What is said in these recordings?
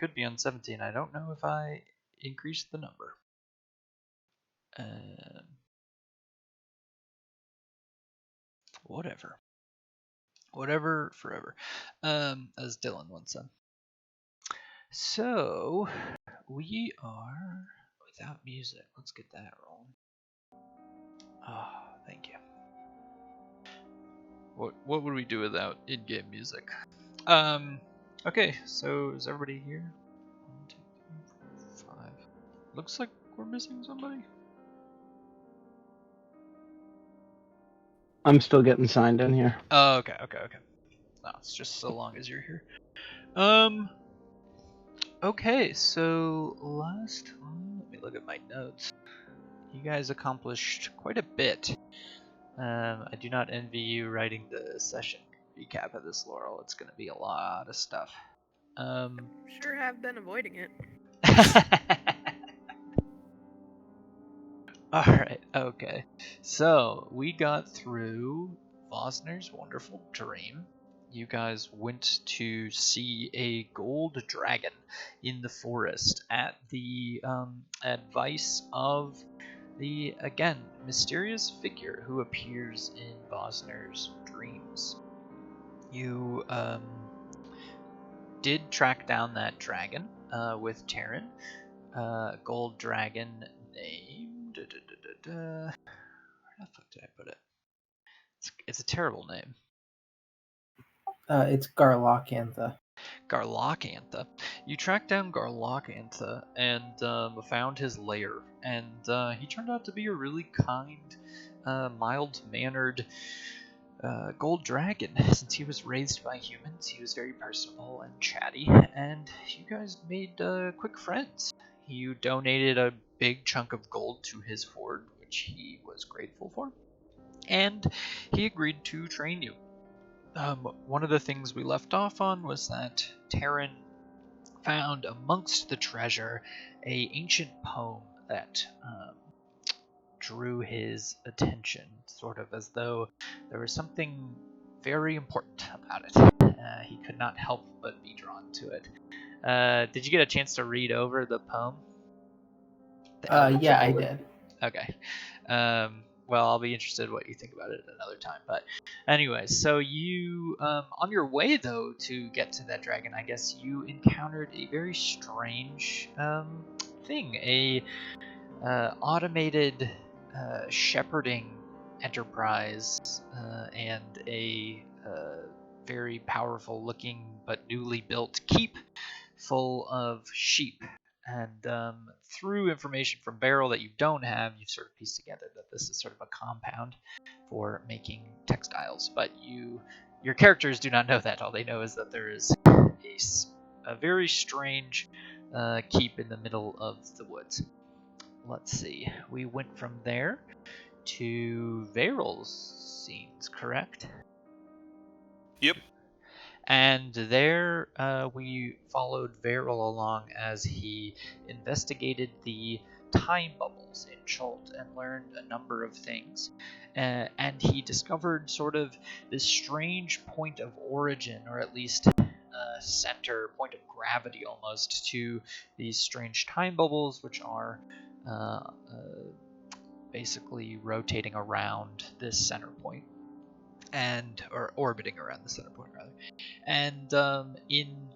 could be on 17. I don't know if I increased the number. Whatever. Whatever forever. As Dylan once said. So, we are without music. Let's get that rolling. Oh, thank you. What would we do without in-game music? Okay, so is everybody here? 1, 2, 3, 4, 5. Looks like we're missing somebody. I'm still getting signed in here. Oh, okay. No, it's just so long as you're here. Okay, so let me look at my notes. You guys accomplished quite a bit. I do not envy you writing the session recap of this, Laurel. It's going to be a lot of stuff. Sure have been avoiding it. Alright, okay. So, we got through Vosner's wonderful dream. You guys went to see a gold dragon in the forest at the advice of the, again, mysterious figure who appears in Vosner's dreams. You did track down that dragon with Terran, gold dragon named... Where the fuck did I put it? It's a terrible name. It's Garlockantha. Garlockantha. You tracked down Garlockantha and found his lair, and he turned out to be a really kind, mild-mannered gold dragon. Since he was raised by humans, he was very personable and chatty, and you guys made quick friends. You donated a big chunk of gold to his hoard, which he was grateful for, and he agreed to train you. One of the things we left off on was that Terran found amongst the treasure a ancient poem that drew his attention, sort of as though there was something very important about it. He could not help but be drawn to it. Did you get a chance to read over the poem? Yeah, I did. Okay. Well, I'll be interested in what you think about it another time. But anyway, so you, on your way, though, to get to that dragon, I guess you encountered a very strange thing. A automated shepherding enterprise and a very powerful-looking but newly built keep full of sheep. And through information from Beryl that you don't have, you've sort of pieced together that this is sort of a compound for making textiles. But your characters do not know that. All they know is that there is a very strange keep in the middle of the woods. Let's see. We went from there to Veryl's scenes, correct? Yep. And there we followed Veryl along as he investigated the time bubbles in Chult and learned a number of things. And he discovered sort of this strange point of origin, or at least center, point of gravity almost, to these strange time bubbles, which are basically rotating around this center point. Or orbiting around the center point, rather. And in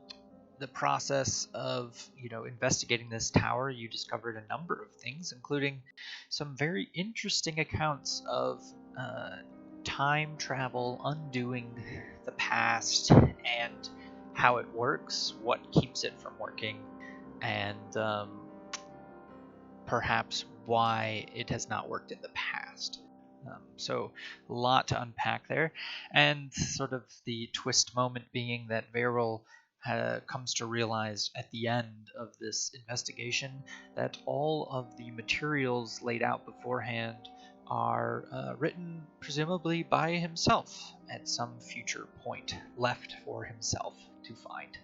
the process of, investigating this tower, you discovered a number of things, including some very interesting accounts of time travel, undoing the past, and how it works, what keeps it from working, and perhaps why it has not worked in the past. So a lot to unpack there, and sort of the twist moment being that Veryl comes to realize at the end of this investigation that all of the materials laid out beforehand are written presumably by himself at some future point, left for himself to find.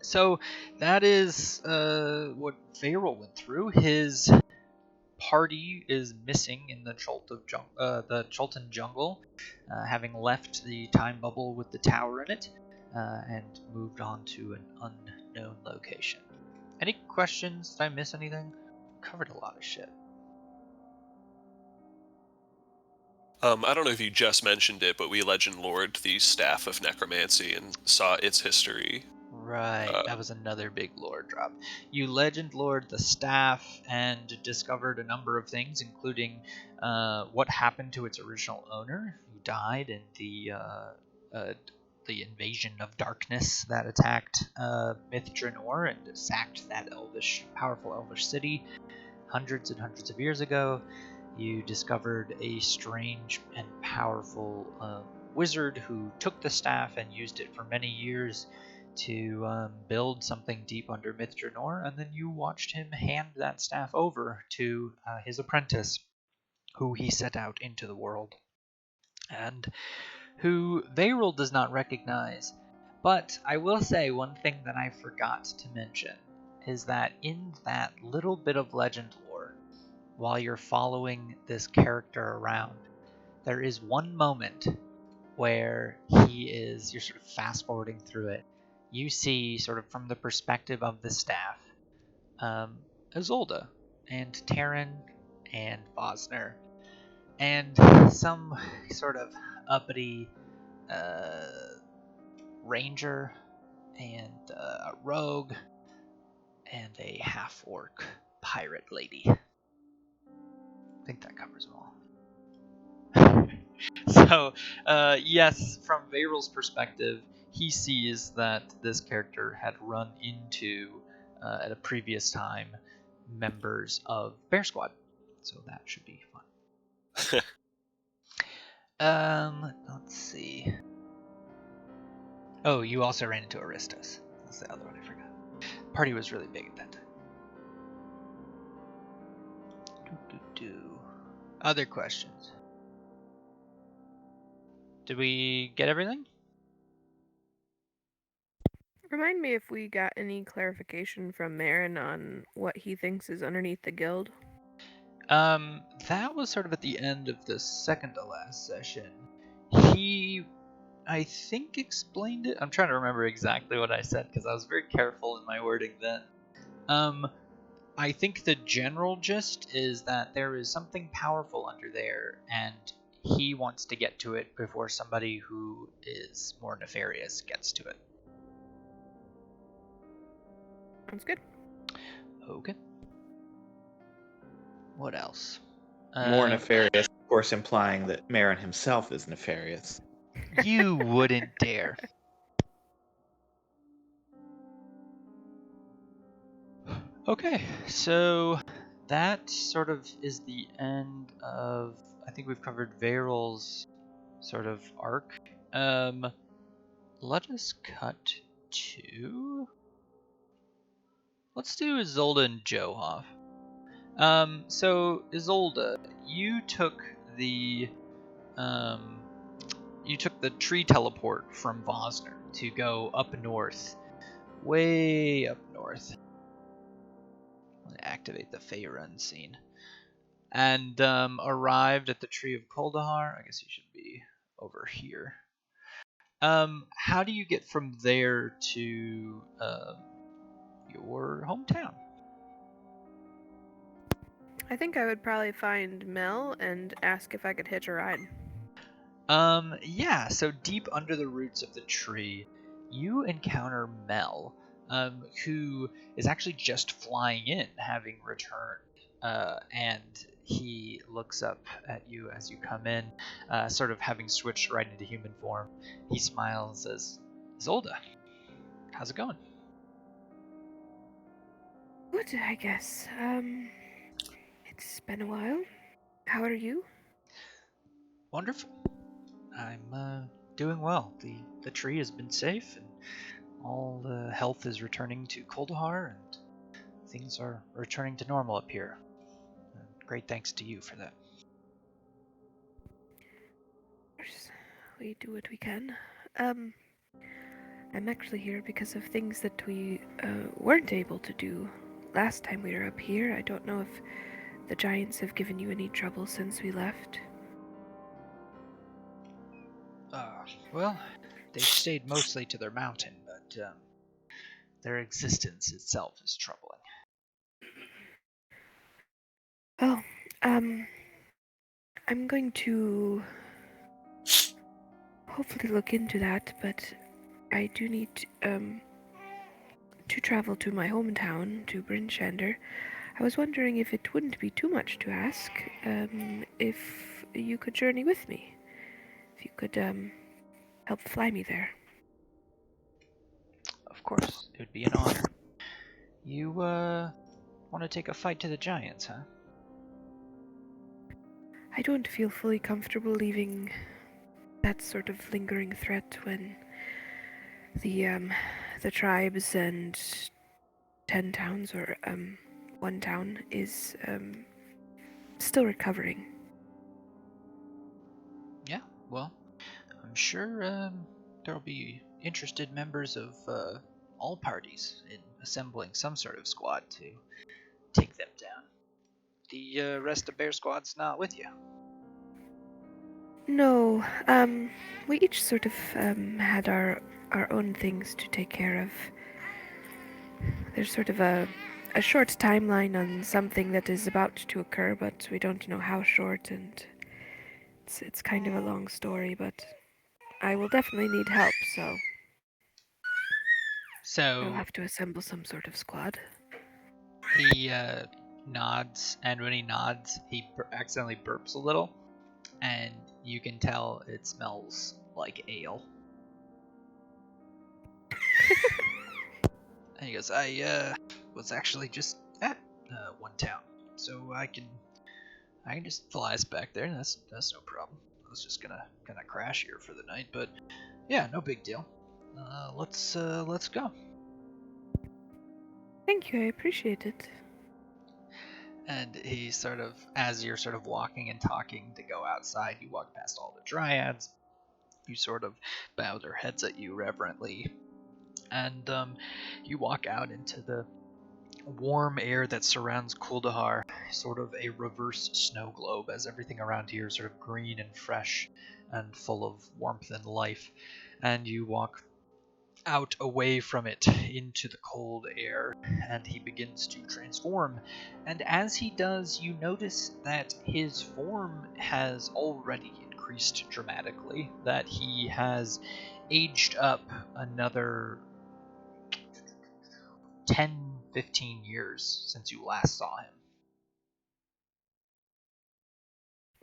So that is what Veryl went through. His party is missing in the Chultan jungle, having left the time bubble with the tower in it. and moved on to an unknown location. Any questions? Did I miss anything? Covered a lot of shit. I don't know if you just mentioned it, but we legend lored the Staff of Necromancy and saw its history. Right, that was another big lore drop. You legend lored the staff and discovered a number of things, including what happened to its original owner, who died in the invasion of darkness that attacked Mithranor and sacked that powerful elvish city hundreds and hundreds of years ago. You discovered a strange and powerful wizard who took the staff and used it for many years to build something deep under Mithranor, and then you watched him hand that staff over to his apprentice, who he set out into the world, and who Varel does not recognize. But I will say one thing that I forgot to mention is that in that little bit of legend lore, while you're following this character around, there is one moment where you're sort of fast forwarding through it. You see, sort of from the perspective of the staff, Isolde and Terran and Vosner and some sort of uppity ranger and a rogue and a half-orc pirate lady. I think that covers them all. So, yes, from Varel's perspective, he sees that this character had run into, at a previous time, members of Bear Squad. So that should be fun. Let's see. Oh, you also ran into Aristos. That's the other one I forgot. Party was really big at that time. Other questions? Did we get everything? Remind me if we got any clarification from Marin on what he thinks is underneath the guild. That was sort of at the end of the second to last session. He, I think, explained it. I'm trying to remember exactly what I said because I was very careful in my wording then. I think the general gist is that there is something powerful under there, and he wants to get to it before somebody who is more nefarious gets to it. Sounds good. Okay. What else? More nefarious, of course, implying that Marin himself is nefarious. You wouldn't dare. Okay, so that sort of is the end of, I think we've covered Varel's sort of arc. Let us cut to, let's do Isolde and Johoff. So Isolde, you took the tree teleport from Vosner to go up north, way up north. Activate the Faerun scene, and arrived at the Tree of Kuldahar. I guess you should be over here. How do you get from there to your hometown? I think I would probably find Mel and ask if I could hitch a ride. Yeah, so deep under the roots of the tree, you encounter Mel, who is actually just flying in, having returned, and he looks up at you as you come in, sort of having switched right into human form. He smiles and says, Isolde, how's it going? Good, I guess. It's been a while. How are you? Wonderful. I'm doing well. The tree has been safe, and all the health is returning to Kuldahar, and things are returning to normal up here. Great thanks to you for that. Of course, we do what we can. I'm actually here because of things that we weren't able to do last time we were up here. I don't know if the giants have given you any trouble since we left. Well, They've stayed mostly to their mountain, but their existence itself is troubling. Oh, I'm going to hopefully look into that, but I do need to travel to my hometown, to Bryn Shander. I was wondering if it wouldn't be too much to ask, if you could journey with me. If you could, help fly me there. Of course, it would be an honor. You, want to take a fight to the giants, huh? I don't feel fully comfortable leaving that sort of lingering threat when the tribes and 10 towns, or, one town is, still recovering. Yeah, well, I'm sure, there'll be interested members of, all parties in assembling some sort of squad to take them down. The, rest of Bear Squad's not with you. No, we each sort of, had our own things to take care of. There's sort of a short timeline on something that is about to occur, but we don't know how short, and it's kind of a long story, but I will definitely need help, so I'll So have to assemble some sort of squad. he nods, and when he nods, he accidentally burps a little, and you can tell it smells like ale. And he goes, I was actually just at one town, so I can just fly us back there. That's no problem. I was just gonna crash here for the night, but yeah, no big deal. Let's go. Thank you, I appreciate it. And he sort of, as you're sort of walking and talking to go outside, you walk past all the dryads. You sort of bow their heads at you reverently, and you walk out into the warm air that surrounds Kuldahar, sort of a reverse snow globe, as everything around here is sort of green and fresh and full of warmth and life. And you walk out away from it into the cold air, and he begins to transform. And as he does, you notice that his form has already increased dramatically, that he has aged up another 10-15 years since you last saw him.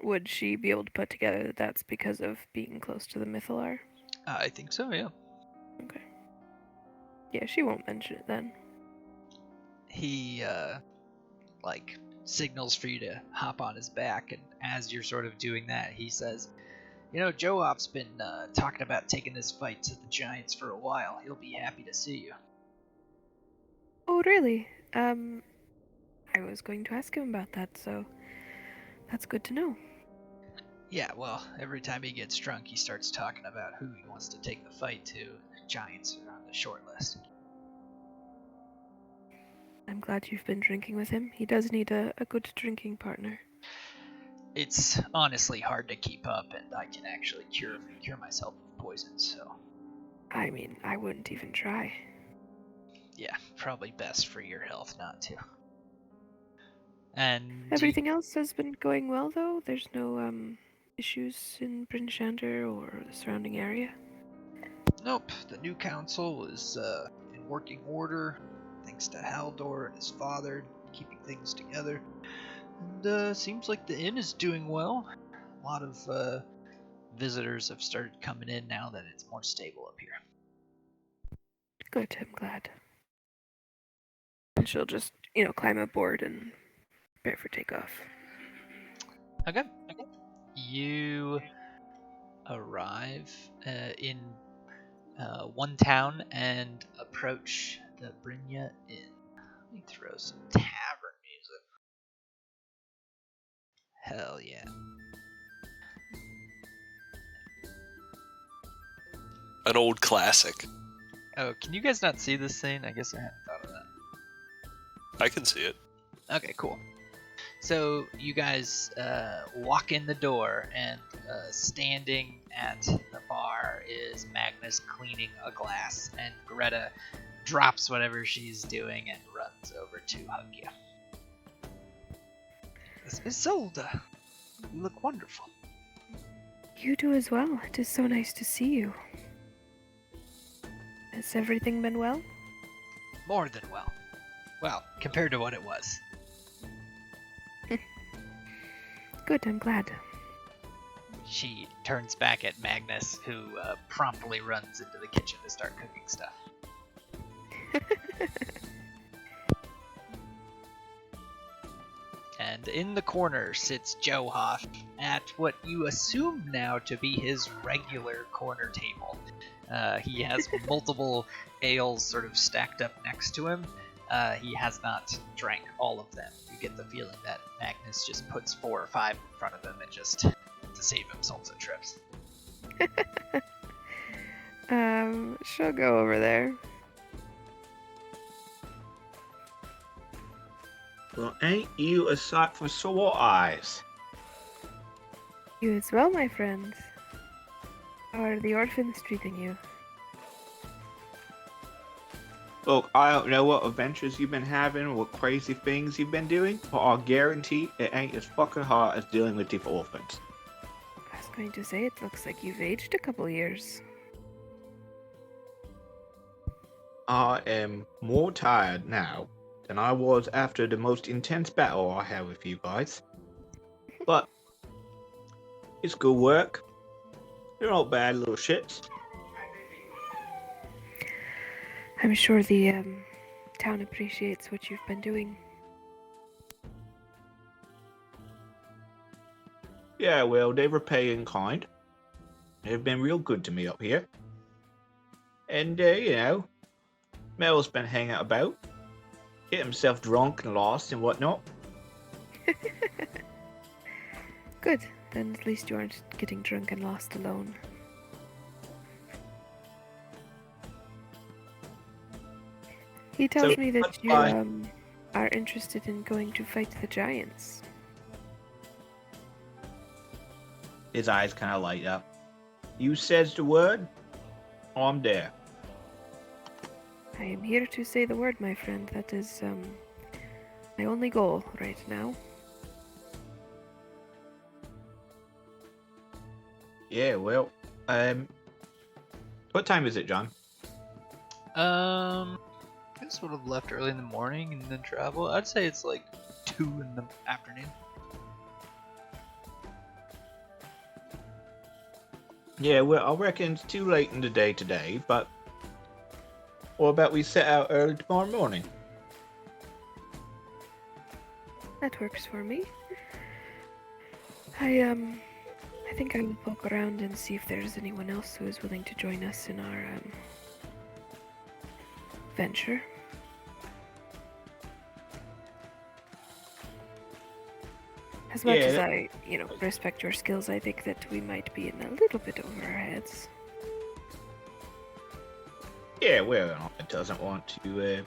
Would she be able to put together that that's because of being close to the Mythalar? I think so, yeah. Okay. Yeah, she won't mention it then. He, like, signals for you to hop on his back, and as you're sort of doing that, he says, you know, Joab's been talking about taking this fight to the giants for a while. He'll be happy to see you. Oh, really? I was going to ask him about that, so that's good to know. Yeah, well, every time he gets drunk, he starts talking about who he wants to take the fight to. Giants are on the short list. I'm glad you've been drinking with him. He does need a good drinking partner. It's honestly hard to keep up, and I can actually cure myself of poison, so I mean, I wouldn't even try. yeah, probably best for your health not to. And Everything else has been going well, though? There's no, issues in Bryn Shander or the surrounding area? nope, the new council is in working order, thanks to Haldor and his father keeping things together. And seems like the inn is doing well. A lot of visitors have started coming in now that it's more stable up here. Good, I'm glad. And she'll just, climb aboard and prepare for takeoff. Okay. You arrive in one town and approach the Brynja Inn. Let me throw some tavern music. Hell yeah. An old classic. Oh, can you guys not see this scene? I guess I hadn't thought of that. I can see it. Okay, cool. So you guys walk in the door, and standing at the bar is Magnus cleaning a glass, and Greta drops whatever she's doing and runs over to hug you. Isolde, you look wonderful. You do as well. It is so nice to see you. Has everything been well? More than well. Well, compared to what it was. Good, I'm glad. She turns back at Magnus, who promptly runs into the kitchen to start cooking stuff. And in the corner sits Joe Hoff at what you assume now to be his regular corner table. He has multiple ales sort of stacked up next to him. He has not drank all of them. You get the feeling that Magnus just puts 4 or 5 in front of him and just to save himself some trips. She'll go over there. Well, ain't you a sight for sore eyes? You as well, my friends. How are the orphans treating you? Look, I don't know what adventures you've been having or what crazy things you've been doing, but I'll guarantee it ain't as fucking hard as dealing with the orphans. I was going to say, it looks like you've aged a couple years. I am more tired now than I was after the most intense battle I had with you guys. But it's good work. You're not bad little shits. I'm sure the town appreciates what you've been doing. Yeah, well, they repay in kind. They've been real good to me up here. And, Mel's been hanging about. Get himself drunk and lost and whatnot. Good, then at least you aren't getting drunk and lost alone. He tells me that you are interested in going to fight the giants. His eyes kind of light up. You says the word, I'm there. I am here to say the word, my friend. That is my only goal right now. Yeah, well, what time is it, John? I just would have left early in the morning and then travel. I'd say it's like 2 in the afternoon. Yeah, well, I reckon it's too late in the day today, but what about we set out early tomorrow morning? That works for me. I think I will poke around and see if there's anyone else who is willing to join us in our venture. As much as I, respect your skills, I think that we might be in a little bit over our heads. Yeah, well, it doesn't want to,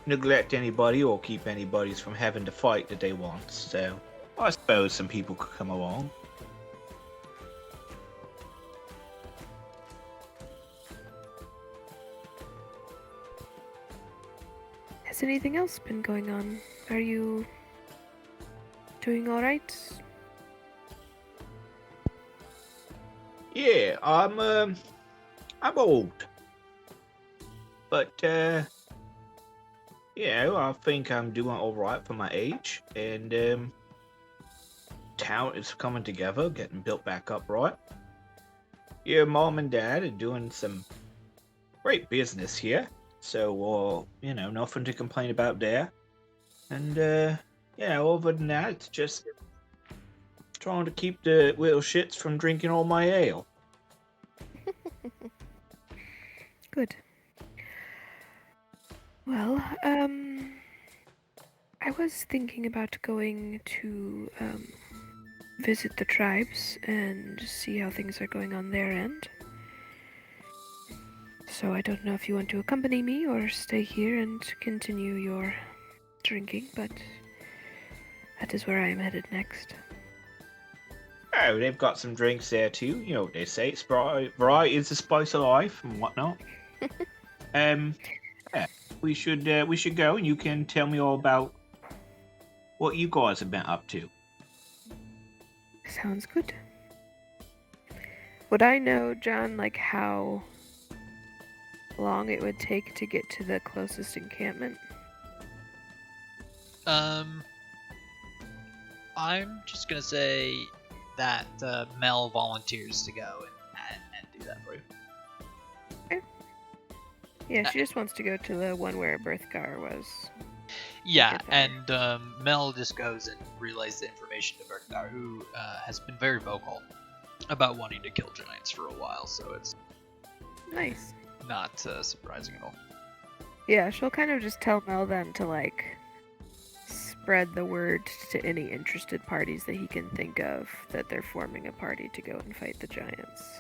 neglect anybody or keep anybody from having to fight that they want, so I suppose some people could come along. Has anything else been going on? Are you doing alright? Yeah, I'm old. But, I think I'm doing alright for my age, and, town is coming together, getting built back up right. Your mom and dad are doing some great business here, so, nothing to complain about there. And, other than that, it's just trying to keep the little shits from drinking all my ale. Good. Well, I was thinking about going to visit the tribes and see how things are going on their end. So I don't know if you want to accompany me or stay here and continue your drinking, but That is where I am headed next. Oh, they've got some drinks there too. You know what they say, variety is the spice of life and whatnot. Yeah, we should go, and you can tell me all about what you guys have been up to. Sounds good. Would I know, John, like how long it would take to get to the closest encampment? I'm just gonna say that Mel volunteers to go and do that for you. Yeah, she just wants to go to the one where Berthgar was. Yeah, Get there. and Mel just goes and relays the information to Berthgar, who has been very vocal about wanting to kill giants for a while, so it's Nice. not surprising at all. Yeah, she'll kind of just tell Mel then to, like, spread the word to any interested parties that he can think of that they're forming a party to go and fight the giants.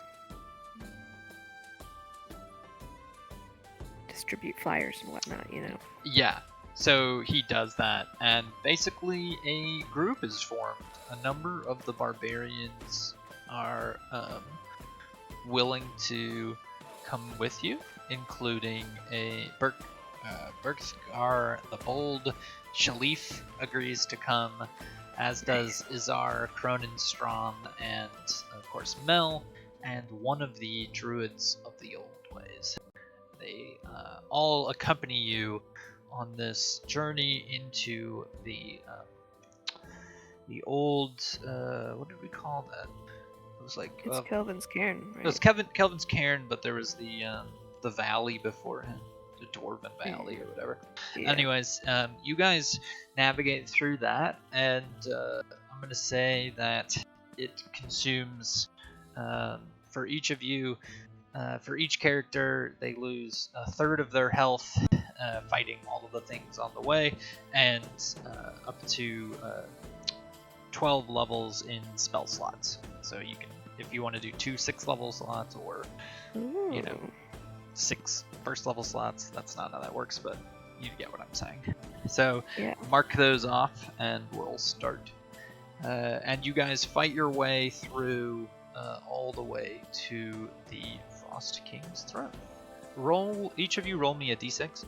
Distribute flyers and whatnot, you know. Yeah, so he does that, and basically a group is formed. A number of the barbarians are willing to come with you, including a Berthgar the Bold. Shalif agrees to come, as does Izar, Kronenstrom, and of course Mel, and one of the druids of the old ways. They all accompany you on this journey into the old what did we call that? It was like It's Kelvin's Cairn, right? it was Kelvin's Cairn, but there was the valley beforehand, the Dwarven Valley or whatever. Yeah. Anyways, you guys navigate through that, and I'm gonna say that it consumes for each of you. For each character, they lose a third of their health fighting all of the things on the way, and up to 12 levels in spell slots. So you can, if you want to do 2 6-level slots, or you know, 6 first-level slots. That's not how that works, but you get what I'm saying. So Yeah. mark those off, and we'll start. And you guys fight your way through all the way to the Frost King's throne. Each of you roll me a d6.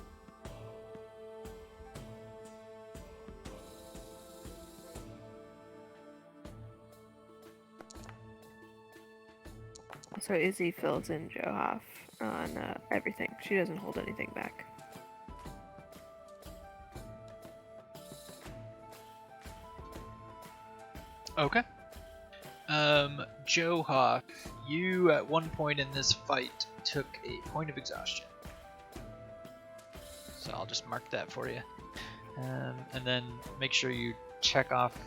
So Izzy fills in Johoff on everything. She doesn't hold anything back. Okay. Johoff, you at one point in this fight took a point of exhaustion. So I'll just mark that for you. And then make sure you check off,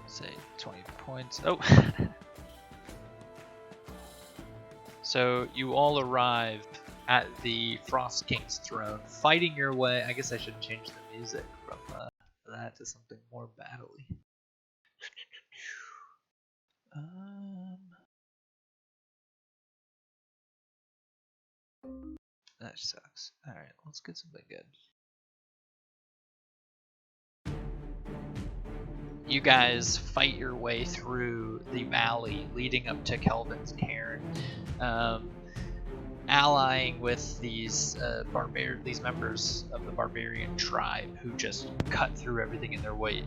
say 20 points. Oh! So you all arrive at the Frost King's throne, fighting your way. I guess I should change the music from that to something more battle-y. That sucks. Alright, let's get something good. You guys fight your way through the valley leading up to Kelvin's Cairn, allying with these these members of the barbarian tribe who just cut through everything in their way,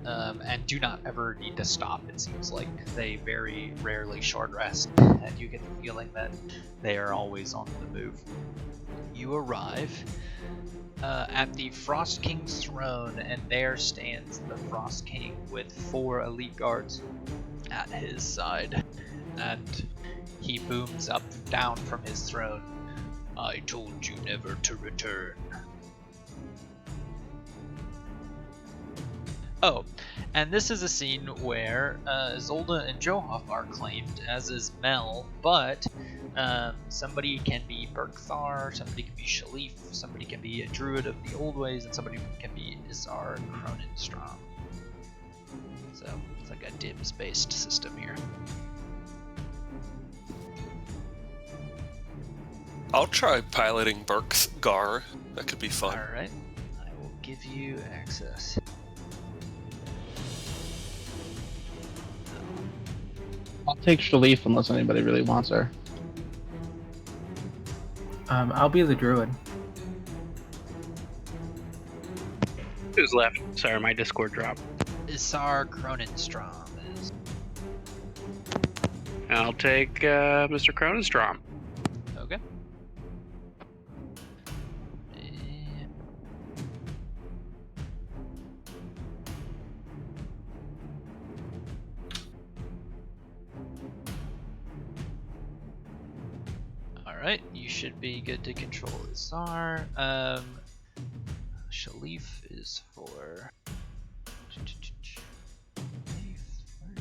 and do not ever need to stop. It seems like they very rarely short rest, and you get the feeling that they are always on the move. You arrive at the Frost King's throne, and there stands the Frost King with 4 elite guards at his side, and he booms up and down from his throne. I told you never to return. Oh, and this is a scene where Zolda and Johoff are claimed, as is Mel, but somebody can be Berthgar, somebody can be Shalif, somebody can be a druid of the old ways, and somebody can be Izar Kronenstrom. So it's like a dibs-based system here. I'll try piloting Berthgar. That could be fun. Alright, I will give you access. I'll take Shalif unless anybody really wants her. I'll be the druid. Who's left? Sorry, my Discord dropped. Isar Kronenstrom is. I'll take Mr. Cronenstrom. Okay. And... Alright, you should be good to control Isar. Shalif is for... Where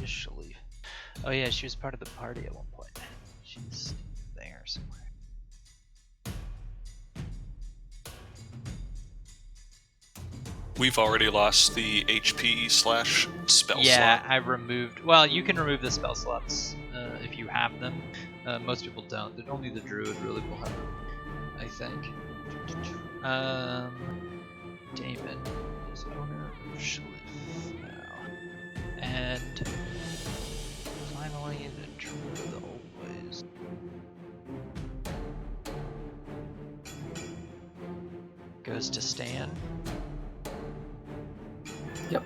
is Shalif? Oh yeah, she was part of the party at one point. She's there somewhere. We've already lost the HP / spell Yeah, slot. I removed... Well, you can remove the spell slots if you have them. Most people don't. Only the druid really will have them, I think. Damon is owner of Shalif now. And finally, the druid always. Goes to Stan. Yep.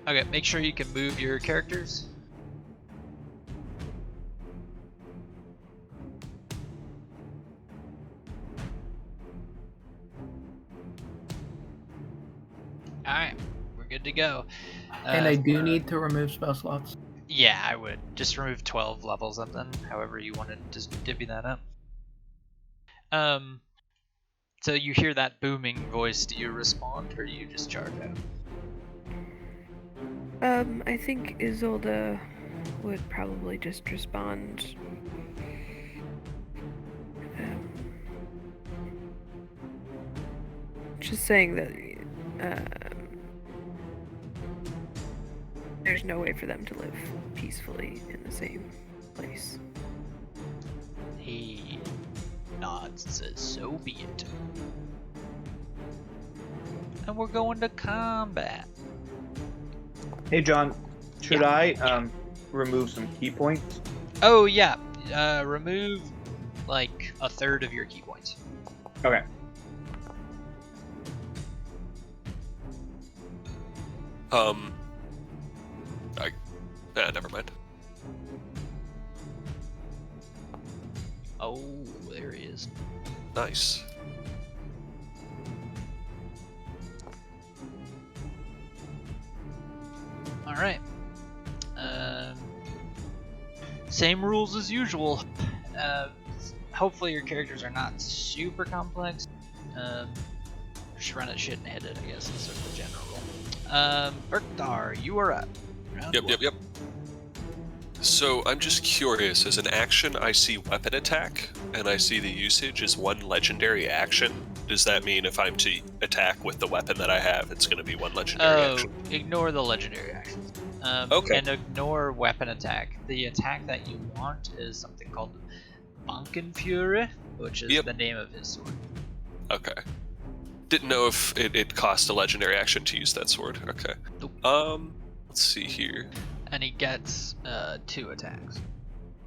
Okay, make sure you can move your characters. Alright, we're good to go. And I do need to remove spell slots. Yeah, I would. Just remove 12 levels of them, however you want to just divvy that up. So you hear that booming voice, do you respond or do you just charge out? I think Isolde would probably just respond. Just saying that there's no way for them to live peacefully in the same place. He nods and says, so be it. And we're going to combat. Hey, John, should I remove some key points? Oh yeah, remove like a third of your key points. Okay. Never mind. Oh, there he is. Nice. All right. Same rules as usual. Hopefully your characters are not super complex. Just run it, shit, and hit it, I guess, is sort of the general rule. Berkdar, you are up. Round one. Yep. So I'm just curious, as an action I see weapon attack, and I see the usage is one legendary action. Does that mean if I'm to attack with the weapon that I have, it's going to be one legendary action? Ignore the legendary actions. Okay. And ignore weapon attack. The attack that you want is something called Bankenfuhrer, which is the name of his sword. Okay. Didn't know if it cost a legendary action to use that sword. Okay. Nope. Let's see here. And he gets 2 attacks.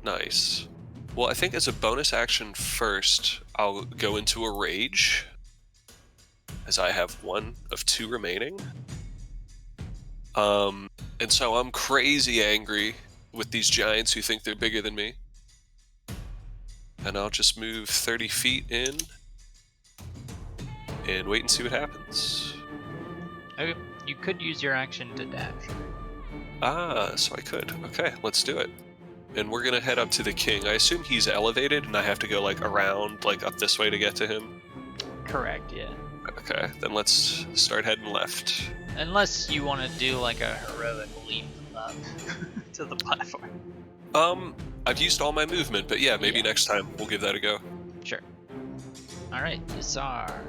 Nice. Well, I think as a bonus action first, I'll go into a rage, as I have 1 of 2 remaining. And so I'm crazy angry with these giants who think they're bigger than me. And I'll just move 30 feet in and wait and see what happens. Okay, you could use your action to dash. So I could. Okay, let's do it. And we're gonna head up to the king. I assume he's elevated and I have to go like around, like up this way to get to him? Correct, yeah. Okay, then let's start heading left. Unless you want to do like a heroic leap up to the platform. I've used all my movement, but yeah, maybe next time we'll give that a go. Sure. Alright, Isar.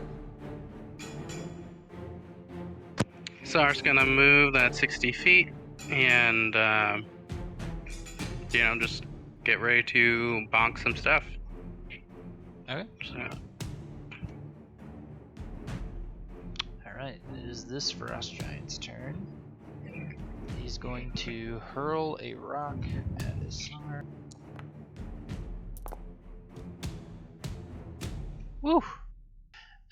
Isar's gonna move that 60 feet and, just get ready to bonk some stuff. Okay. So, Alright, it is this Frost Giant's turn. He's going to hurl a rock at his summer. Woo!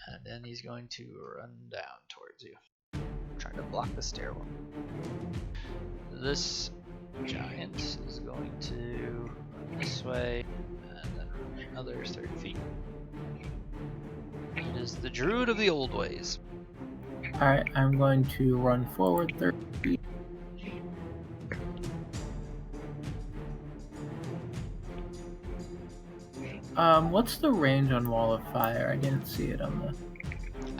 And then he's going to run down towards you, trying to block the stairwell. This giant is going to run this way, and then run another 30 feet. It is the Druid of the Old Ways. Alright, I'm going to run forward 30 feet. What's the range on Wall of Fire? I didn't see it on the...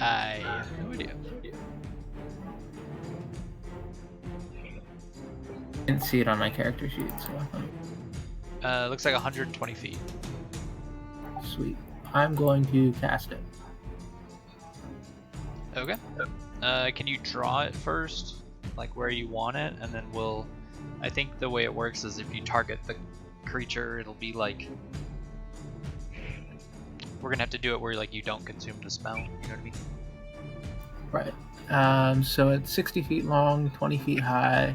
I have no idea. Didn't see it on my character sheet, so... Looks like 120 feet. Sweet. I'm going to cast it. Okay. Can you draw it first? Like where you want it, and then we'll... I think the way it works is if you target the creature, it'll be like... We're gonna have to do it where like you don't consume the spell, you know what I mean? Right. So it's 60 feet long, 20 feet high.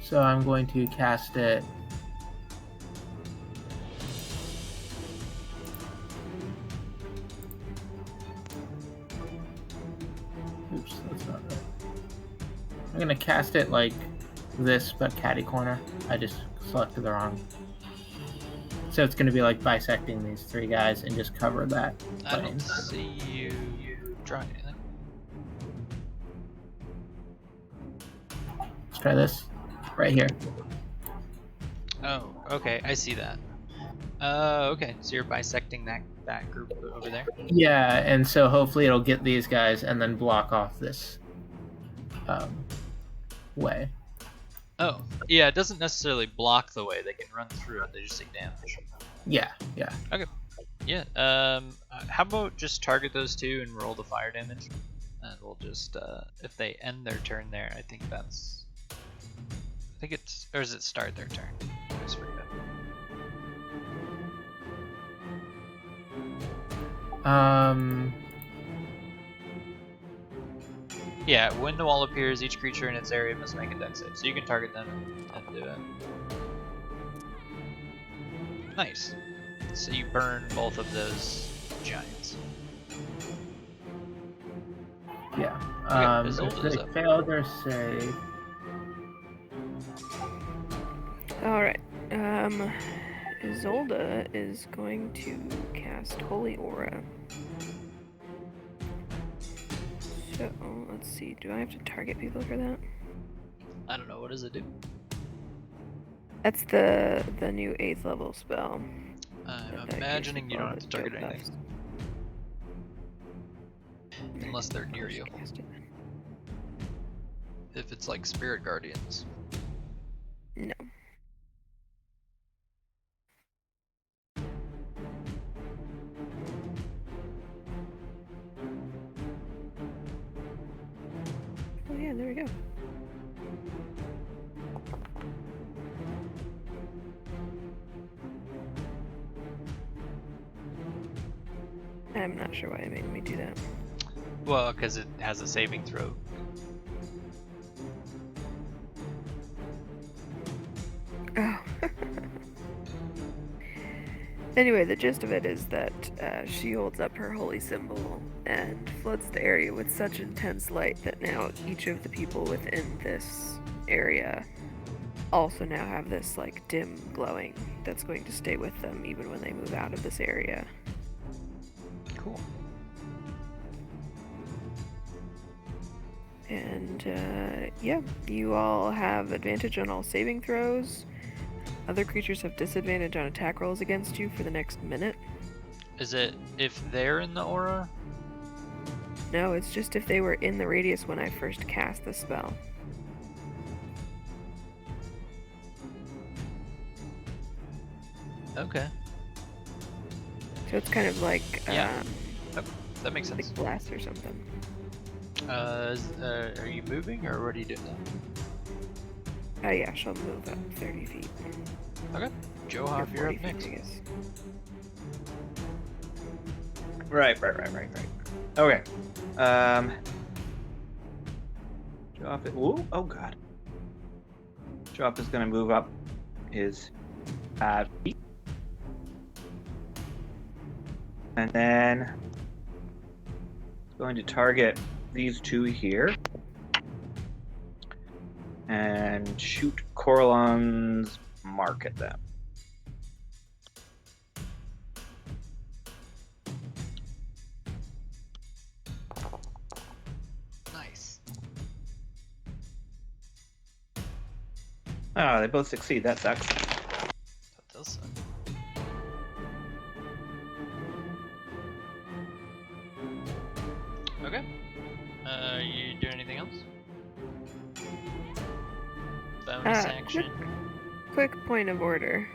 So I'm going to cast it. Oops, that's not right. I'm going to cast it like this, but catty corner. I just selected the wrong. So it's going to be like bisecting these three guys and just cover that I plane. don't see you drawing anything. Let's try this. Right here. Oh, okay, I see that. Okay, so you're bisecting that group over there? Yeah, and so hopefully it'll get these guys and then block off this way. Oh, yeah, it doesn't necessarily block the way. They can run through it, they just take damage. Yeah, yeah. Okay. Yeah, how about just target those two and roll the fire damage? And we'll just, if they end their turn there, I think it's, or does it start their turn? I always forget. Yeah, when the wall appears, each creature in its area must make a dex save. So you can target them and do it. Nice. So you burn both of those giants. Yeah. Okay, If Isolde's they up. fail their save. Alright. Isolde is going to cast Holy Aura. So, let's see. Do I have to target people for that? I don't know, what does it do? That's the new 8th level spell. I'm that imagining gives you don't have all to the target dope anything. buffs. Unless they're near you. Cast it. If it's like Spirit Guardians. No. Oh yeah, there we go. I'm not sure why it made me do that. Well, because it has a saving throw. Oh. Anyway, the gist of it is that she holds up her holy symbol and floods the area with such intense light that now each of the people within this area also now have this like dim glowing that's going to stay with them even when they move out of this area. Cool. And yeah, you all have advantage on all saving throws. Other creatures have disadvantage on attack rolls against you for the next minute. Is it if they're in the aura? No, it's just if they were in the radius when I first cast the spell. Okay. So it's kind of like Yeah. That makes sense. like blast or something. Are you moving or what are you doing now? Yeah, she'll move up 30 feet. Okay. Joe Or Hoff, you're 40 up feet, next. I guess. Right. Okay. Drop it. Ooh, oh god. Drop is gonna move up his feet. And then going to target these two here. And shoot Coralon's mark at them. Nice. Oh, they both succeed. That sucks. That does suck. Okay. You doing anything else? Bonus action. Quick point of order.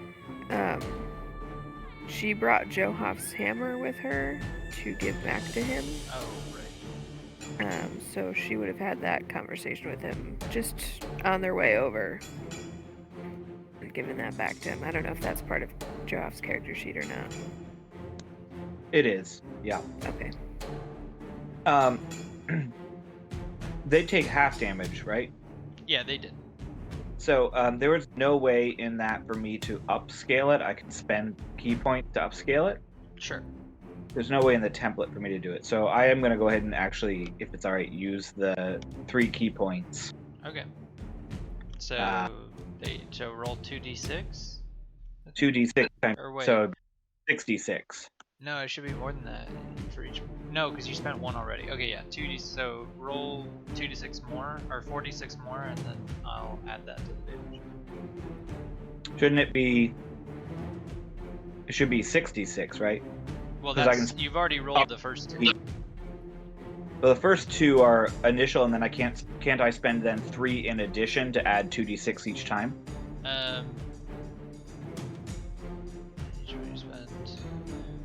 She brought Joe Hoff's hammer with her to give back to him. Oh, right. So she would have had that conversation with him just on their way over and given that back to him. I don't know if that's part of Joe Hoff's character sheet or not. It is. Yeah. Okay. They take half damage, right? Yeah, they did. So there was no way in that for me to upscale it. I can spend key points to upscale it. Sure. There's no way in the template for me to do it. So I am going to go ahead and actually, if it's all right, use the 3 key points. Okay. So so roll 2d6. 2d6 times, Or wait. so 66. No, it should be more than that for each. No, because you spent 1 already. Okay, yeah, 2d. So roll 2d6 more or 4d6 more, and then I'll add that to the damage. Shouldn't it be? It should be 66, right? Well, 'Cause I that's you've already rolled the first 2. Well, the first 2 are initial, and then I can't I spend then 3 in addition to add 2d6 each time?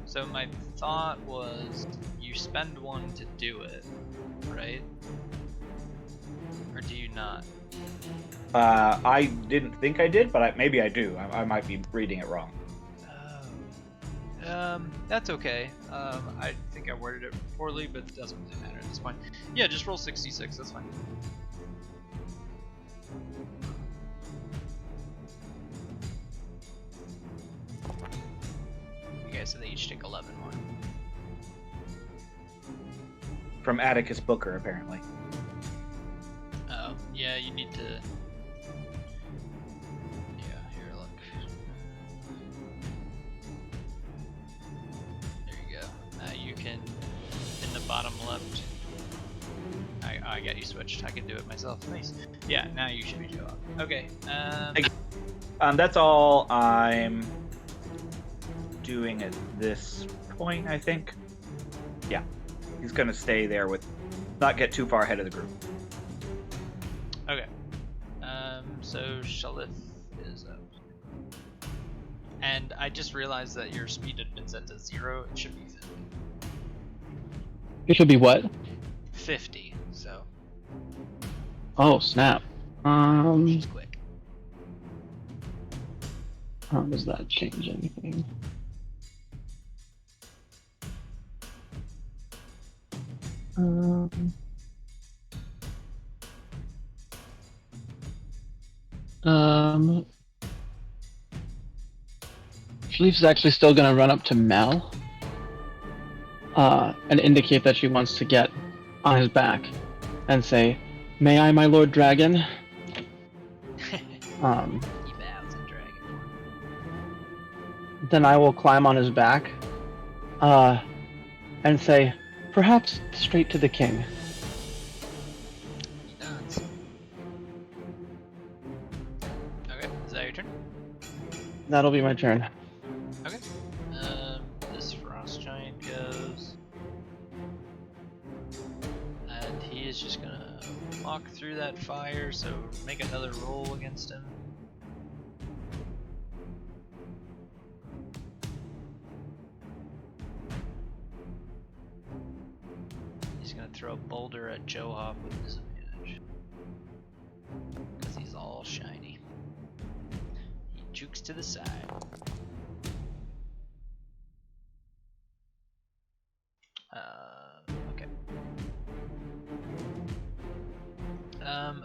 So my thought was you spend 1 to do it, right? Or do you not? I didn't think I did, but maybe I do. I might be reading it wrong. That's okay. I think I worded it poorly, but it doesn't really matter at this point. Yeah, just roll 66, that's fine. Okay, so they each take 11 more. From Atticus Booker, apparently. Oh, yeah, you need to... Yeah, here, look. There you go. You can, in the bottom left... I got you switched. I can do it myself. Nice. Yeah, now you should be Joe. Okay. That's all I'm doing at this point, I think. Yeah. He's gonna stay there with... not get too far ahead of the group. Okay. So Shalith is up. And I just realized that your speed had been set to 0. It should be 50. It should be what? 50, so Oh, snap. it's quick. How does that change anything? Shaleef's actually still gonna run up to Mel, and indicate that she wants to get on his back, and say, "May I, my Lord Dragon?" He bows in dragon. Then I will climb on his back, and say, "Perhaps straight to the king." He nods. Okay, is that your turn? That'll be my turn. Okay. This frost giant goes, and he is just gonna walk through that fire. So make another roll against him. He's gonna throw a boulder at Johop with disadvantage. Because he's all shiny. He jukes to the side. Okay.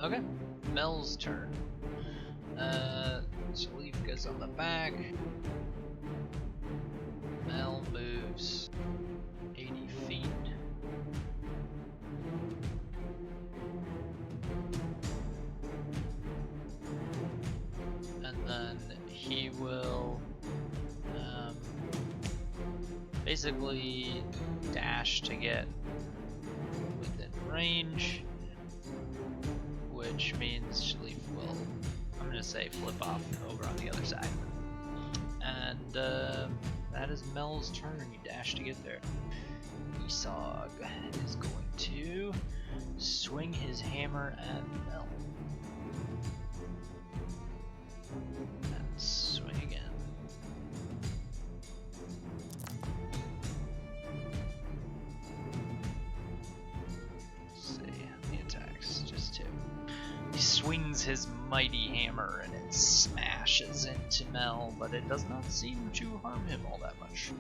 Okay. Mel's turn. Sleeve goes on the back. Mel moves 80 feet. And then he will basically dash to get within range, which means Shalif will, I'm gonna say, flip off over on the other side. And that is Mel's turn. You dash to get there. Esog is going to swing his hammer at Mel. And swing again. Let's see the attacks, just 2. He swings his mighty hammer and it smashes into Mel, but it does not seem to harm him all that much.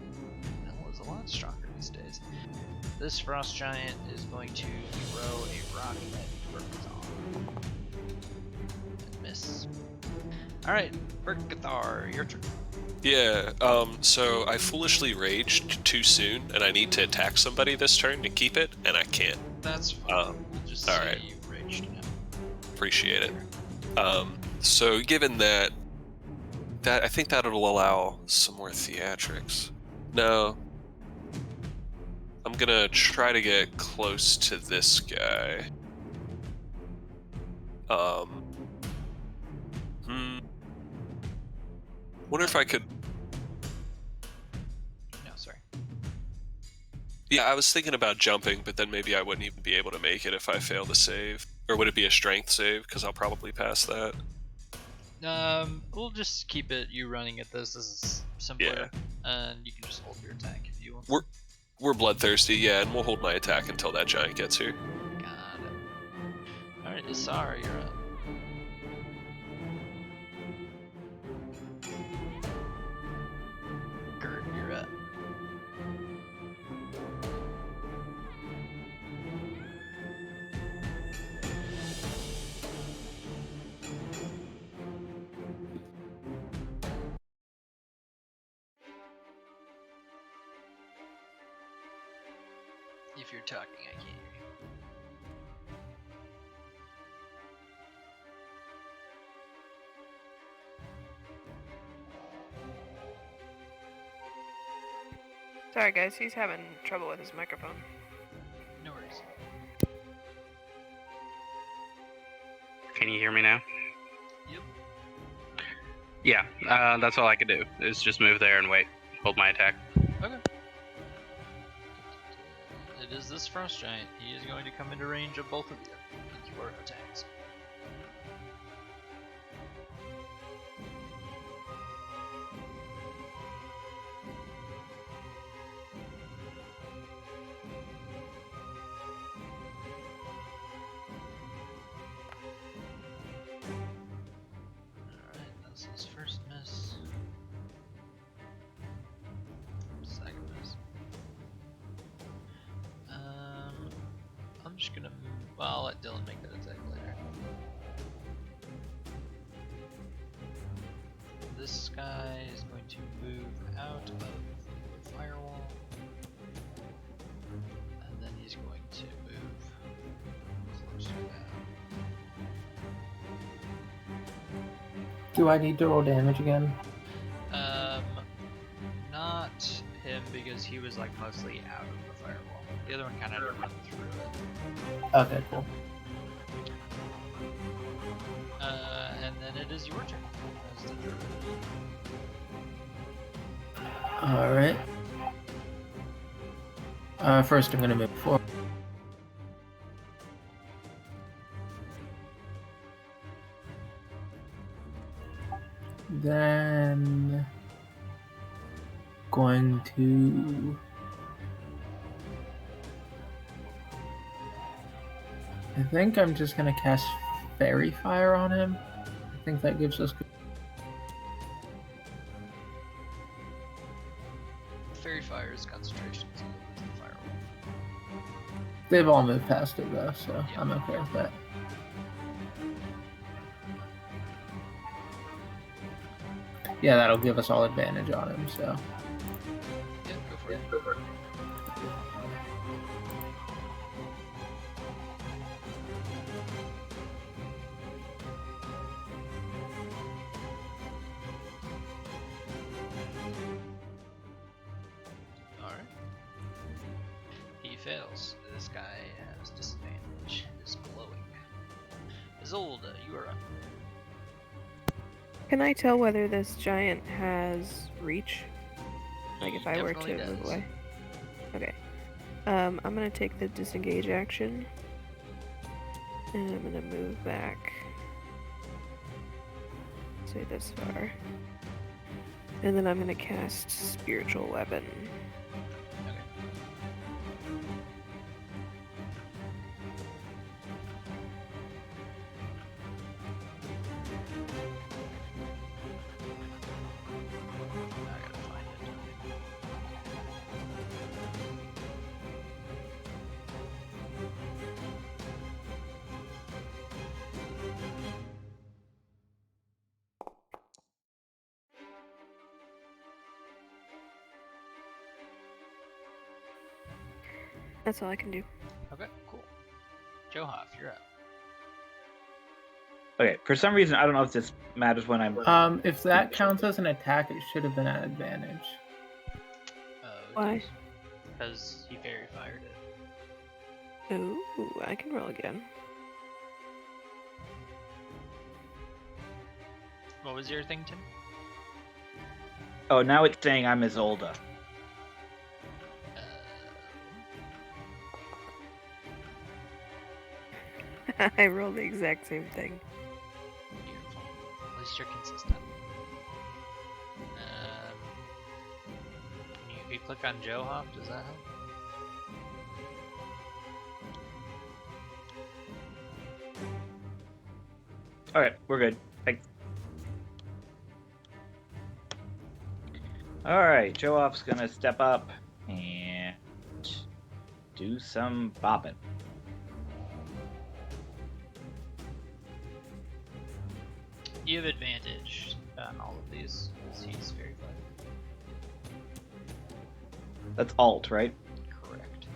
Mel is a lot stronger these days. This frost giant is going to throw a rock at Berkathar. And miss. Alright, Berkathar, your turn. Yeah, so I foolishly raged too soon, and I need to attack somebody this turn to keep it, and I can't. That's fine. We'll just say alright. you raged now. Appreciate it. So given that I think that'll allow some more theatrics. No. I'm gonna try to get close to this guy. Wonder if I could... No, sorry. Yeah, I was thinking about jumping, but then maybe I wouldn't even be able to make it if I fail to save. Or would it be a strength save? Because I'll probably pass that. We'll just keep it you running at this. This is simpler. And you can just hold your attack if you want. We're bloodthirsty, yeah, and we'll hold my attack until that giant gets here. Got it. Alright, Isara, you're up. Gert, you're up. If you're talking, I can't hear you. Sorry, guys, he's having trouble with his microphone. No worries. Can you hear me now? Yep. Yeah, that's all I could do, is just move there and wait. Hold my attack. Okay. It is this frost giant. He is going to come into range of both of you with your attacks. Alright, that's his first miss. Second miss. I'm just gonna move. Well, I'll let Dylan make that attack later. This guy is going to move out of the firewall. And then he's going to move closer down. Do I need to roll damage again? Not him because he was like mostly out of the firewall. The other one kind of had to run through it. Okay, cool. And then it is your turn as the druid. Alright. First I'm gonna move forward. Then going to I think I'm just gonna cast Fairy Fire on him. I think that gives us. Fairy Fire's concentration is equal to the firewall. They've all moved past it though, so Yeah. I'm okay with that. Yeah, that'll give us all advantage on him. So. Yeah, go for it. Alright. He fails. This guy has disadvantage. Is glowing. Isolde, you are up. Can I tell whether this giant has reach? Like if I were to Definitely move does. away? Okay. I'm gonna take the disengage action. And I'm gonna move back. Say this far. And then I'm gonna cast Spiritual Weapon. Okay. I gotta find it. That's all I can do. Okay, cool. Johoff, you're up. Okay, for some reason, I don't know if this matters when I'm. If that counts as an attack, it should have been at advantage. Why? Because he fairy fired it. Ooh, I can roll again. What was your thing, Tim? Oh, now it's saying I'm Isolde. I rolled the exact same thing. Beautiful. At least you're consistent. If you click on Johoff, does that help? Alright, we're good. Thanks. Alright, Joe-Off's gonna step up and do some bopping. You have advantage on all of these, because he's very fun. That's alt, right? Correct.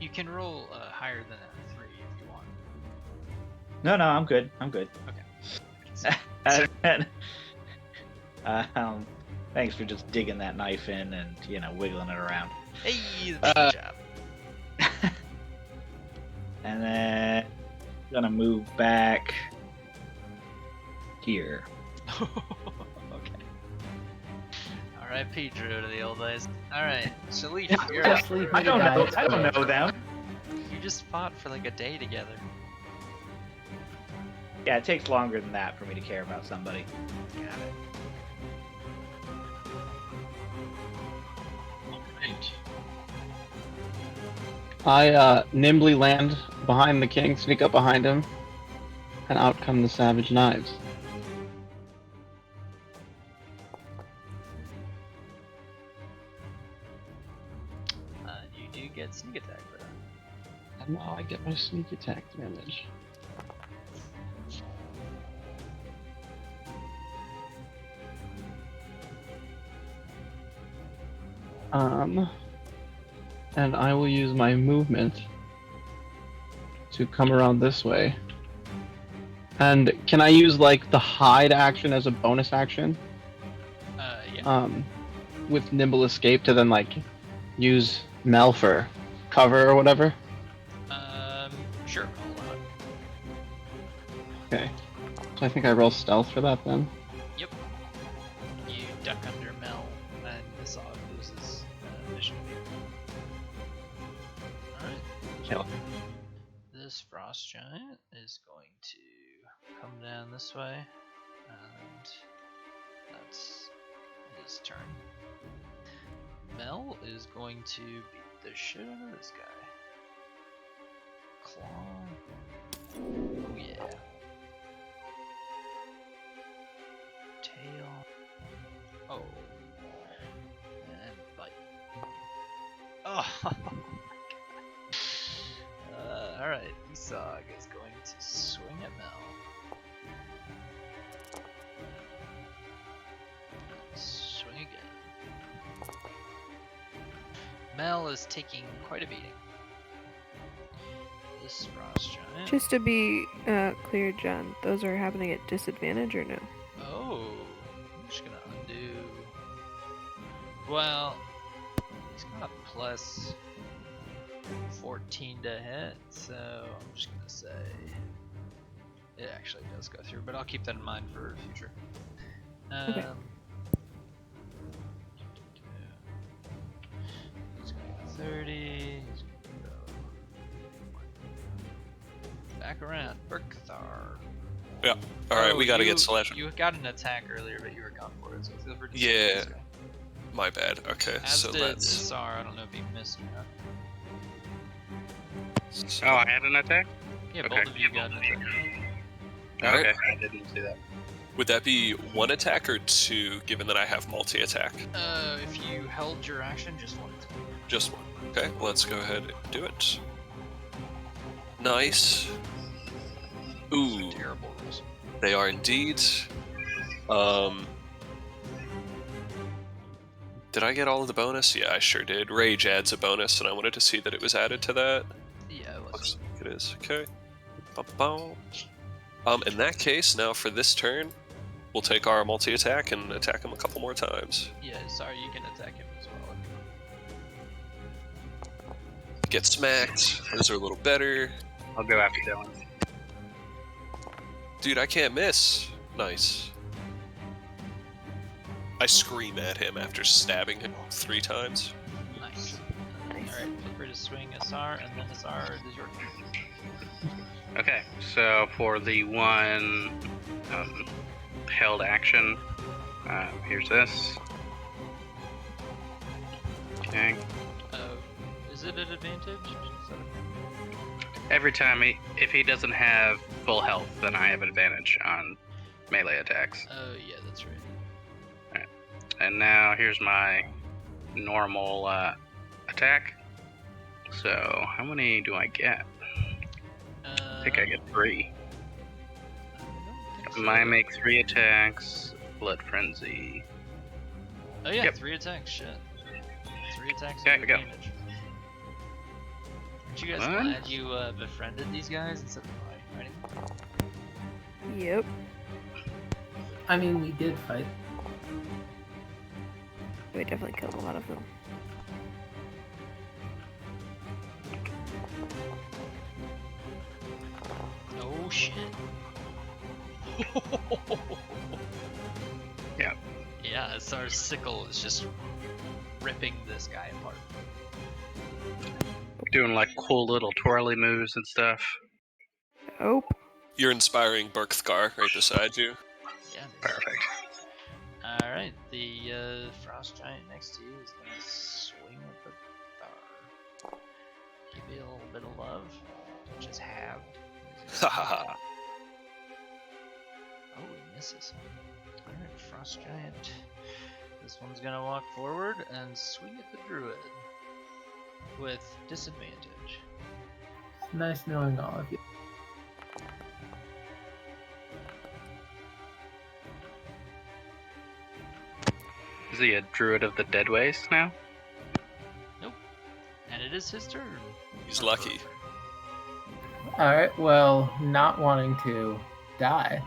You can roll higher than a 3 if you want. No, I'm good. I'm good. Okay. Thanks for just digging that knife in and, wiggling it around. Hey, good job. And then gonna move back here. Okay. R.I.P. Drew to the old days. Alright, Shalif, you're Just up. leave me I to don't die. know. I don't know them. You just fought for like a day together. Yeah, it takes longer than that for me to care about somebody. Got it. I nimbly land behind the king, sneak up behind him, and out come the savage knives. You do get sneak attack for that. And now I get my sneak attack damage. And I will use my movement to come around this way. And can I use like the hide action as a bonus action? Yeah. With nimble escape to then like use Mel for cover or whatever? So I think I roll stealth for that then. Yep. You duck under Mel, and Nisog loses initiative. Alright. Kill. This frost giant is going to come down this way, and that's his turn. Mel is going to beat the shit out of this guy. Claw. Oh yeah. Tail. Oh. And bite. Oh. Alright, Isog is going to swing at Mel. Swing again. Mel is taking quite a beating. This frost giant. Just to be clear, John, those are happening at disadvantage or no? Oh, I'm just gonna undo. Well, he's got a plus 14 to hit, so I'm just gonna say it actually does go through, but I'll keep that in mind for future. Okay. He's gonna go 30. He's gonna go back around. Berkthar. Yeah. All right, Oh, we gotta you- get Slash. You got an attack earlier, but you were gone for it, so feel free to Yeah. this guy. My bad. Okay, As so did let's. Sar, I don't know if he missed or not. So, Oh, I had an attack? Yeah, Okay. both of you got an attack. All right. Okay, I didn't see that. Would that be one attack or two, given that I have multi-attack? If you held your action, just one attack. Just one. Okay, let's go ahead and do it. Nice. Ooh, Terrible rules. they are indeed. Did I get all of the bonus? Yeah, I sure did. Rage adds a bonus, and I wanted to see that it was added to that. Yeah, it was. Looks like it is. Okay. Ba-bow. In that case, now for this turn, we'll take our multi-attack and attack him a couple more times. Yeah, sorry, you can attack him as well. Get smacked. Those are a little better. I'll go after Dylan. Dude, I can't miss. Nice. I scream at him after stabbing him 3 times. Nice. Nice. Alright, feel free to swing Asar, and then Asar, it is your turn. Okay, so for the one held action, here's this. Okay. Is it an advantage? Is that Every time if he doesn't have full health, then I have advantage on melee attacks. Oh, yeah, that's right. And now here's my normal attack. So how many do I get? I think I get 3. I don't think so. Mine make 3 attacks. Blood frenzy. Oh, yeah, Yep. 3 attacks, shit. 3 attacks Okay, with we go. advantage. Aren't you guys One. glad you befriended these guys instead of fighting them? Yep. I mean, we did fight. We definitely killed a lot of them. Oh, shit. Yeah. Yeah, Asar's sickle is just ripping this guy apart. Doing like cool little twirly moves and stuff. Oh, You're inspiring Berkthar right beside you. Yeah, it is. Perfect. Alright, the frost giant next to you is gonna swing at the bar. Give you a little bit of love. Just have. Ha ha ha. Oh, he misses. Alright, frost giant. This one's gonna walk forward and swing at the druid. With disadvantage. It's nice knowing all of you. Is he a druid of the dead waste now? And it is his turn. He's lucky. Alright, well, not wanting to die,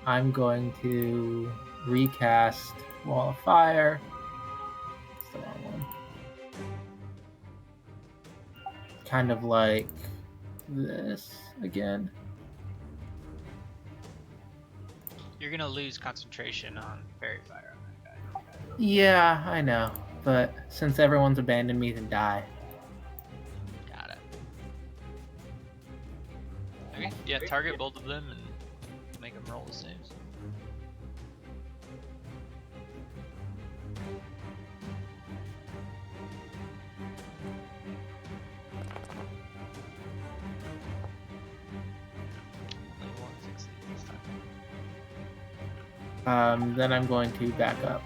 I'm going to recast Wall of Fire. It's the wrong one. Kind of like this again. You're gonna lose concentration on fairy fire on that guy. Yeah, I know. But since everyone's abandoned me, then die. Got it. Okay, yeah, target both of them and make them roll the saves. Only one succeeds this time. Then I'm going to back up.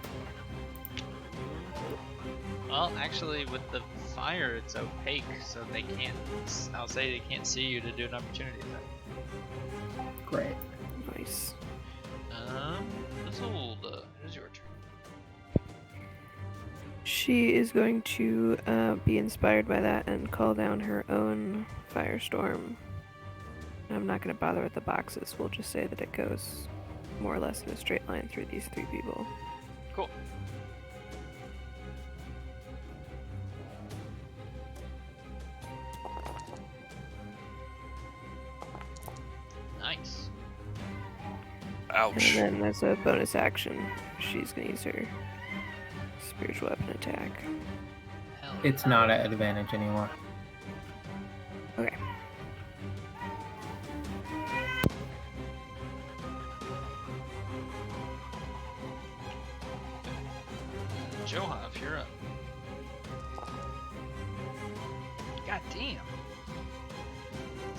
Well, actually, with the fire, it's opaque, so they can't. I'll say they can't see you to do an opportunity attack. Great. Nice. Isolde, it is your turn. She is going to be inspired by that and call down her own firestorm. I'm not going to bother with the boxes. We'll just say that it goes more or less in a straight line through these three people. Cool. Nice. Ouch. And then as a bonus action, she's going to use her spiritual weapon attack. Hell It's not at advantage anymore. Okay. Johaf, you're up. God damn.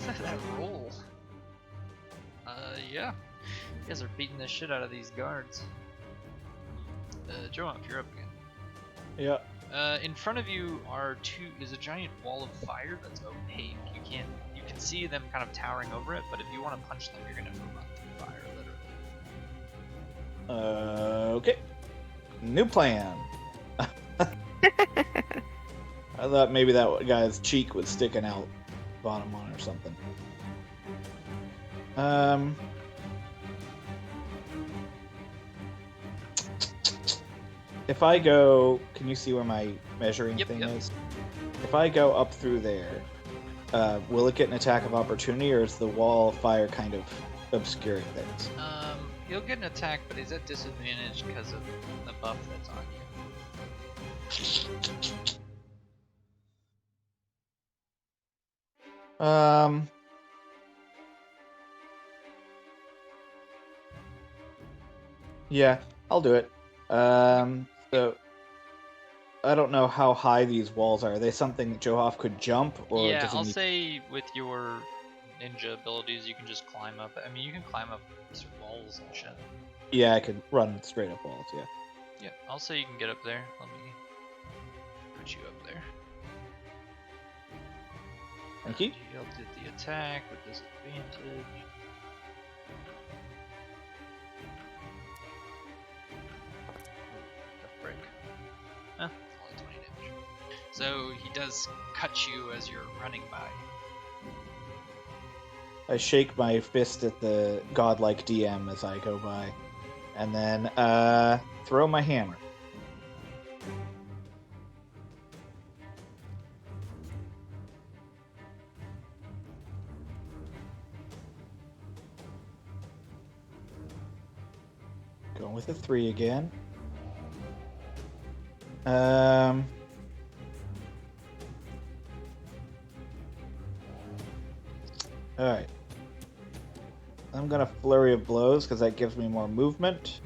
What's that roll? Yeah. You guys are beating the shit out of these guards. Johaf, you're up again. Yeah. In front of you is a giant wall of fire that's opaque. You can see them kind of towering over it, but if you want to punch them, you're gonna run through fire, literally. Okay. New plan. I thought maybe that guy's cheek was sticking out bottom on or something. If I go, can you see where my measuring thing is? If I go up through there, will it get an attack of opportunity, or is the wall of fire kind of obscuring things? He'll get an attack, but he's at disadvantage because of the buff that's on you. Yeah, I'll do it. So I don't know how high these walls are. Are they something Johaf could jump, or Yeah, does he I'll need... say with your ninja abilities, you can just climb up. I mean, you can climb up walls and shit. Yeah, I could run straight up walls. Yeah. Yeah, I'll say you can get up there. Let me put you up there. Thank you. You'll do the attack with disadvantage. The frick. Huh, it's only 20 damage. So he does cut you as you're running by. I shake my fist at the godlike DM as I go by, and then throw my hammer. Going with a 3 again. Alright. I'm gonna flurry of blows because that gives me more movement.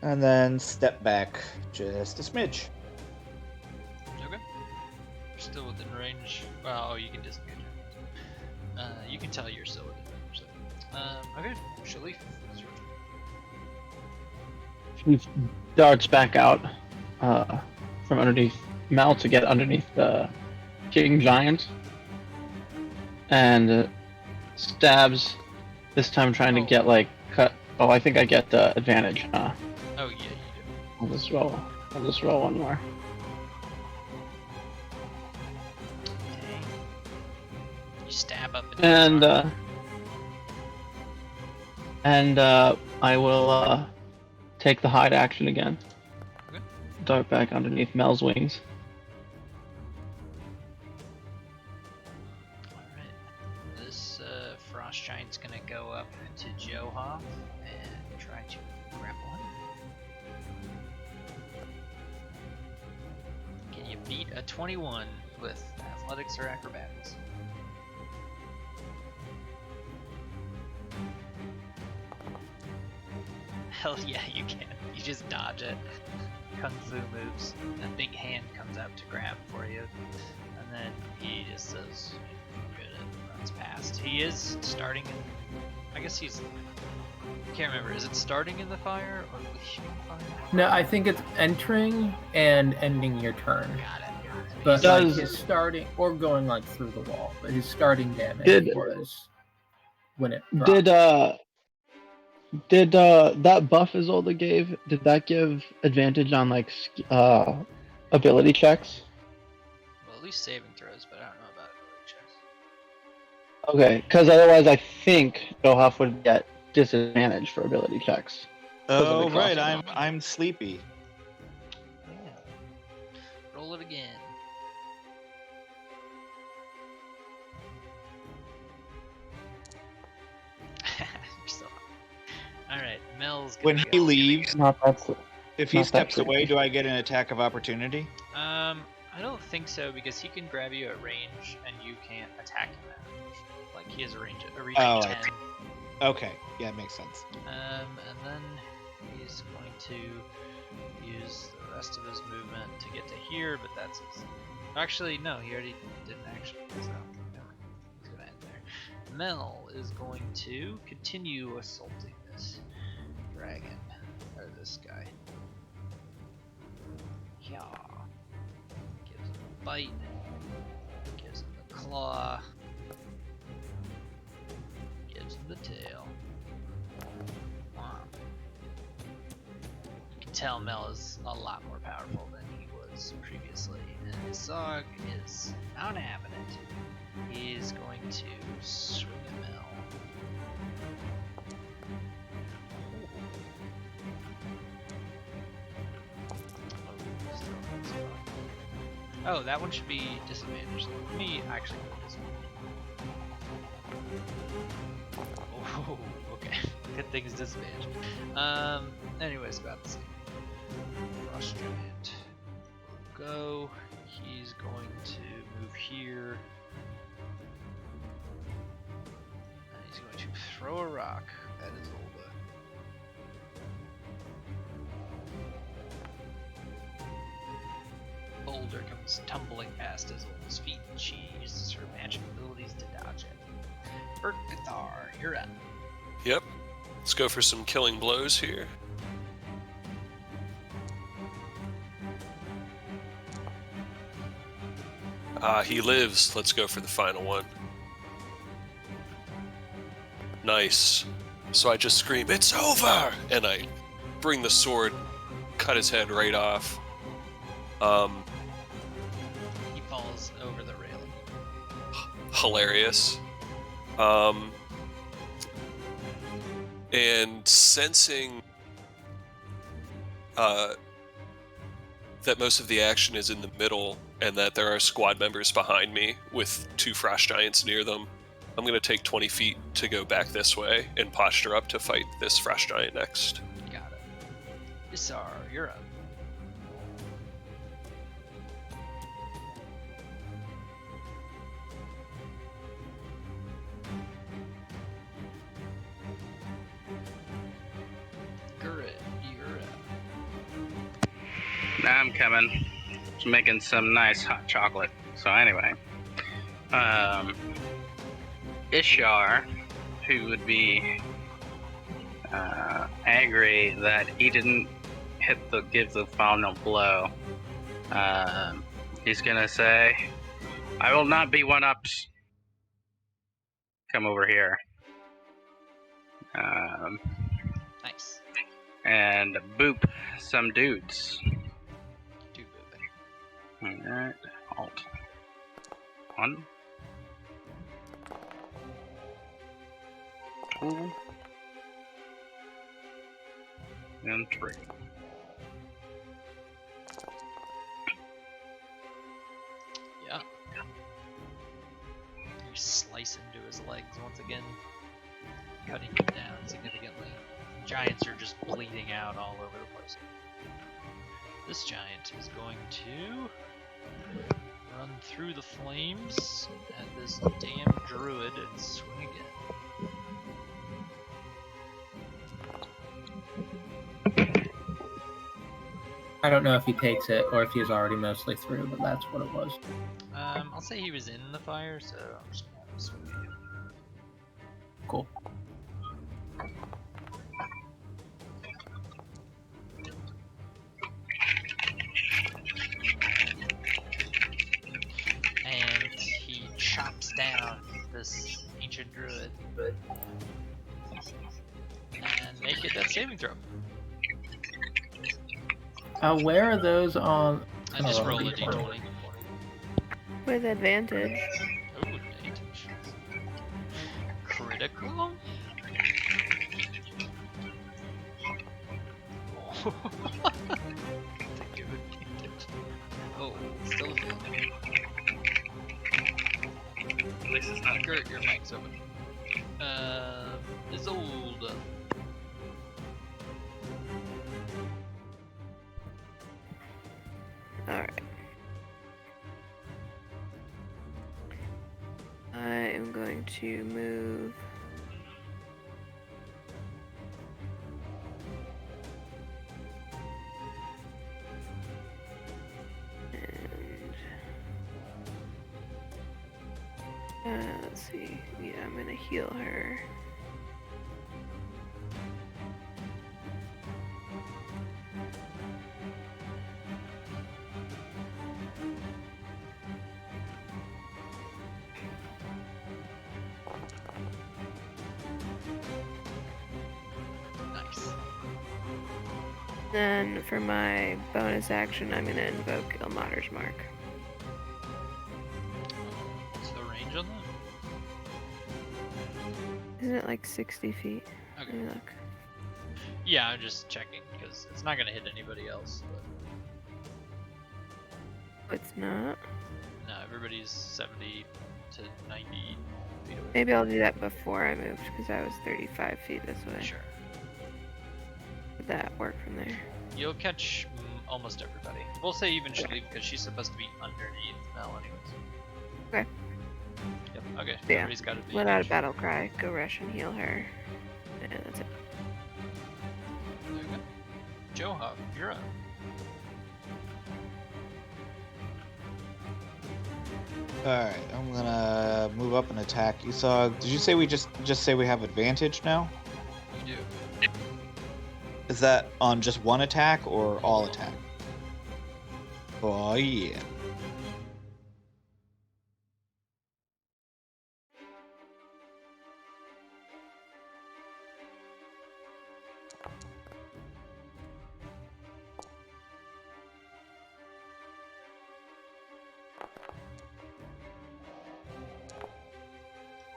And then step back just a smidge. Okay. You're still within range. Well, you can disengage. You can tell you're still within range. So. Okay, Shalif, it's your turn. She darts back out from underneath Mel to get underneath the King Giant and stabs. This time trying to get like cut. Oh, I think I get the advantage. Oh yeah, you do. I'll just roll. I'll just roll one more. Okay. You stab up into And I will take the hide action again. Okay. Dart back underneath Mel's wings. Alright. This frost giant's gonna go up to Johoff and try to grapple him. Can you beat a 21 with athletics or acrobatics? Hell yeah, you can. You just dodge it. Kung Fu moves. A big hand comes out to grab for you. And then he just says, forget it, runs past. He is starting in... I guess he's... I can't remember. Is it starting in the fire or leaving the fire? No, I think it's entering and ending your turn. Got it. But Does- like his starting, or going like through the wall, but his starting damage was when it dropped. Did that buff Isolde gave, did that give advantage on like ability checks? Well, at least saving throws, but I don't know about ability checks. Okay, because otherwise I think Johoff would get disadvantage for ability checks. Oh, the right. cost. I'm sleepy. Yeah. Roll it again. Alright, Mel's gonna When he leaves, Not that. if he Not that steps away, sleepy. do I get an attack of opportunity? I don't think so because he can grab you at range and you can't attack him at range. Like he has a range of Oh, I 10. see. Okay, yeah, makes sense. And then he's going to use the rest of his movement to get to here, but that's his. Actually, no, he already did an action. So never mind. He's gonna end there. Mel is going to continue assaulting this dragon or this guy. Yeah. Gives him a bite. Gives him the claw. Gives him the tail. Wow. You can tell Mel is a lot more powerful than he was previously, and Zog is not having it. He is going to swing at Mel. Oh, that one should be disadvantaged. Let me actually put this one. Oh, okay. Good thing it's disadvantaged. Anyways, about the same. Frost Giant will go. He's going to move here. And he's going to throw a rock at his Isolde. Boulder comes tumbling past Isolde's feet, and she uses her magic abilities to dodge it. Bergthar, you're up. Yep. Let's go for some killing blows here. He lives. Let's go for the final one. Nice. So I just scream, "It's over!" And I bring the sword, cut his head right off. He falls over the railing. Hilarious. And sensing that most of the action is in the middle and that there are squad members behind me with two frost giants near them, I'm going to take 20 feet to go back this way and posture up to fight this frost giant next. Got it. Isar, you're up. Gurrit, you're up. Now I'm coming. Just making some nice hot chocolate. So anyway, Ishar, who would be angry that he didn't give the final blow, He's gonna say, I will not be one-upped. Come over here. Nice. And boop some dudes. Do booping. Alright, alt. 1. 2. And 3. Yeah. You slice into his legs once again, cutting him down significantly. Giants are just bleeding out all over the place. This giant is going to run through the flames at this damn druid and swing again. I don't know if he takes it or if he's already mostly through, but that's what it was. I'll say he was in the fire, so I'm just gonna have to swing at him. Cool. And he chops down this ancient druid. And make it that saving throw. Where are those on? I just roll a d20. With advantage. Oh, advantage. Critical? Give advantage. Oh, still a failure. At least it's not Gert, your mic's open. Isolde. Alright. I am going to move. And let's see. Yeah, I'm gonna heal her. Nice. Then for my bonus action, I'm gonna invoke Ilmater's Mark. What's the range on that? Isn't it like 60 feet? Let Okay. me look. Yeah, I'm just checking because it's not gonna hit anybody else. But It's not. no, everybody's 70 to 90 feet away. Maybe I'll do that before I moved because I was 35 feet this way. Sure. Would that work from there? You'll catch almost everybody. We'll say even Shalif because she's supposed to be underneath Mel anyways. Okay. Yep. Okay. Yeah. Everybody's got to be. Let out a battle cry, go rush and heal her. And that's it. There you go. Joe Hawk, you're up. Alright, I'm gonna move up and attack. You saw, did you say we just say we have advantage now? You do. Is that on just one attack or all attack? Oh yeah.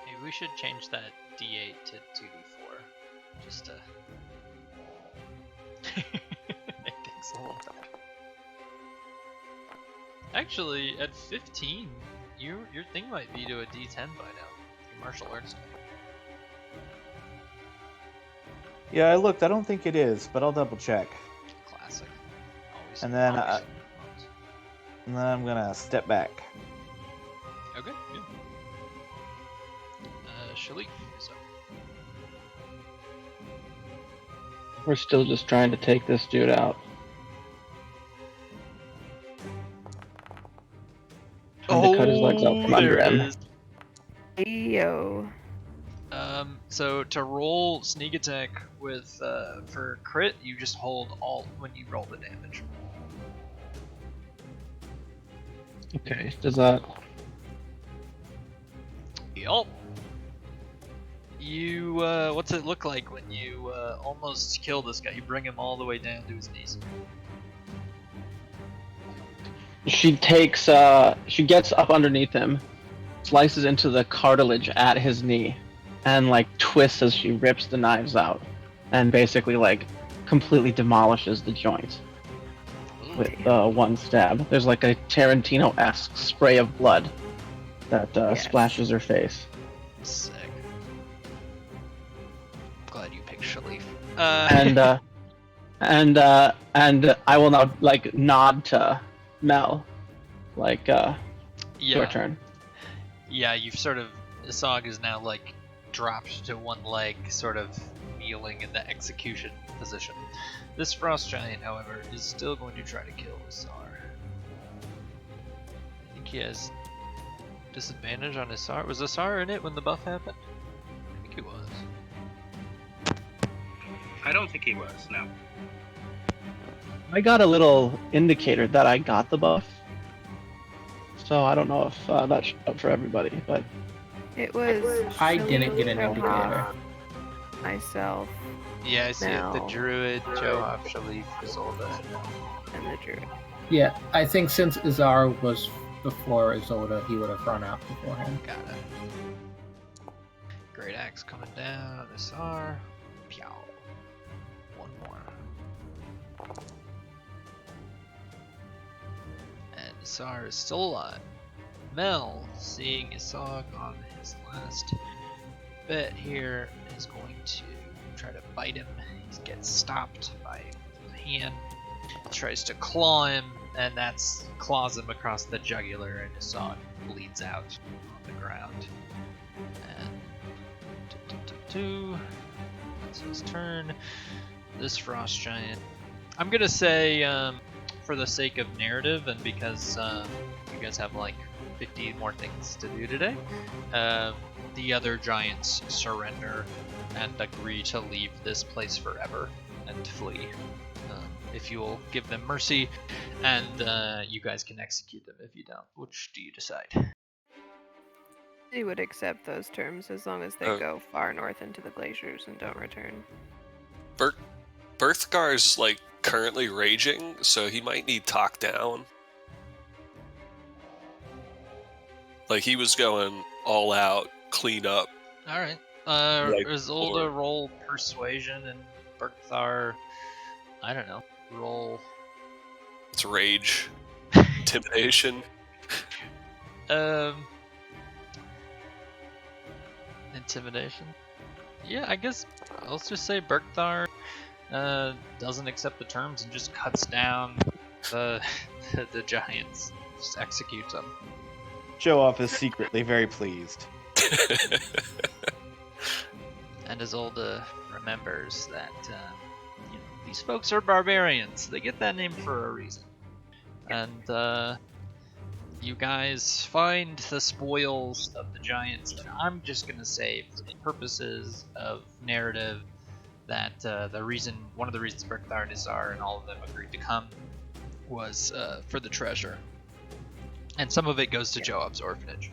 Maybe we should change that D8 to 2D4. Just to make things a little better. Actually, at 15, your thing might be to a D10 by now. Your martial arts thing. Yeah, I looked. I don't think it is, but I'll double check. Classic. Always. And then, always And then I'm gonna step back. okay. Good. Shalik is up. We're still just trying to take this dude out. Trying to cut his legs out from under there it him. is. Yo. So to roll sneak attack with for crit, you just hold Alt when you roll the damage. Okay, does that... Yup. You, what's it look like when you almost kill this guy? You bring him all the way down to his knees. She takes, she gets up underneath him, slices into the cartilage at his knee, and, like, twists as she rips the knives out, and basically, like, completely demolishes the joint with one stab. There's, like, a Tarantino-esque spray of blood that splashes her face. Sick. Glad you picked Shalif. And I will now, like, nod to Mel, like, your turn. Yeah, you've sort of... Isog is now, like, dropped to one leg, sort of kneeling in the execution position. This frost giant, however, is still going to try to kill Isar. I think he has disadvantage on Isar. Was Isar in it when the buff happened? I think he was. I don't think he was, no. I got a little indicator that I got the buff, so I don't know if that showed up for everybody, but... It was. I didn't get an Shalif, indicator. Myself, Yeah, I see it. The Mel. druid, Johaf, Shalif, Isolde. and the druid. Yeah, I think since Izar was before Isolde, he would have run out before him. Got it. Great axe coming down. Isar. Pow. One more. And Isar is still alive. Mel, seeing Isog on his last bit here, is going to try to bite him. He gets stopped by the hand. Tries to claw him, and that's claws him across the jugular, and Isog bleeds out on the ground. And it's his turn. This frost giant. I'm gonna say, for the sake of narrative, and because you guys have like 50 more things to do today, the other giants surrender and agree to leave this place forever and flee. If you will give them mercy, and you guys can execute them if you don't. Which do you decide? He would accept those terms as long as they go far north into the glaciers and don't return. Birthgar's like currently raging, so he might need talk down. Like he was going all out, clean up. All right. Like Isolde roll persuasion, and Berthar, I don't know, roll. It's rage, intimidation. Intimidation. Yeah, I guess let's just say Berthar doesn't accept the terms and just cuts down the the giants, just executes them. Johaf is secretly very pleased. And Isolde remembers that these folks are barbarians. They get that name for a reason. And you guys find the spoils of the giants. And I'm just gonna say, for the purposes of narrative, that one of the reasons Berthar and Izar and all of them agreed to come was for the treasure. And some of it goes to Joab's orphanage.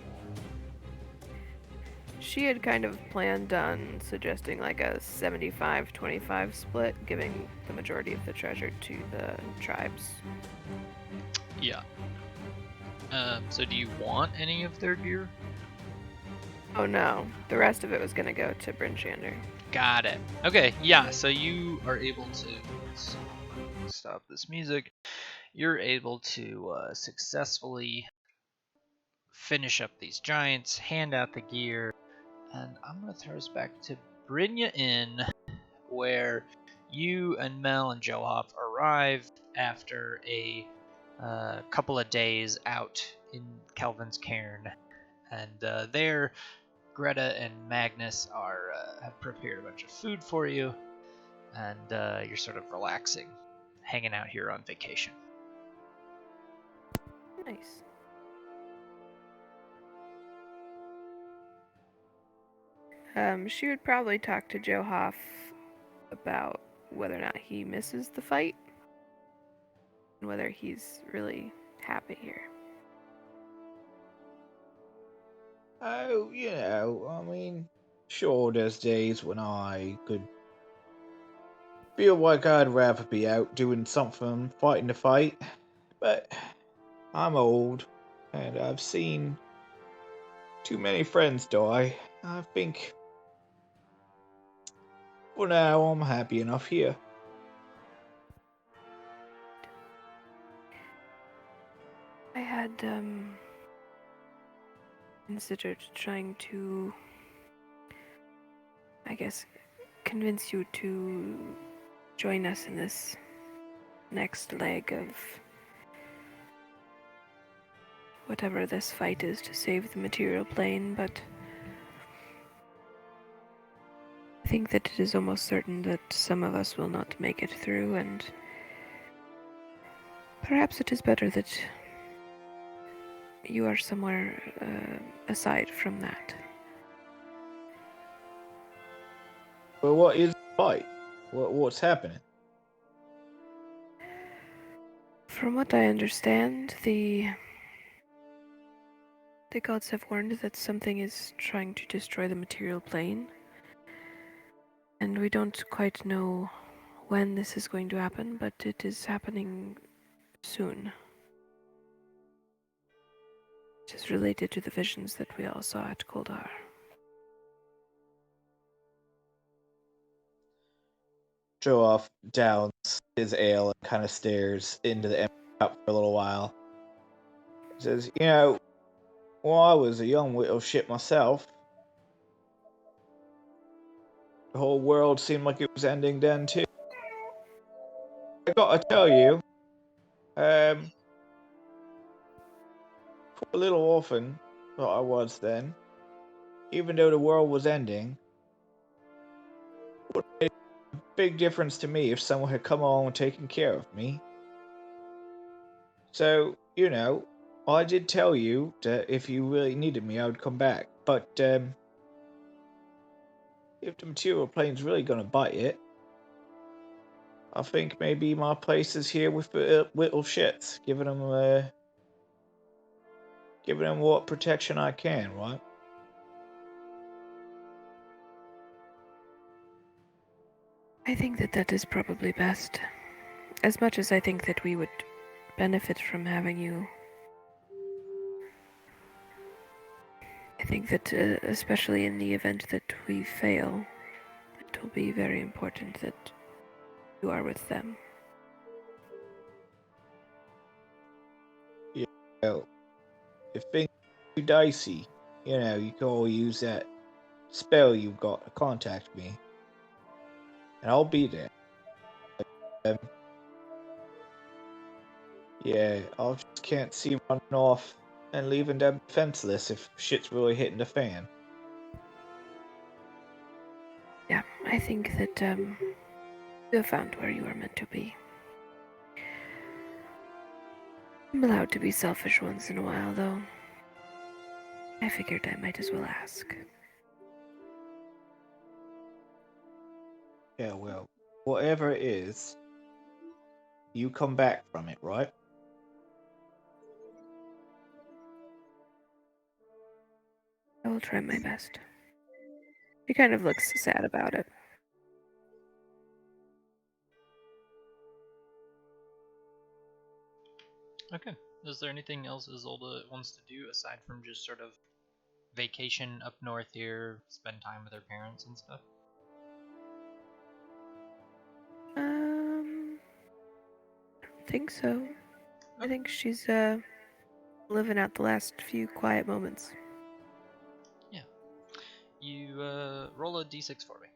She had kind of planned on suggesting like a 75-25 split, giving the majority of the treasure to the tribes. Yeah. So do you want any of their gear? Oh no, the rest of it was gonna go to Bryn Shander. Got it. Okay, yeah, so you are able to... Stop this music. You're able to successfully finish up these giants, hand out the gear, and I'm going to throw us back to Brynja Inn, where you and Mel and Johaf arrive after a couple of days out in Kelvin's Cairn. And there, Greta and Magnus have prepared a bunch of food for you, and you're sort of relaxing, hanging out here on vacation. Nice. She would probably talk to Johaf about whether or not he misses the fight, and whether he's really happy here. Oh, I mean, sure, there's days when I could feel like I'd rather be out doing something, fighting the fight. But I'm old, and I've seen too many friends die. I think for now I'm happy enough here. I had considered trying to, I guess, convince you to join us in this next leg of whatever this fight is to save the material plane, but I think that it is almost certain that some of us will not make it through, and perhaps it is better that you are somewhere aside from that. But what is the fight? What's happening? From what I understand, the gods have warned that something is trying to destroy the material plane, and we don't quite know when this is going to happen, but it is happening soon. It is related to the visions that we all saw at Koldar. Joe downs his ale and kind of stares into the empty cup for a little while. He says, when I was a young little shit myself, the whole world seemed like it was ending then too. I gotta tell you, poor little orphan that I was then, even though the world was ending, it would have made a big difference to me if someone had come along and taken care of me. So, I did tell you that if you really needed me, I would come back. But, if the material plane's really gonna bite it, I think maybe my place is here with the little shits, giving them what protection I can, right? I think that that is probably best. As much as I think that we would benefit from having you, I think that especially in the event that we fail, it will be very important that you are with them. Yeah. Well, if things are too dicey, you can always use that spell you've got to contact me, and I'll be there. Um, yeah, I just can't see running off and leaving them defenseless if shit's really hitting the fan. Yeah, I think that you have found where you are meant to be. I'm allowed to be selfish once in a while, though. I figured I might as well ask. Yeah, well, whatever it is, you come back from it, right? I will try my best. He kind of looks sad about it. Okay. Is there anything else Isolde wants to do aside from just sort of vacation up north here, spend time with her parents and stuff? I don't think so. I Okay. think she's living out the last few quiet moments. Yeah. You roll a d6 for me.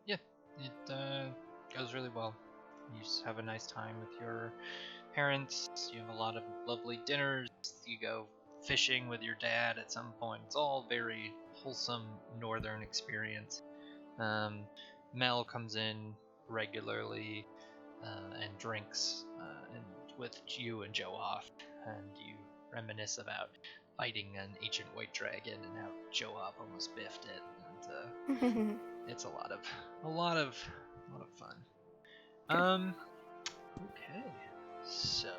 Yeah, it goes really well. You just have a nice time with your parents. You have a lot of lovely dinners. You go fishing with your dad at some point. It's all very wholesome northern experience. Mel comes in regularly and drinks and with you and Joe off, and you reminisce about fighting an ancient white dragon and how Joe off almost biffed it. And it's a lot of fun. Okay. So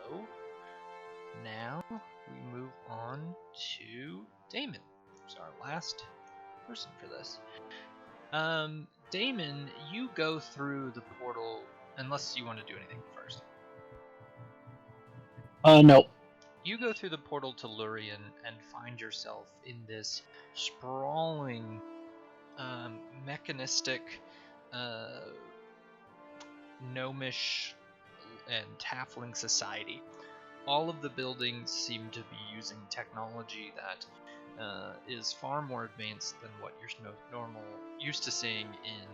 now we move on to Damon, who's our last person for this. Damon, you go through the portal, unless you want to do anything first. No. You go through the portal to Lurien and find yourself in this sprawling, mechanistic, gnomish and halfling society. All of the buildings seem to be using technology that is far more advanced than what you're used to seeing in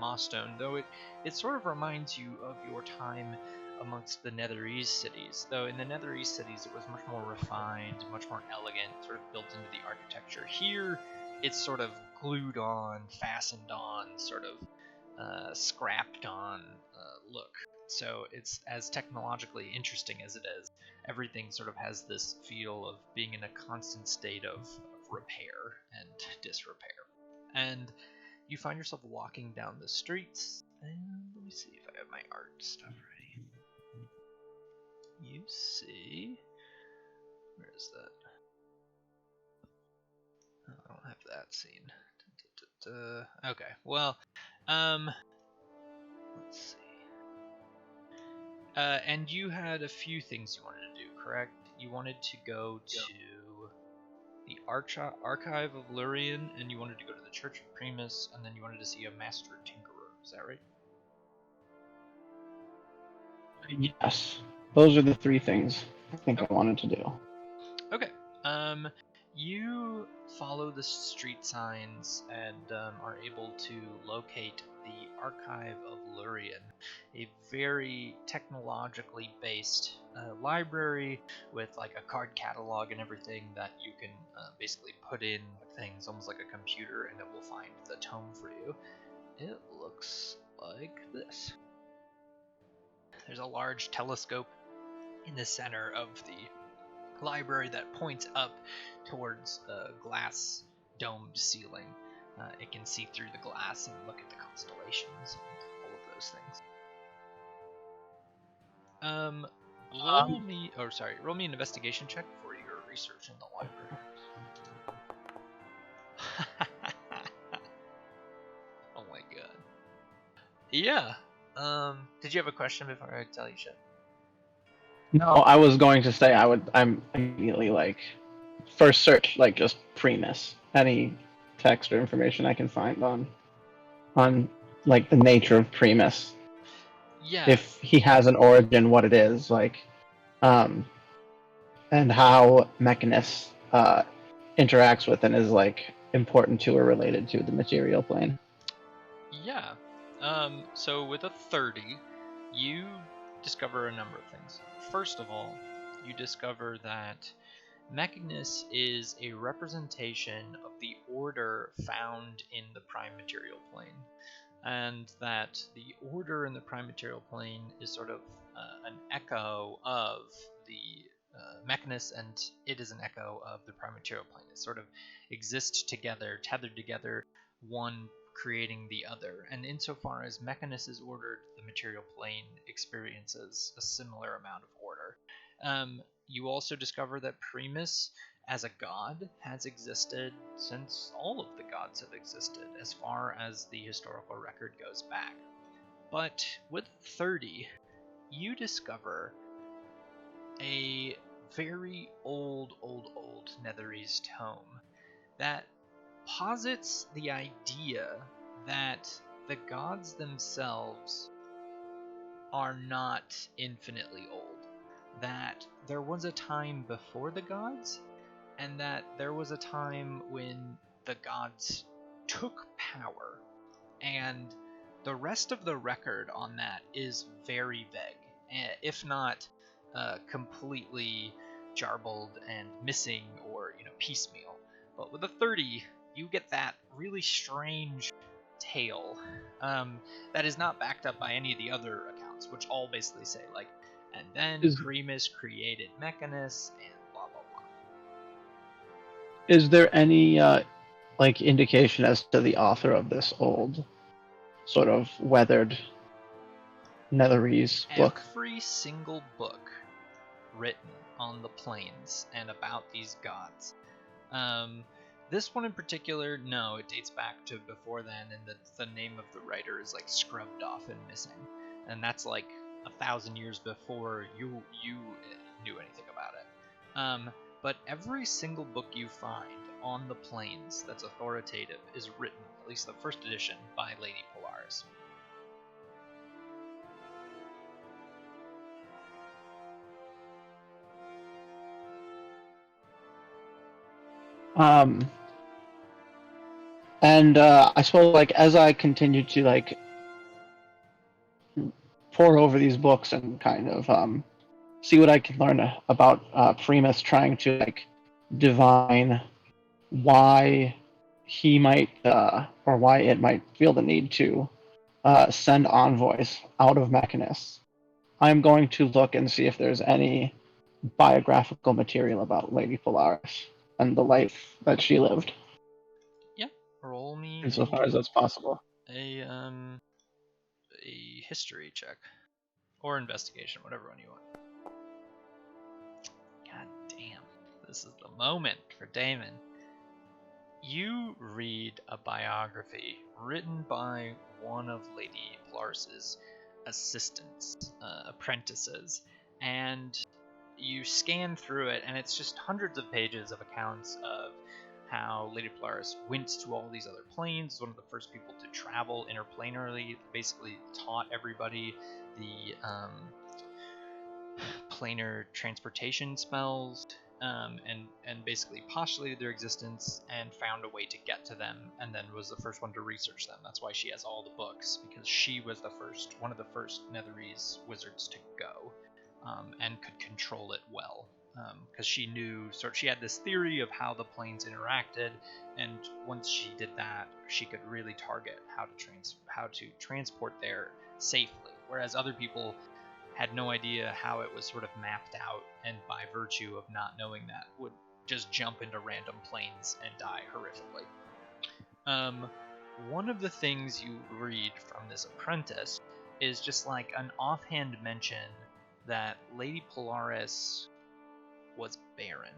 Mossstone, though it sort of reminds you of your time amongst the Netherese cities. Though in the Netherese cities it was much more refined, much more elegant, sort of built into the architecture. Here it's sort of glued on, fastened on, sort of scrapped on look. So it's as technologically interesting as it is. Everything sort of has this feel of being in a constant state of repair and disrepair. And you find yourself walking down the streets, and let me see if I have my art stuff ready. You see... Where is that? Oh, I don't have that scene. Okay, well, let's see. And you had a few things you wanted to do, correct? You wanted to go to the Archive of Lurien, and you wanted to go to the Church of Primus, and then you wanted to see a Master Tinkerer. Is that right? Yes. Those are the three things I think I wanted to do. Okay. You follow the street signs and are able to locate the Archive of Lurien, a very technologically based library with like a card catalog and everything that you can basically put in things almost like a computer, and it will find the tome for you. It looks like this. There's a large telescope in the center of the library that points up towards a glass domed ceiling. It can see through the glass and look at the constellations and all of those things. Roll me an investigation check for your research in the library. Oh my god. Yeah. Did you have a question before I tell you shit? No, I was going to say I'm immediately like, first search, like just Primus. Any text or information I can find on like the nature of Primus. Yeah. If he has an origin, what it is, like, and how Mechanus interacts with and is like important to or related to the material plane. Yeah. So with a 30, you discover a number of things. First of all, you discover that Mechanus is a representation of the order found in the prime material plane, and that the order in the prime material plane is sort of an echo of the Mechanus, and it is an echo of the prime material plane. It sort of exist together, tethered together, one creating the other. And insofar as Mechanus is ordered, the material plane experiences a similar amount of order. You also discover that Primus, as a god, has existed since all of the gods have existed, as far as the historical record goes back. But with 30, you discover a very old Netherese tome that posits the idea that the gods themselves are not infinitely old. That there was a time before the gods, and that there was a time when the gods took power, and the rest of the record on that is very vague, if not completely jarbled and missing or piecemeal. But with a 30, you get that really strange tale that is not backed up by any of the other accounts, which all basically say like, and then Primus created Mechanus and blah blah blah. Is there any like indication as to the author of this old, sort of weathered Netherese book? Every single book written on the plains and about these gods. This one in particular, no, it dates back to before then, and the name of the writer is like scrubbed off and missing, and that's like 1,000 years before you knew anything about it. But every single book you find on the plains that's authoritative is written, at least the first edition, by Lady Polaris. And I suppose, like, as I continue to, like, pore over these books and kind of see what I can learn about Primus, trying to, like, divine why he might, or why it might feel the need to send envoys out of Mechanus, I'm going to look and see if there's any biographical material about Lady Polaris and the life that she lived. Roll me Insofar as that's possible. a history check or investigation, whatever one you want. God damn, this is the moment for Damon. You read a biography written by one of Lady Polaris's assistants, apprentices, and you scan through it, and it's just hundreds of pages of accounts of how Lady Polaris went to all these other planes, was one of the first people to travel interplanarily, basically taught everybody the planar transportation spells, and basically postulated their existence and found a way to get to them, and then was the first one to research them. That's why she has all the books, because she was one of the first Netherese wizards to go, and could control it well. Because she knew, she had this theory of how the planes interacted, and once she did that, she could really target how to transport there safely. Whereas other people had no idea how it was sort of mapped out, and by virtue of not knowing that, would just jump into random planes and die horrifically. One of the things you read from this apprentice is just like an offhand mention that Lady Polaris was barren.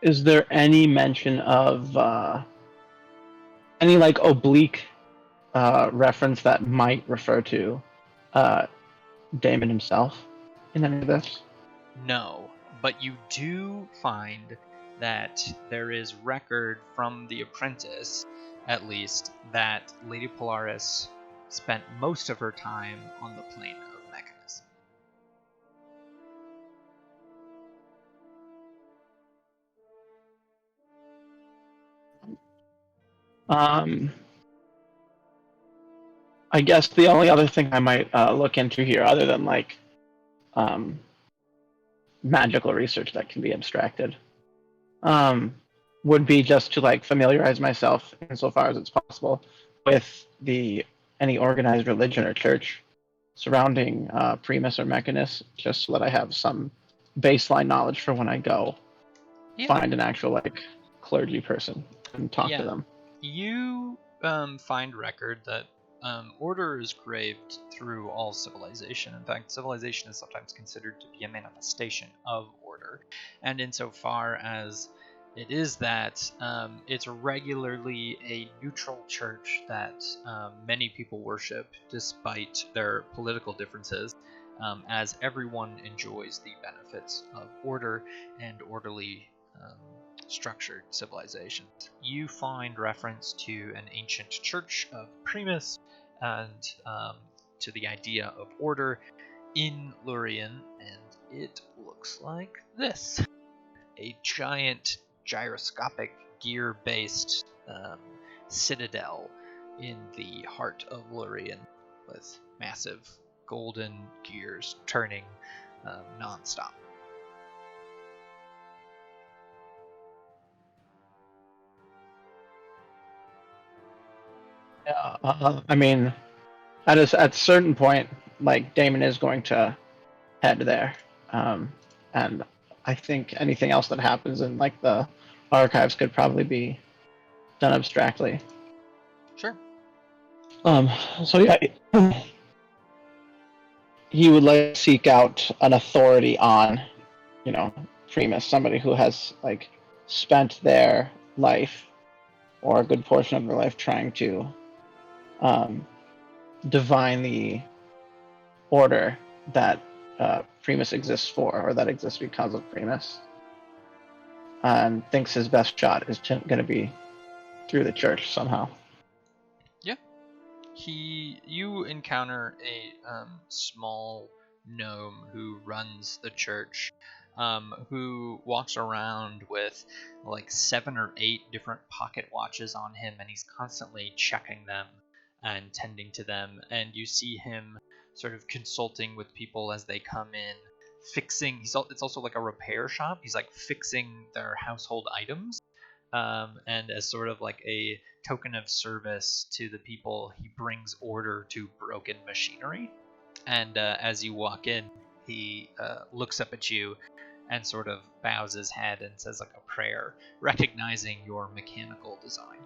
Is there any mention of any like oblique reference that might refer to Damon himself in any of this? No, but you do find that there is record from the apprentice, at least, that Lady Polaris spent most of her time on the plane of Mechanus. I guess the only other thing I might look into here, other than like magical research that can be abstracted, would be just to like familiarize myself, insofar as it's possible, with any organized religion or church surrounding Primus or Mechanus, just so that I have some baseline knowledge for when I go find an actual like clergy person and talk to them. You find record that order is craved through all civilization. In fact, civilization is sometimes considered to be a manifestation of order. And insofar as it is that, it's regularly a neutral church that many people worship despite their political differences, as everyone enjoys the benefits of order and orderly structured civilizations. You find reference to an ancient church of Primus and to the idea of order in Lurien, and it looks like this. A giant gyroscopic gear-based citadel in the heart of Lurien with massive golden gears turning non-stop. Yeah, I mean, at a certain point, like Damon is going to head there, and I think anything else that happens in like the archives could probably be done abstractly. Sure. So yeah, he would like to seek out an authority on, Primus, somebody who has like spent their life or a good portion of their life trying to divine the order that Primus exists for, or that exists because of Primus, and thinks his best shot is going to be through the church somehow. Yeah. You encounter a small gnome who runs the church, who walks around with like 7 or 8 different pocket watches on him, and he's constantly checking them and tending to them. And you see him sort of consulting with people as they come in, fixing. It's also like a repair shop. He's like fixing their household items. And as sort of like a token of service to the people, he brings order to broken machinery. And as you walk in, he looks up at you and sort of bows his head and says like a prayer, recognizing your mechanical design.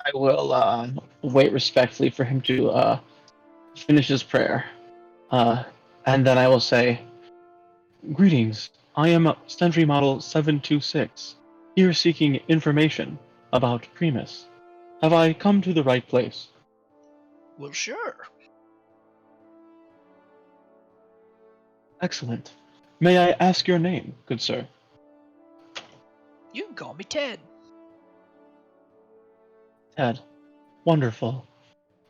I will wait respectfully for him to finish his prayer, and then I will say, "Greetings. I am Sentry Model 726, here seeking information about Primus. Have I come to the right place?" Well, sure. Excellent. May I ask your name, good sir? You can call me Ted. Ted. Wonderful.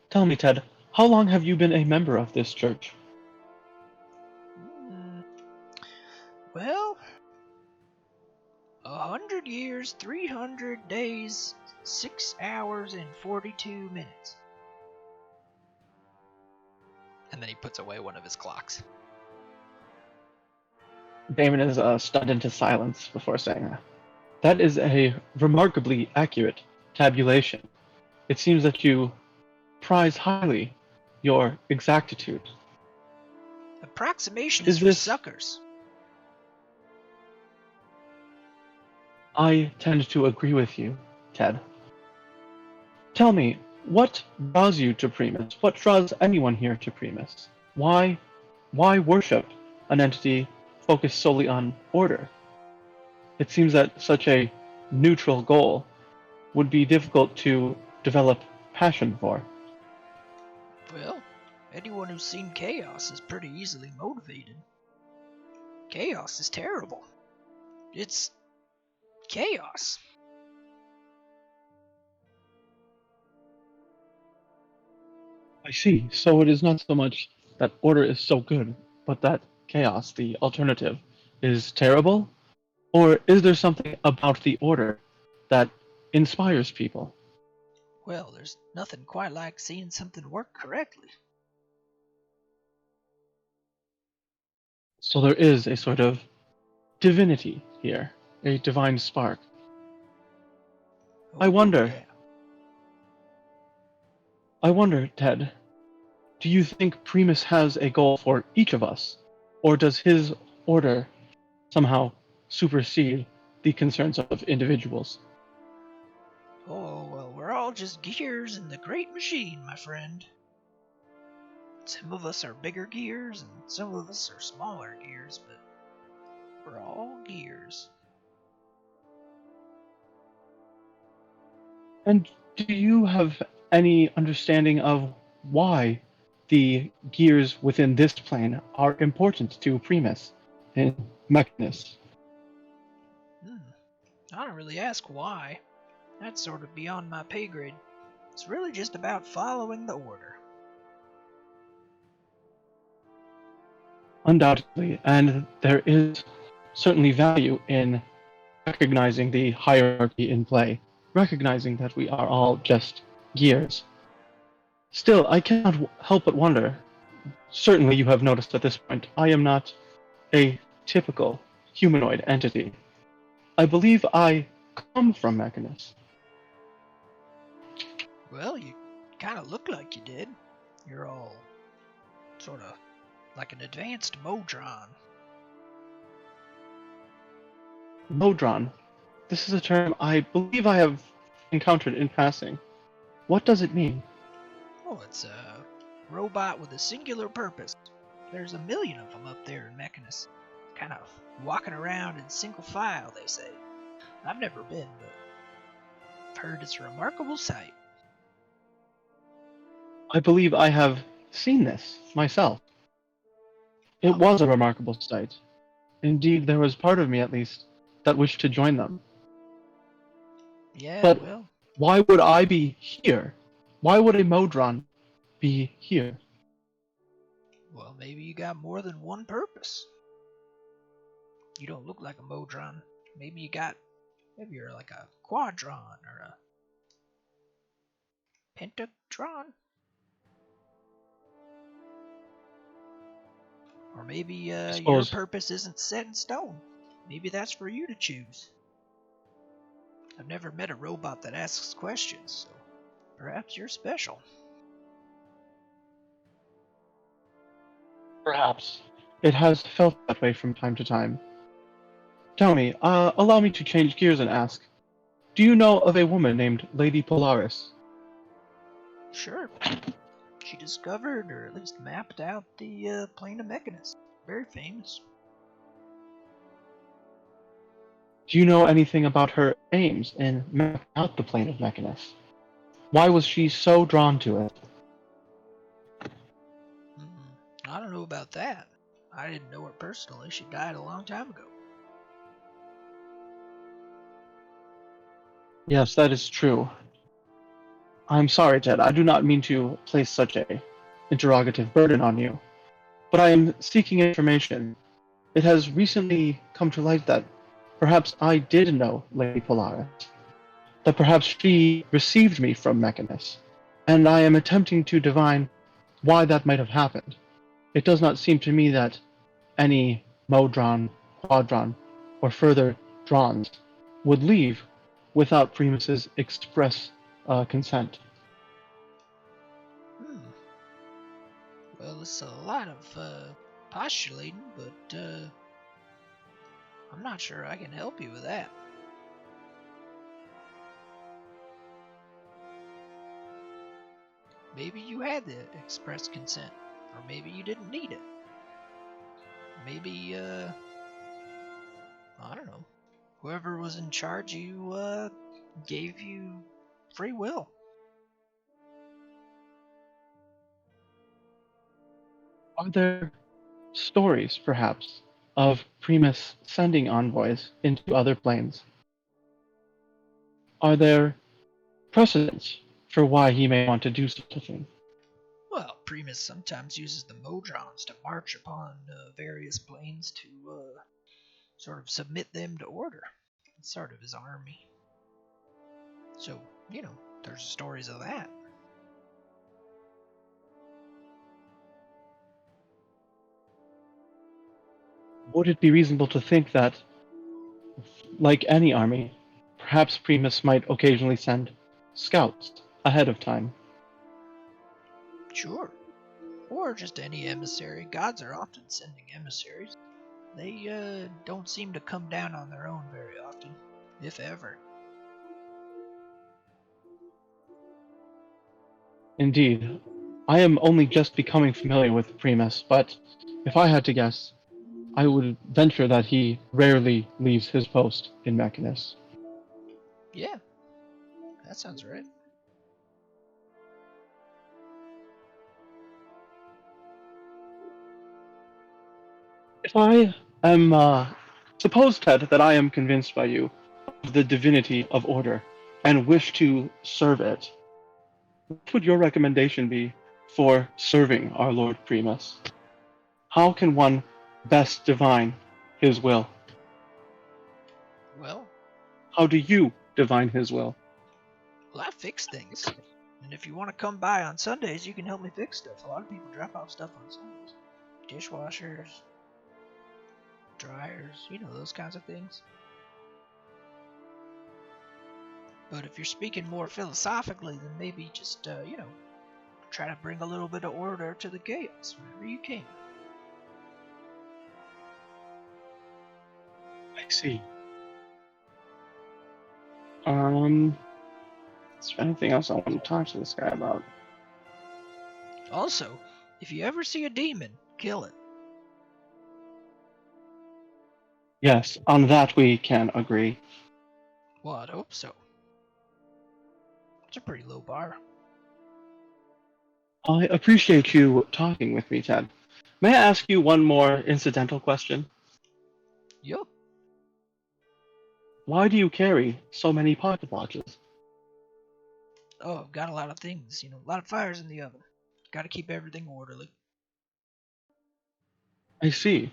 Tell me, Ted, how long have you been a member of this church? Well, 100 years, 300 days, 6 hours, and 42 minutes. And then he puts away one of his clocks. Damon is stunned into silence before saying that. That is a remarkably accurate tabulation. It seems that you prize highly your exactitude. Approximation Is is for this- suckers. I tend to agree with you, Ted. Tell me, what draws you to Primus? What draws anyone here to Primus? Why worship an entity focused solely on order? It seems that such a neutral goal would be difficult to develop passion for. Well, anyone who's seen chaos is pretty easily motivated. Chaos is terrible. It's chaos. I see. So it is not so much that order is so good, but that chaos, the alternative, is terrible? Or is there something about the order that inspires people? Well, there's nothing quite like seeing something work correctly. So there is a sort of divinity here, a divine spark. I wonder, Ted, do you think Primus has a goal for each of us? Or does his order somehow supersede the concerns of individuals? Oh, well, we're all just gears in the great machine, my friend. Some of us are bigger gears, and some of us are smaller gears, but we're all gears. And do you have any understanding of why the gears within this plane are important to Primus and Mechanus? I don't really ask why. That's sort of beyond my pay grade. It's really just about following the order. Undoubtedly, and there is certainly value in recognizing the hierarchy in play, recognizing that we are all just gears. Still, I cannot help but wonder. Certainly you have noticed at this point, I am not a typical humanoid entity. I believe I come from Mechanus. Well, you kind of look like you did. You're all sort of like an advanced Modron. Modron. This is a term I believe I have encountered in passing. What does it mean? Oh, it's a robot with a singular purpose. There's a million of them up there in Mechanus. Kind of walking around in single file, they say. I've never been, but I've heard it's a remarkable sight. I believe I have seen this myself. It was a remarkable sight. Indeed, there was part of me, at least, that wished to join them. Yeah, But well, why would I be here? Why would a Modron be here? maybe you got more than one purpose. You don't look like a Modron. Maybe you're like a Quadron or a Pentatron. Or maybe your suppose. purpose isn't set in stone. Maybe that's for you to choose. I've never met a robot that asks questions, so perhaps you're special. Perhaps. It has felt that way from time to time. Tell me, allow me to change gears and ask, do you know of a woman named Lady Polaris? Sure. She discovered, or at least mapped out, the plane of Mechanus. Very famous. Do you know anything about her aims in mapping out the plane of Mechanus? Why was she so drawn to it? I don't know about that. I didn't know her personally. She died a long time ago. Yes, that is true. I'm sorry, Ted. I do not mean to place such a interrogative burden on you, but I am seeking information. It has recently come to light that perhaps I did know Lady Polaris, that perhaps she received me from Mechanus, and I am attempting to divine why that might have happened. It does not seem to me that any Modron, Quadron, or further Drons would leave without Primus's express consent. Well, it's a lot of postulating, but I'm not sure I can help you with that. Maybe you had the express consent, or maybe you didn't need it. Maybe, I don't know. Whoever was in charge of you, gave you free will. Are there stories, perhaps, of Primus sending envoys into other planes? Are there precedents for why he may want to do such a thing? Well, Primus sometimes uses the Modrons to march upon various planes to sort of submit them to order. It's sort of his army. So, there's stories of that. Would it be reasonable to think that, like any army, perhaps Primus might occasionally send scouts ahead of time? Sure. Or just any emissary. Gods are often sending emissaries. They don't seem to come down on their own very often, if ever. Indeed. I am only just becoming familiar with Primus, but if I had to guess, I would venture that he rarely leaves his post in Mechanus. Yeah, that sounds right. If I am, suppose, Ted, that I am convinced by you of the divinity of order and wish to serve it, what would your recommendation be for serving our Lord Primus? How can one best divine his will? Well, How do you divine his will? I fix things. And if you want to come by on Sundays, you can help me fix stuff. A lot of people drop off stuff on Sundays. Dishwashers, dryers, those kinds of things. But if you're speaking more philosophically, then maybe just, try to bring a little bit of order to the chaos whenever you can. I see. Is there anything else I want to talk to this guy about? Also, if you ever see a demon, kill it. Yes, on that we can agree. Well, I'd hope so. It's a pretty low bar. I appreciate you talking with me, Ted. May I ask you one more incidental question? Yup. Why do you carry so many pocket watches? Oh, I've got a lot of things, a lot of fires in the oven. Gotta keep everything orderly. I see.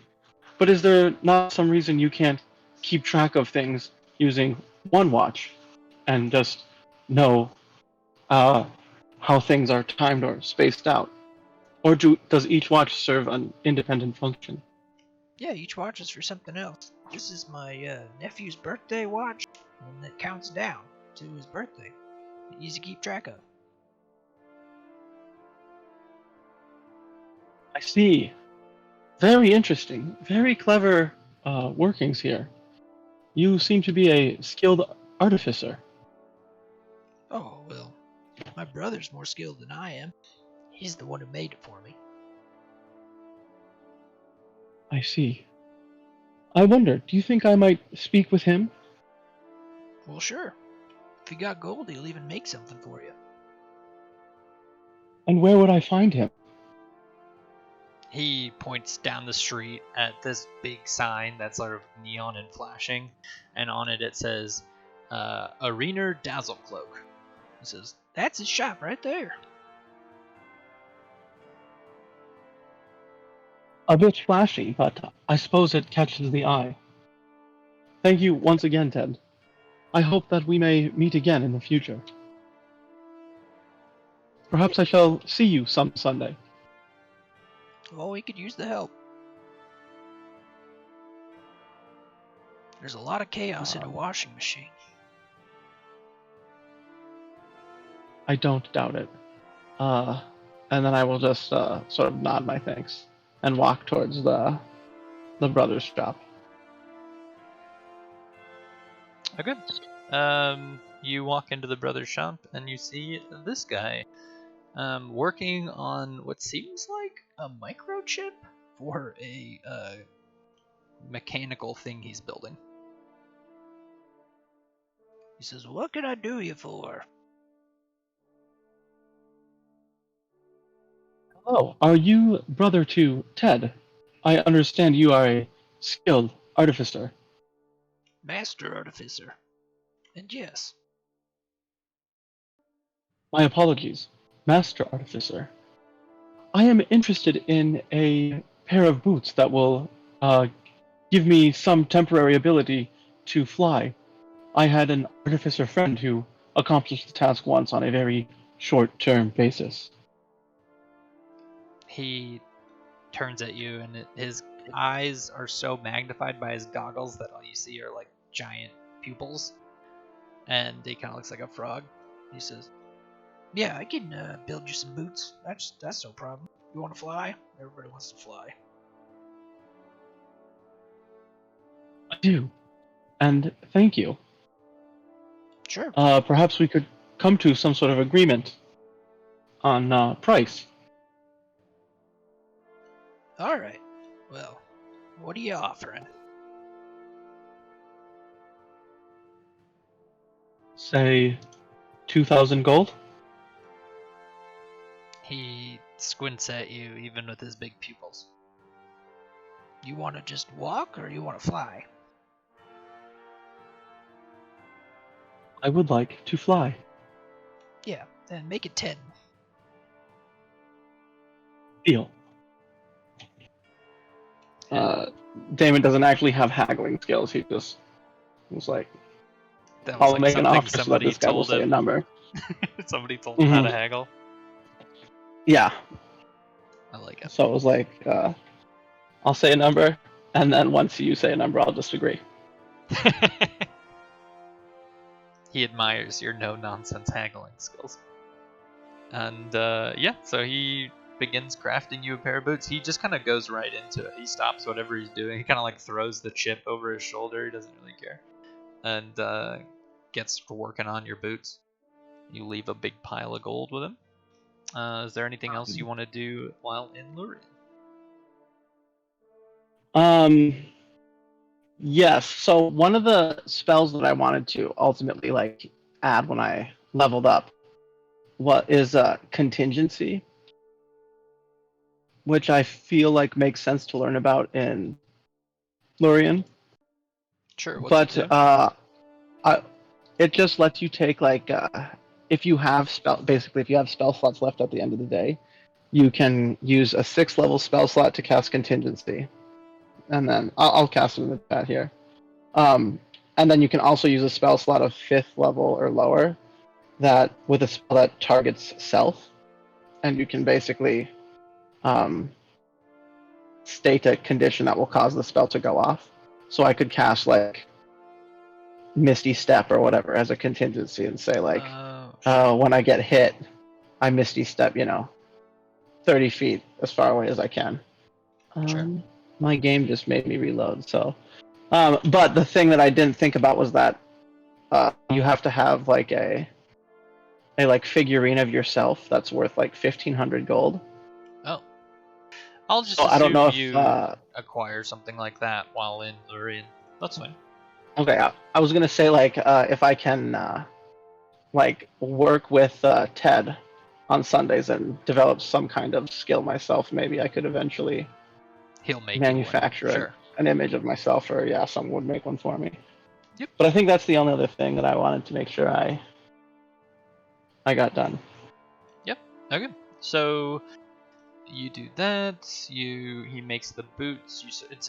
But is there not some reason you can't keep track of things using one watch and just know how things are timed or spaced out? Or does each watch serve an independent function? Yeah, each watch is for something else. This is my nephew's birthday watch, and it counts down to his birthday. Easy to keep track of. I see. Very interesting. Very clever workings here. You seem to be a skilled artificer. Oh, well, my brother's more skilled than I am. He's the one who made it for me. I see. I wonder, do you think I might speak with him? Well, sure. If you got gold, he'll even make something for you. And where would I find him? He points down the street at this big sign that's sort of neon and flashing, and on it says, Arena Dazzle Cloak. He says, That's his shop right there. A bit flashy, but I suppose it catches the eye. Thank you once again, Ted. I hope that we may meet again in the future. Perhaps I shall see you some Sunday. Oh, he could use the help. There's a lot of chaos in a washing machine. I don't doubt it. And then I will just sort of nod my thanks and walk towards the brother's shop. okay. You walk into the brother's shop, and you see this guy working on what seems like a microchip for a mechanical thing he's building. He says, What can I do you for? Hello, are you brother to Ted? I understand you are a skilled artificer. Master Artificer. And yes, My apologies, Master Artificer. I am interested in a pair of boots that will give me some temporary ability to fly. I had an artificer friend who accomplished the task once on a very short-term basis. He turns at you, and his eyes are so magnified by his goggles that all you see are like giant pupils, and he kind of looks like a frog. He says, yeah, I can build you some boots. That's no problem. You want to fly? Everybody wants to fly. I do, and thank you. Sure. Perhaps we could come to some sort of agreement on price. All right. Well, what are you offering? Say 2,000 gold? he squints at you, even with his big pupils. You want to just walk or you want to fly? I would like to fly. Yeah, then make it 10. Deal. Damon doesn't actually have haggling skills. He just was like, That was I'll like make an something offer so that somebody this guy will told say a him. number. Somebody told him how to Mhm. haggle. Yeah. I like it. So it was like, I'll say a number, and then once you say a number, I'll just agree. He admires your no-nonsense haggling skills. And yeah, so he begins crafting you a pair of boots. He just kind of goes right into it. He stops whatever he's doing. He kind of like throws the chip over his shoulder. He doesn't really care. And gets to working on your boots. You leave a big pile of gold with him. Is there anything else you want to do while in Lurien? Yes. So one of the spells that I wanted to ultimately like add when I leveled up is contingency, which I feel like makes sense to learn about in Lurien. Sure. What's But it do? it just lets you take like if you have spell slots left at the end of the day, you can use a 6th level spell slot to cast contingency, and then I'll cast it in the chat here. And then you can also use a spell slot of 5th level or lower that with a spell that targets self, and you can basically state a condition that will cause the spell to go off. So I could cast like Misty Step or whatever as a contingency and say like, when I get hit, I Misty Step, 30 feet as far away as I can. Sure. My game just made me reload, so. But the thing that I didn't think about was that you have to have like a like figurine of yourself that's worth like 1,500 gold. Oh. I'll just So I don't know if you acquire something like that while in Lurien. That's fine. Okay, I was gonna say like if I can like work with Ted on Sundays and develop some kind of skill myself, maybe I could eventually He'll make manufacture Sure. an image of myself, or someone would make one for me. Yep. But I think that's the only other thing that I wanted to make sure I got done. Yep. Okay. So you do that. He makes the boots.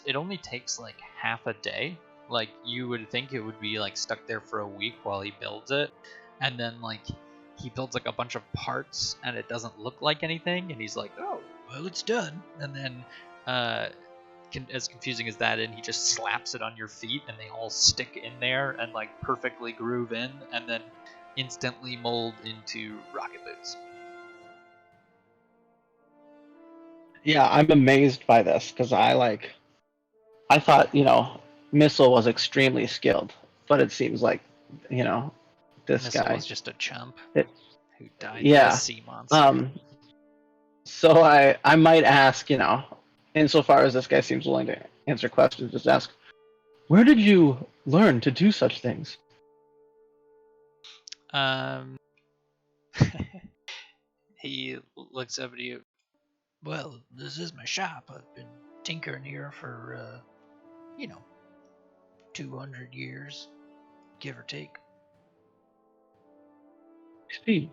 It only takes like half a day. Like you would think it would be like stuck there for a week while he builds it, and then like he builds like a bunch of parts and it doesn't look like anything, and he's like, oh well, it's done. And then as confusing as that, and he just slaps it on your feet and they all stick in there and like perfectly groove in, and then instantly mold into rocket boots. Yeah, I'm amazed by this because I thought Missile was extremely skilled, but it seems like this Missile guy was just a chump who died yeah. by a sea monster. So I might ask, insofar as this guy seems willing to answer questions, just ask, where did you learn to do such things? He looks up at you. Well, this is my shop. I've been tinkering here for, 200 years, give or take. See,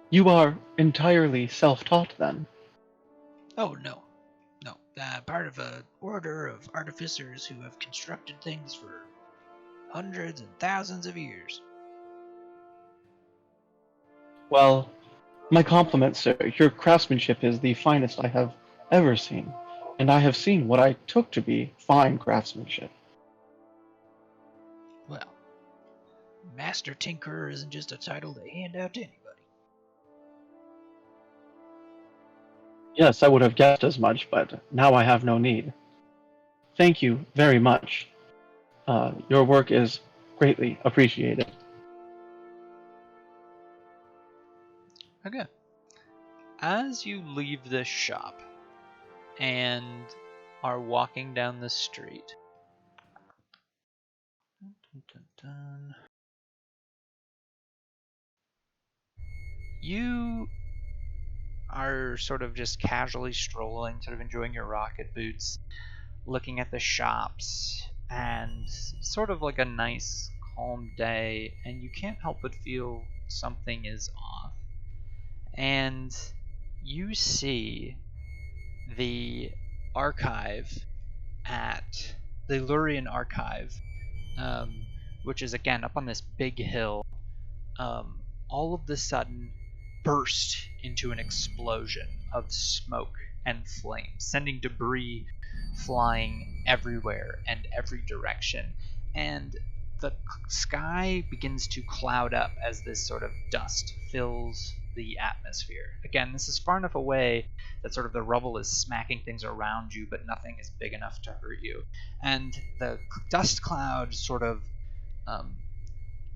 you are entirely self-taught then. Oh, no. No. Part of an order of artificers who have constructed things for hundreds and thousands of years. Well, my compliments, sir. Your craftsmanship is the finest I have ever seen, and I have seen what I took to be fine craftsmanship. Well, Master Tinkerer isn't just a title they hand out to anybody. Yes, I would have guessed as much, but now I have no need. Thank you very much. Your work is greatly appreciated. Okay. As you leave this shop and are walking down the street, you are sort of just casually strolling, sort of enjoying your rocket boots, looking at the shops, and sort of like a nice, calm day, and you can't help but feel something is off. And you see the archive at the Lurien archive, which is again up on this big hill, all of the sudden burst into an explosion of smoke and flame, sending debris flying everywhere and every direction. And the sky begins to cloud up as this sort of dust fills the atmosphere. Again, this is far enough away that sort of the rubble is smacking things around you, but nothing is big enough to hurt you. And the dust cloud sort of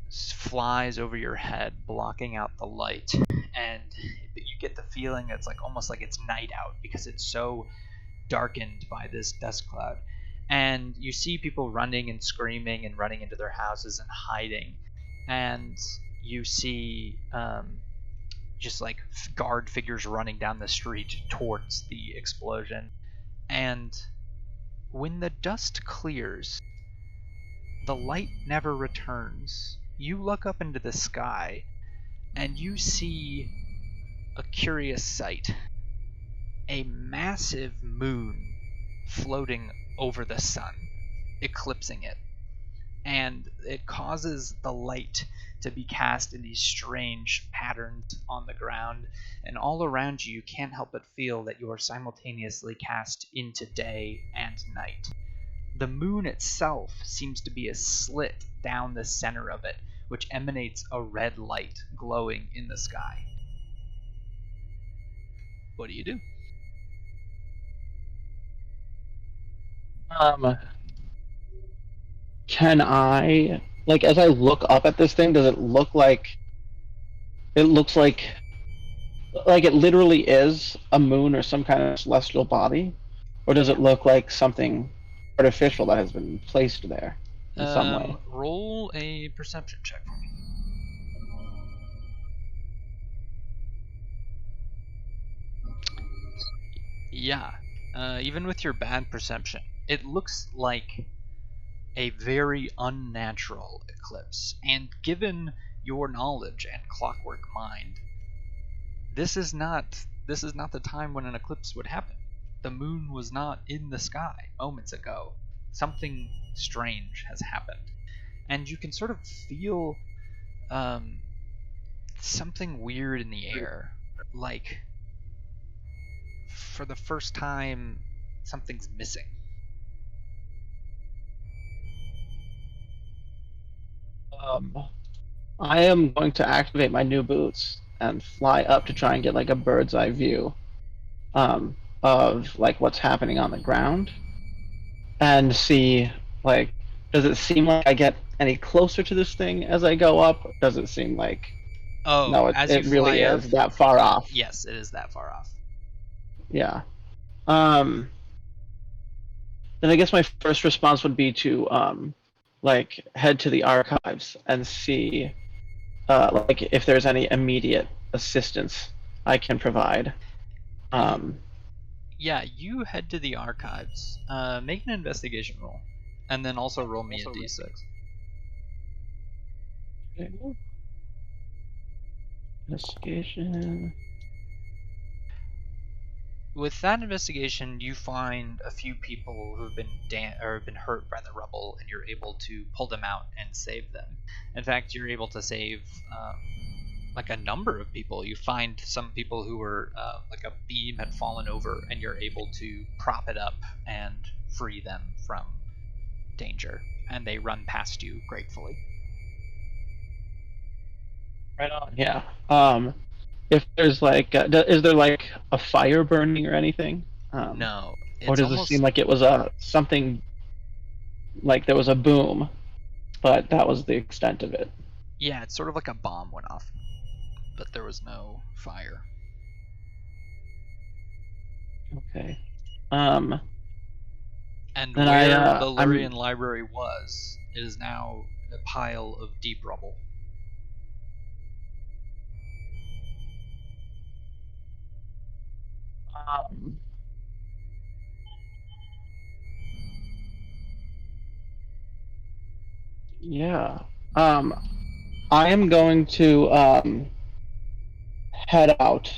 flies over your head, blocking out the light, and you get the feeling it's like almost like it's night out because it's so darkened by this dust cloud. And you see people running and screaming and running into their houses and hiding, and you see just like guard figures running down the street towards the explosion. And when the dust clears, the light never returns. You look up into the sky and you see a curious sight. A massive moon floating over the sun, eclipsing it. And it causes the light to be cast in these strange patterns on the ground, and all around you can't help but feel that you are simultaneously cast into day and night. The moon itself seems to be a slit down the center of it, which emanates a red light glowing in the sky. What do you do? Can I, like, as I look up at this thing, does it look like it looks like it literally is a moon or some kind of celestial body, or does it look like something artificial that has been placed there in some way? Roll a perception check for me. Yeah, even with your bad perception, it looks like a very unnatural eclipse. And given your knowledge and clockwork mind, this is not the time when an eclipse would happen. The moon was not in the sky moments ago. Something strange has happened, and you can sort of feel something weird in the air, like for the first time something's missing. I am going to activate my new boots and fly up to try and get like a bird's eye view of like what's happening on the ground, and see, like, does it seem like I get any closer to this thing as I go up? Or does it seem like no, it really is that far off? Yes, it is that far off. Yeah. Then I guess my first response would be to like head to the archives and see like if there's any immediate assistance I can provide. Yeah, you head to the archives. Make an investigation roll, and then also roll me a d6. Okay. Investigation. With that investigation, you find a few people who've been hurt by the rubble, and you're able to pull them out and save them. In fact, you're able to save like a number of people. You find some people who were like a beam had fallen over, and you're able to prop it up and free them from danger, and they run past you gratefully. Right on. Yeah. If there's like, is there like a fire burning or anything? No. Or does it seem like it was something, like there was a boom, but that was the extent of it? Yeah, it's sort of like a bomb went off, but there was no fire. Okay. And where the Lurian library was, it is now a pile of deep rubble. Yeah. I am going to head out.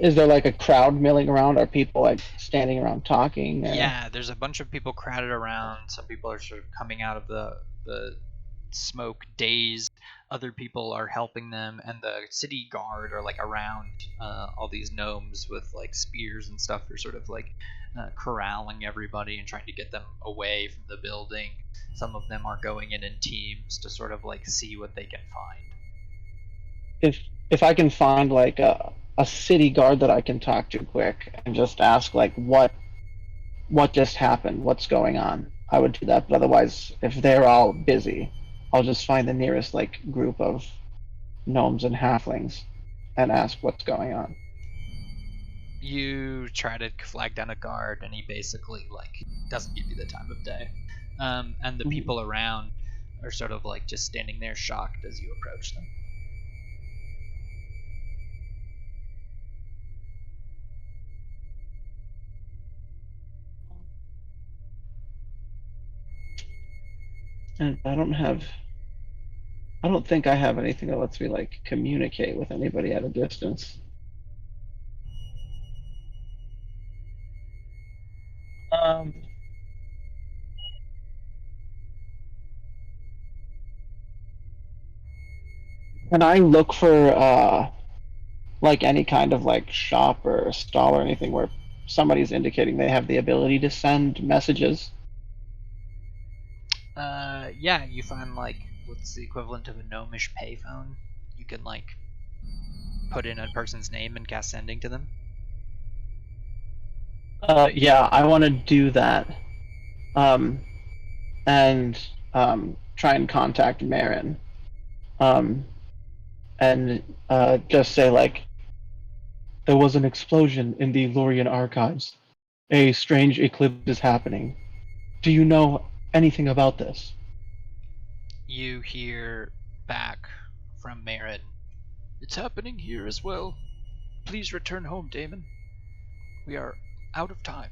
Is there like a crowd milling around? Are people like standing around talking? Or... Yeah, there's a bunch of people crowded around. Some people are sort of coming out of the smoke dazed. Other people are helping them, and the city guard are like around all these gnomes with like spears and stuff. They're sort of like corralling everybody and trying to get them away from the building. Some of them are going in teams to sort of like see what they can find. If I can find like a city guard that I can talk to quick and just ask like what just happened, what's going on, I would do that. But otherwise, if they're all busy, I'll just find the nearest like group of gnomes and halflings and ask what's going on. You try to flag down a guard, and he basically like doesn't give you the time of day. And the people around are sort of like just standing there shocked as you approach them. And I don't think I have anything that lets me like communicate with anybody at a distance. Can I look for like any kind of like shop or stall or anything where somebody's indicating they have the ability to send messages? Yeah, you find like what's the equivalent of a gnomish payphone. You can like put in a person's name and cast sending to them. Yeah, I want to do that. And try and contact Marin. And just say like, there was an explosion in the Lorien archives. A strange eclipse is happening. Do you know anything about this? You hear back from Marin. It's happening here as well. Please return home, Damon. We are out of time.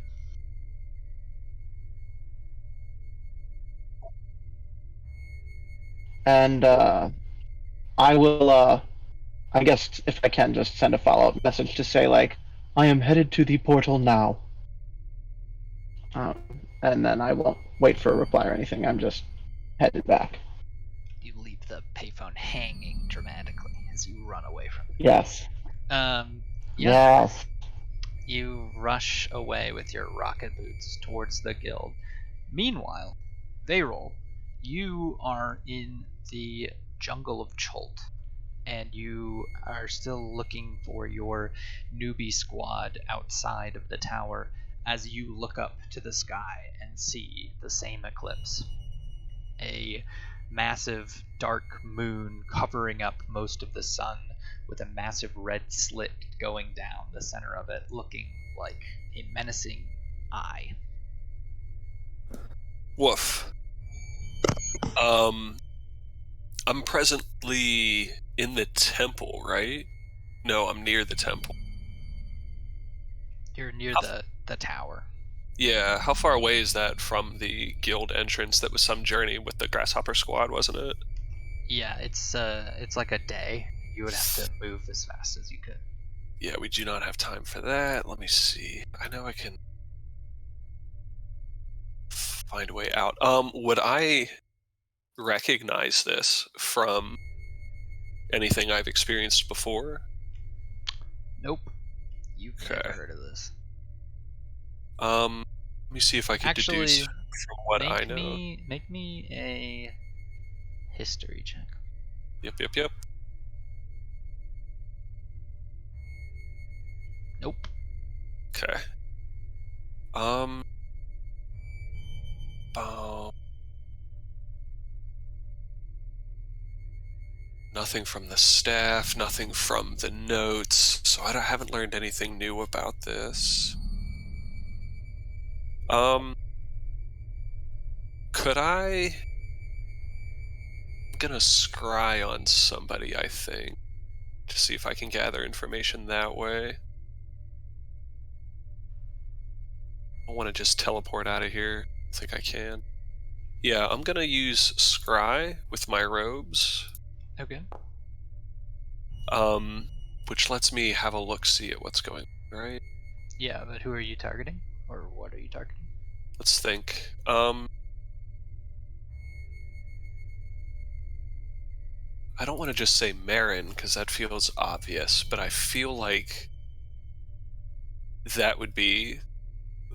And I will, I guess if I can, just send a follow-up message to say like, I am headed to the portal now. And then I won't wait for a reply or anything. I'm just headed back. You leave the payphone hanging dramatically as you run away from it. Yes. Yeah. Yes. You rush away with your rocket boots towards the guild. Meanwhile, Veyrol, you are in the jungle of Cholt, and you are still looking for your newbie squad outside of the tower as you look up to the sky and see the same eclipse. A massive dark moon covering up most of the sun with a massive red slit going down the center of it, looking like a menacing eye. Woof. I'm presently in the temple, right? No, I'm near the temple. You're near the tower. Yeah, how far away is that from the guild entrance? That was some journey with the Grasshopper squad, wasn't it? Yeah, it's like a day. You would have to move as fast as you could. Yeah, we do not have time for that. Let me see. I know I can find a way out. Would I recognize this from anything I've experienced before? Nope. You've never heard of this. Let me see if I can deduce from what I know. Make me a history check. Yep. Nope. Okay. Nothing from the staff, nothing from the notes, so I haven't learned anything new about this. Could I'm gonna scry on somebody, I think, to see if I can gather information that way. I want to just teleport out of here. I think I can. Yeah, I'm gonna use scry with my robes. Okay. Which lets me have a look-see at what's going on, right? Yeah, but who are you targeting? Or what are you targeting? Let's think. I don't want to just say Marin, because that feels obvious, but I feel like that would be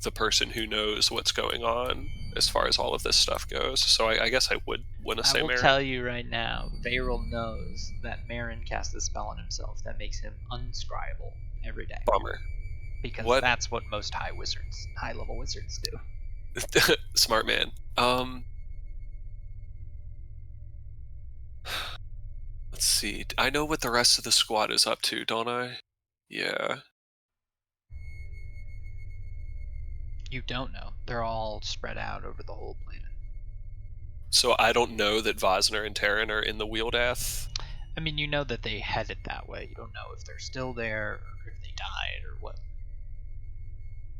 the person who knows what's going on as far as all of this stuff goes. So I guess I would want to say Marin. I will tell you right now, Veyrol knows that Marin cast a spell on himself that makes him unscribable every day. Bummer. Because that's what most high-level wizards do. Smart man. Let's see. I know what the rest of the squad is up to, don't I? Yeah. You don't know. They're all spread out over the whole planet. So I don't know that Vosner and Terran are in the Wheeldath. I mean, you know that they headed that way. You don't know if they're still there or if they died or what.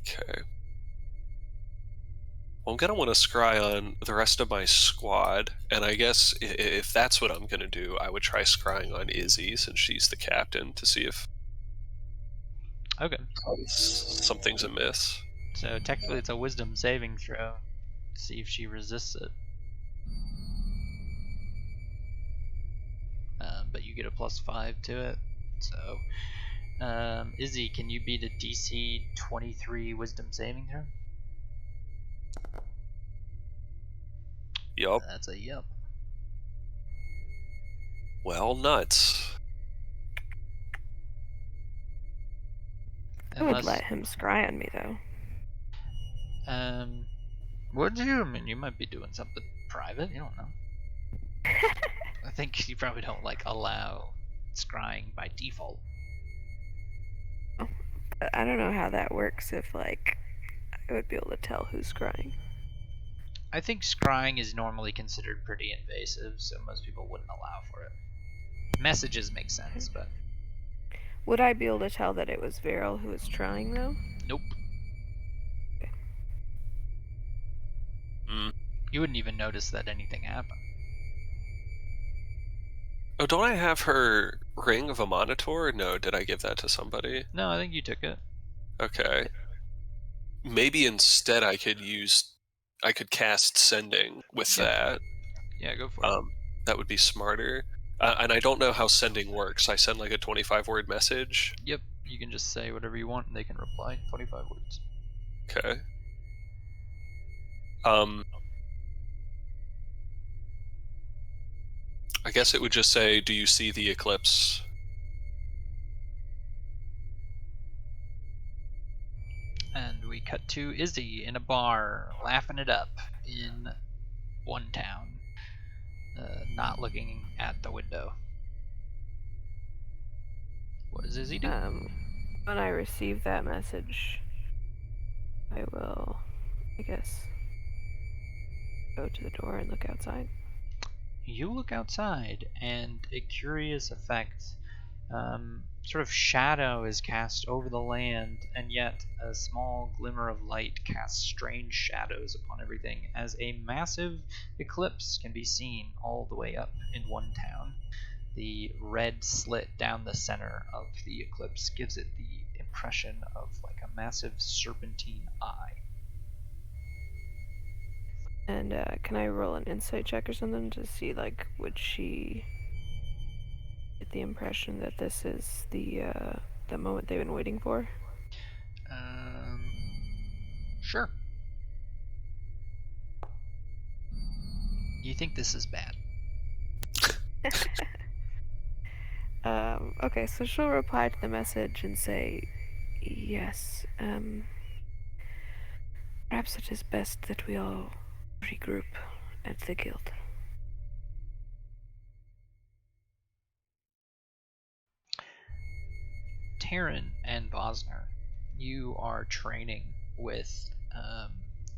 Okay. Well, I'm gonna want to scry on the rest of my squad, and I guess if that's what I'm gonna do, I would try scrying on Izzy since she's the captain to see if Okay. something's amiss. So technically it's a wisdom saving throw. See if she resists it. But you get a +5 to it. So, Izzy, can you beat a DC 23 wisdom saving throw? Yup. That's a yup. Well, nuts. I would let him scry on me, though. Would you? I mean, you might be doing something private. You don't know. I think you probably don't allow scrying by default. I don't know how that works. If I would be able to tell who's scrying. I think scrying is normally considered pretty invasive, so most people wouldn't allow for it. Messages make sense, but would I be able to tell that it was Viral who was trying, though? Nope. Okay. You wouldn't even notice that anything happened. Oh, don't I have her Ring of a Monitor? No, did I give that to somebody? No, I think you took it. Okay. Maybe instead I could cast Sending with that. Yeah, go for it. That would be smarter. And I don't know how Sending works. I send a 25-word message. Yep, you can just say whatever you want and they can reply 25 words. Okay. I guess it would just say, "Do you see the eclipse?" And we cut to Izzy in a bar, laughing it up in one town, not looking at the window. What does Izzy do? When I receive that message, I will, I guess, go to the door and look outside. You look outside, and a curious effect, sort of shadow is cast over the land, and yet a small glimmer of light casts strange shadows upon everything as a massive eclipse can be seen all the way up in one town. The red slit down the center of the eclipse gives it the impression of a massive serpentine eye. And can I roll an insight check or something to see, would she get the impression that this is the moment they've been waiting for? Sure. You think this is bad? Okay, so she'll reply to the message and say, yes, perhaps it is best that we all regroup at the guild. Terran and Vosner, you are training with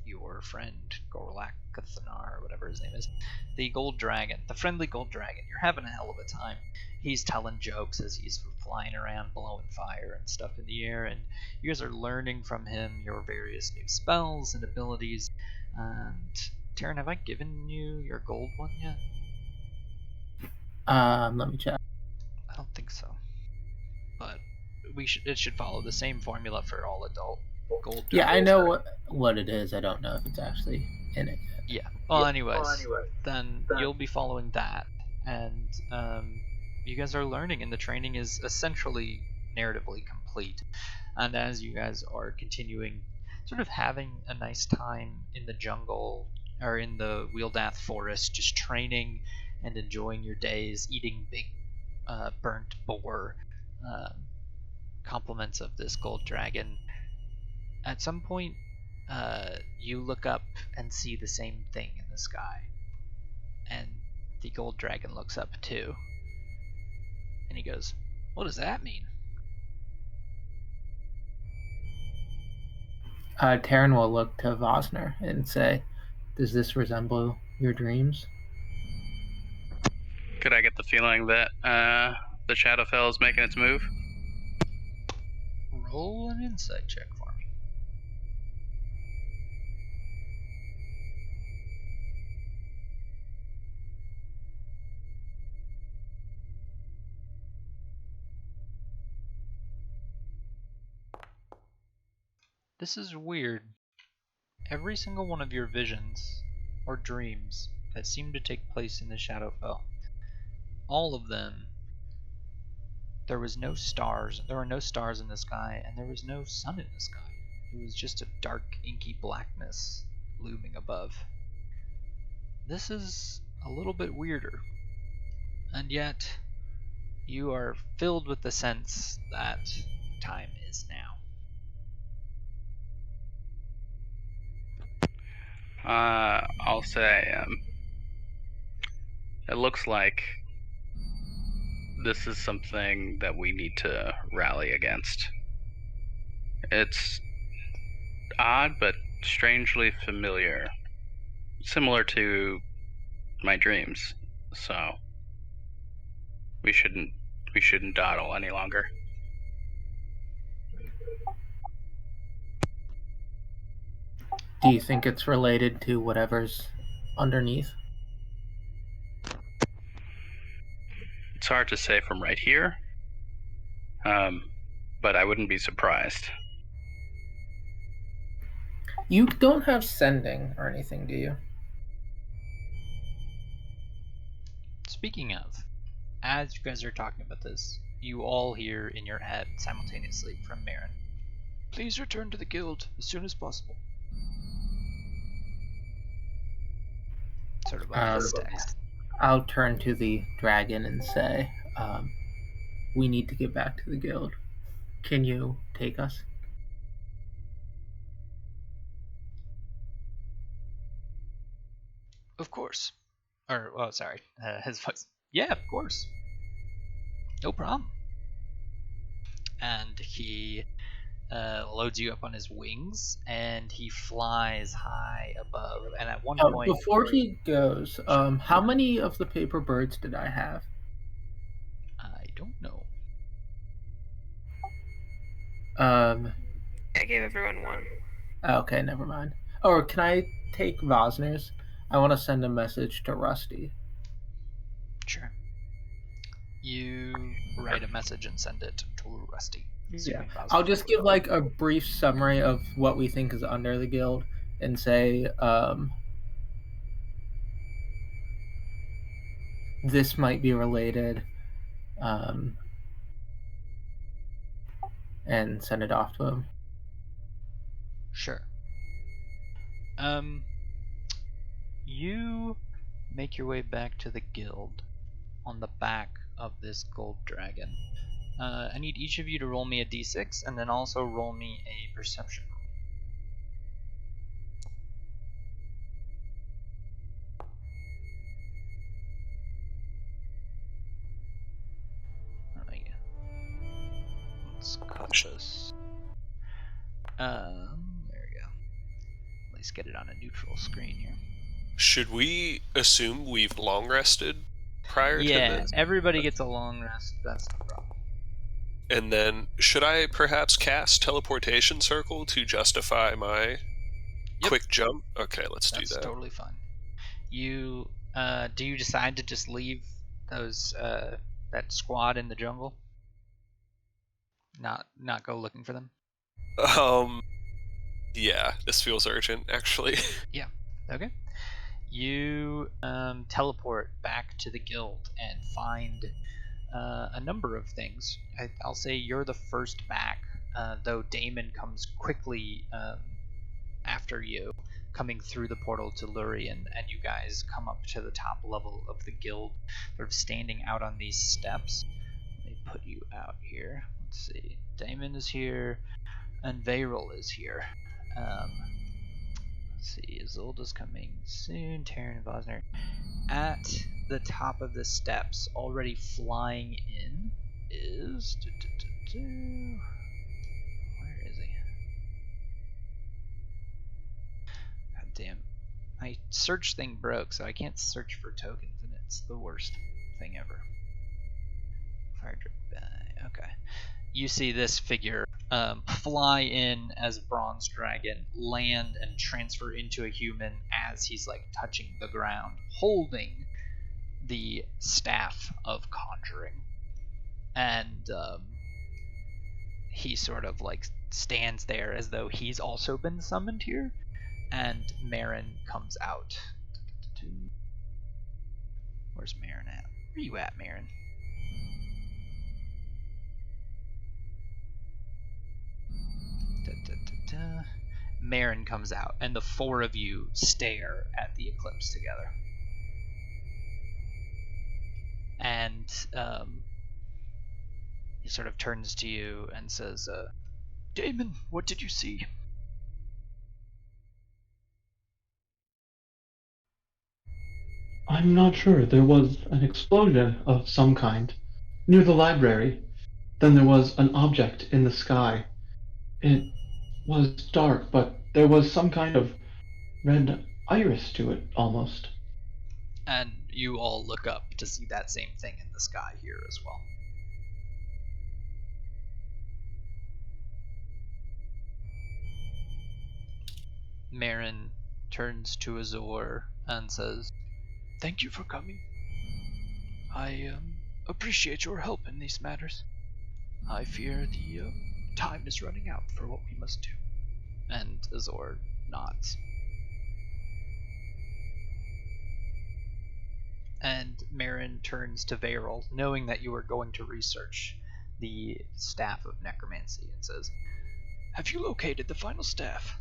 your friend Gorlak Kathanar, or whatever his name is, the gold dragon, the friendly gold dragon. You're having a hell of a time. He's telling jokes as he's flying around blowing fire and stuff in the air, and you guys are learning from him your various new spells and abilities. And Terran, have I given you your gold one yet? Let me check. I don't think so, but it should follow the same formula for all adult gold. Yeah, I know what it is. I don't know if it's actually in it yet. Yeah. Well, anyways, then you'll be following that, and you guys are learning, and the training is essentially narratively complete. And as you guys are continuing, sort of having a nice time in the jungle or in the Wheeldath forest, just training and enjoying your days, eating big burnt boar, compliments of this gold dragon. At some point, you look up and see the same thing in the sky. And the gold dragon looks up too. And he goes, "What does that mean?" Taryn will look to Vosner and say, "Does this resemble your dreams?" Could I get the feeling that the Shadowfell is making its move? Roll an insight check for me. This is weird. Every single one of your visions or dreams that seem to take place in the Shadowfell, all of them, there were no stars in the sky, and there was no sun in the sky. It was just a dark, inky blackness looming above. This is a little bit weirder, and yet you are filled with the sense that time is now. I'll say it looks like this is something that we need to rally against. It's odd but strangely familiar, similar to my dreams. So we shouldn't dawdle any longer. Do you think it's related to whatever's underneath? It's hard to say from right here, but I wouldn't be surprised. You don't have sending or anything, do you? Speaking of, as you guys are talking about this, you all hear in your head simultaneously from Marin, "Please return to the guild as soon as possible." Sort of like this text. I'll turn to the dragon and say, "We need to get back to the guild. Can you take us?" Of course. Or, oh, sorry, his voice. Yeah, of course. No problem. And he loads you up on his wings, and he flies high above. And at one point, Before he goes, how many of the paper birds did I have? I don't know. I gave everyone one. Okay, never mind. Or can I take Vosner's? I want to send a message to Rusty. Sure. You write a message and send it to Rusty. Yeah. I'll just give like a brief summary of what we think is under the guild and say, this might be related, and send it off to him. Sure. You make your way back to the guild on the back of this gold dragon. I need each of you to roll me a d6 and then also roll me a perception roll. Oh, yeah. Let's cut this. There we go. At least get it on a neutral screen here. Should we assume we've long rested prior to this? Yeah, everybody gets a long rest. That's no problem. And then, should I perhaps cast Teleportation Circle to justify my quick jump? Okay, let's do that. That's totally fine. You, do you decide to just leave those, that squad in the jungle? Not go looking for them? Yeah, this feels urgent, actually. Yeah, okay. You, teleport back to the guild and find a number of things. I'll say you're the first back, though Damon comes quickly after you, coming through the portal to Lurien, and you guys come up to the top level of the guild, sort of standing out on these steps. Let me put you out here. Let's see. Damon is here, and Vayril is here. Let's see, Isolda's coming soon. Terran and Bosner. At the top of the steps, already flying in, is... Where is he? God damn. My search thing broke, so I can't search for tokens, and it's the worst thing ever. Fire drip. Okay. You see this figure fly in as a bronze dragon, land and transfer into a human as he's like touching the ground, holding the staff of conjuring. And he sort of like stands there as though he's also been summoned here. And Marin comes out. Where's Marin at? Where you at, Marin? Marin comes out, and the four of you stare at the eclipse together. And he sort of turns to you and says, Damon, what did you see? I'm not sure. There was an explosion of some kind near the library. Then there was an object in the sky. It was dark, but there was some kind of red iris to it, almost. And you all look up to see that same thing in the sky here as well. Marin turns to Azor and says, Thank you for coming. I appreciate your help in these matters. I fear the time is running out for what we must do. And Azor nods. And Marin turns to Varel, knowing that you are going to research the staff of necromancy, and says, Have you located the final staff?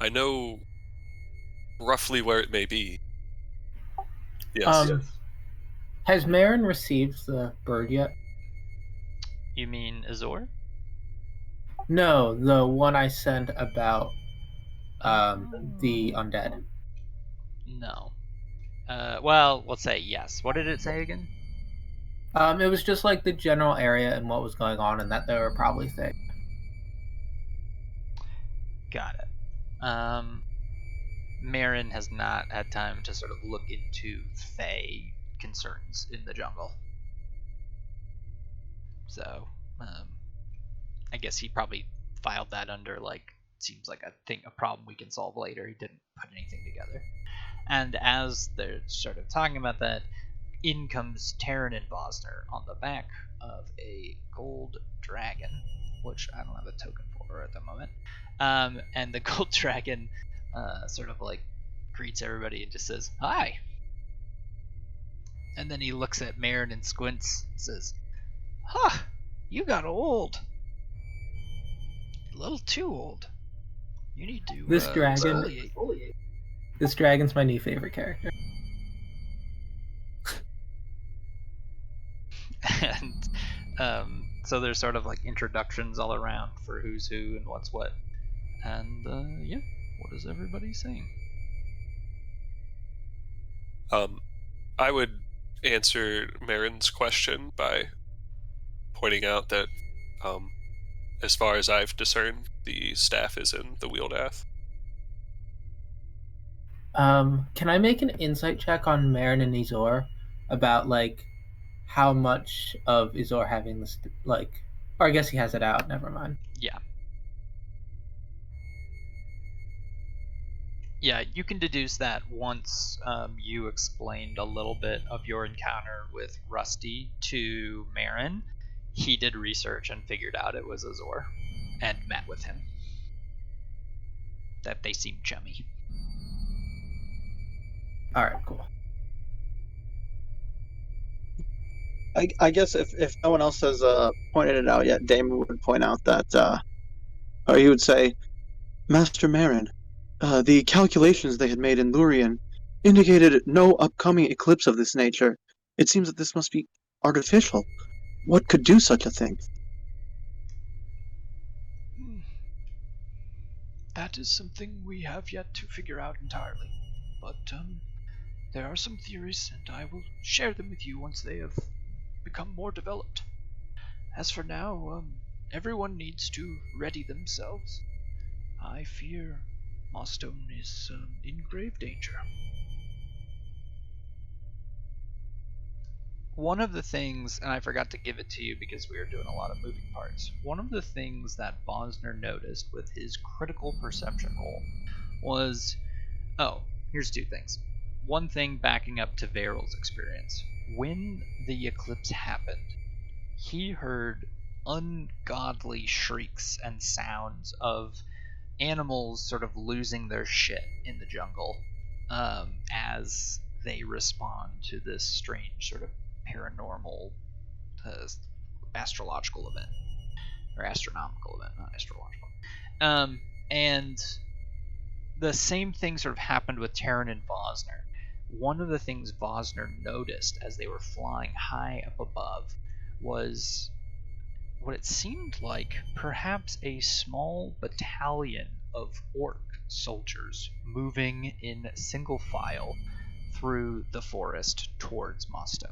I know roughly where it may be. Yes. Has Marin received the bird yet? You mean Azor? No, the one I sent about the undead. No. Well, let's say yes. What did it say again? It was just like the general area and what was going on, and that they were probably thick. Got it. Marin has not had time to sort of look into Fae concerns in the jungle. So, I guess he probably filed that under, like, seems like a problem we can solve later. He didn't put anything together. And as they're sort of talking about that, in comes Terran and Bosner on the back of a gold dragon, which I don't have a token for at the moment. And the gold dragon sort of like greets everybody and just says, Hi! And then he looks at Marin and squints and says, Huh! You got old. A little too old. You need to This dragon. exfoliate. This dragon's my new favorite character. And so there's sort of like introductions all around for who's who and what's what. And yeah, what is everybody saying? I would answer Marin's question by pointing out that, as far as I've discerned, the staff is in the Wieldath. Can I make an insight check on Marin and Izor about like how much of Izor having this like, or I guess he has it out. Never mind. Yeah. Yeah, you can deduce that once you explained a little bit of your encounter with Rusty to Marin. He did research and figured out it was Azor and met with him. That they seemed chummy. All right, cool. I guess if no one else has pointed it out yet, Damon would point out that, or he would say, Master Marin, the calculations they had made in Lurien indicated no upcoming eclipse of this nature. It seems that this must be artificial. What could do such a thing? That is something we have yet to figure out entirely. But there are some theories, and I will share them with you once they have become more developed. As for now, everyone needs to ready themselves. I fear Mossstone is in grave danger. One of the things, and I forgot to give it to you because we were doing a lot of moving parts, one of the things that Bosner noticed with his critical perception roll was, here's two things. One thing backing up to Varyl's experience. When the eclipse happened, he heard ungodly shrieks and sounds of animals sort of losing their shit in the jungle as they respond to this strange sort of paranormal astrological event. Or astronomical event, not astrological. And the same thing sort of happened with Terran and Vosner. One of the things Vosner noticed as they were flying high up above was what it seemed like perhaps a small battalion of orc soldiers moving in single file through the forest towards Mosto.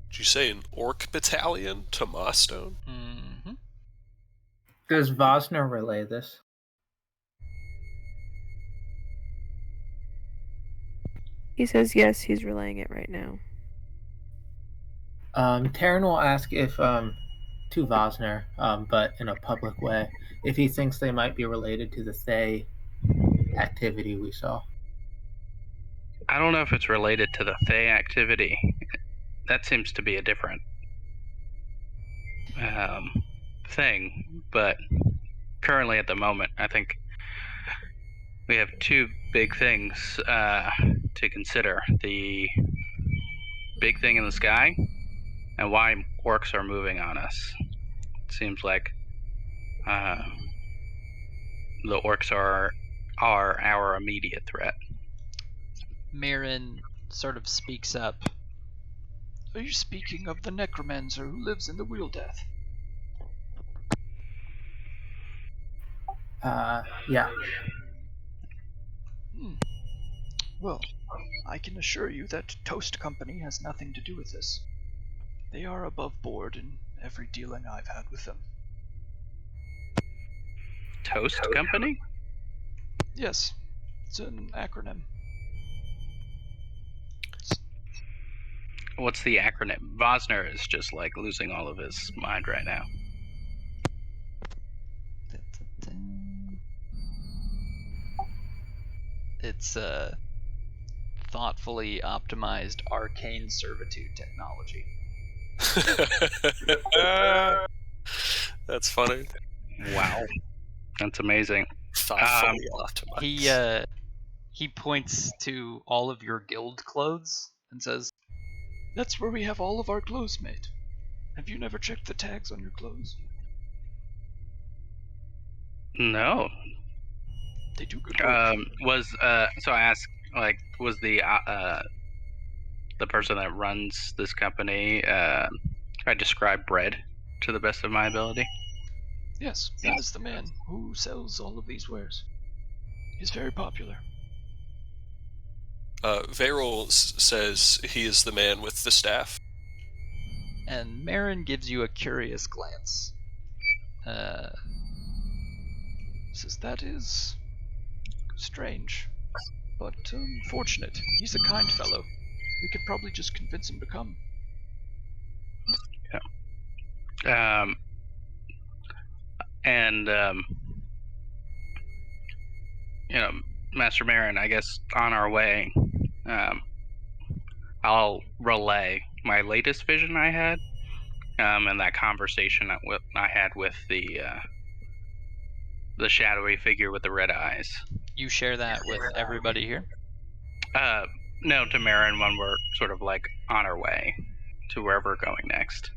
Did you say an orc battalion to Mossstone? Mm-hmm. Does Vosner relay this? He says yes, he's relaying it right now. Taryn will ask if to Vosner, but in a public way, if he thinks they might be related to the Thay activity we saw. I don't know if it's related to the Thay activity. That seems to be a different thing, but currently at the moment, I think we have two big things to consider. The big thing in the sky and why orcs are moving on us. It seems like the orcs are our immediate threat. Marin sort of speaks up. Are you speaking of the necromancer who lives in the Wheel Death? Yeah. Well, I can assure you that Toast Company has nothing to do with this. They are above board in every dealing I've had with them. Toast Company? Yes, it's an acronym. What's the acronym? Vosner is just like losing all of his mind right now. It's a thoughtfully optimized arcane servitude technology. That's funny. Wow. That's amazing. Thoughtfully optimized. He points to all of your guild clothes and says, That's where we have all of our clothes made. Have you never checked the tags on your clothes? No. They do good work. So I asked, like, was the person that runs this company, I describe bread to the best of my ability? Yes, that is the man who sells all of these wares. He's very popular. Varol says he is the man with the staff. And Marin gives you a curious glance. Says that is strange, but fortunate. He's a kind fellow. We could probably just convince him to come. Yeah. Master Marin, I guess on our way, I'll relay my latest vision I had, and that conversation I had with the shadowy figure with the red eyes. You share that with everybody here? No, to Marin when we're sort of like on our way to wherever we're going next.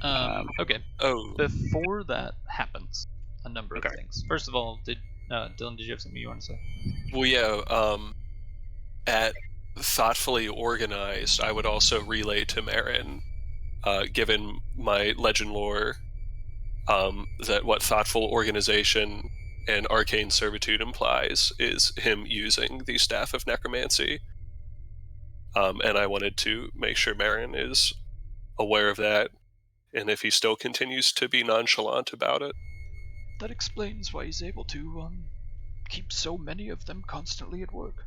Okay. Oh, Before that happens, a number of Okay. things. First of all, Dylan, did you have something you want to say? well, yeah. At thoughtfully organized, I would also relay to Marin, given my legend lore, that what thoughtful organization and arcane servitude implies is him using the Staff of Necromancy. And I wanted to make sure Marin is aware of that, and if he still continues to be nonchalant about it. That explains why he's able to keep so many of them constantly at work.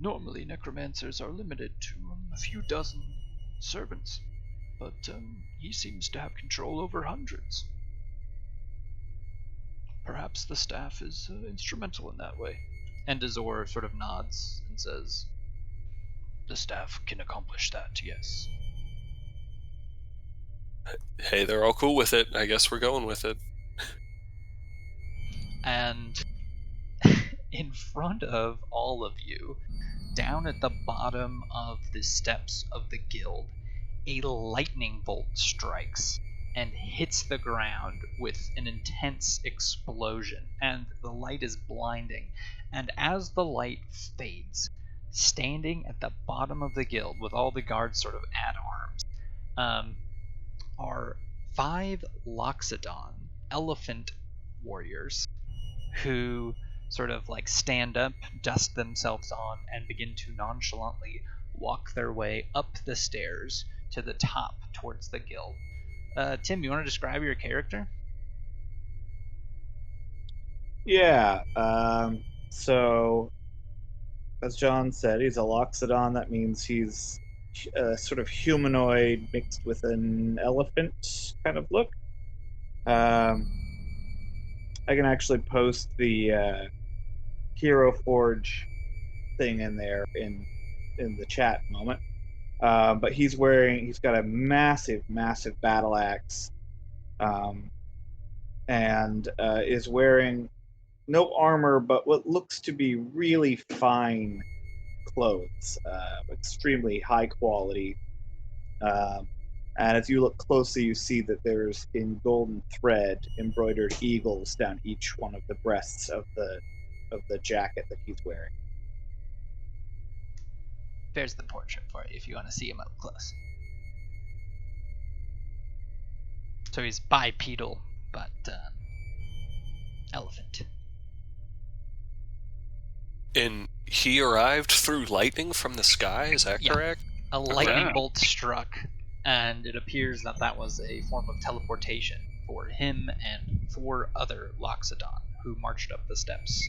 Normally, necromancers are limited to a few dozen servants, but he seems to have control over hundreds. Perhaps the staff is instrumental in that way. And Azor sort of nods and says, The staff can accomplish that, yes. Hey, they're all cool with it. I guess we're going with it. and in front of all of you, down at the bottom of the steps of the guild, a lightning bolt strikes and hits the ground with an intense explosion, and the light is blinding. And as the light fades, standing at the bottom of the guild with all the guards sort of at arms, are 5 Loxodon elephant warriors who sort of like stand up, dust themselves on, and begin to nonchalantly walk their way up the stairs to the top towards the guild. Tim, you want to describe your character? Yeah. So, as John said, he's a Loxodon. That means he's a sort of humanoid mixed with an elephant kind of look. I can actually post the Hero Forge thing in there in the chat moment. But he's got a massive battle axe, and is wearing no armor, but what looks to be really fine clothes, extremely high quality. And if you look closely, you see that there's in golden thread embroidered eagles down each one of the breasts of the jacket that he's wearing. There's the portrait for you if you want to see him up close. So he's bipedal, but elephant. And he arrived through lightning from the sky, is that Yeah. correct? A lightning Wow. bolt struck, and it appears that that was a form of teleportation for him and 4 other Loxodon who marched up the steps.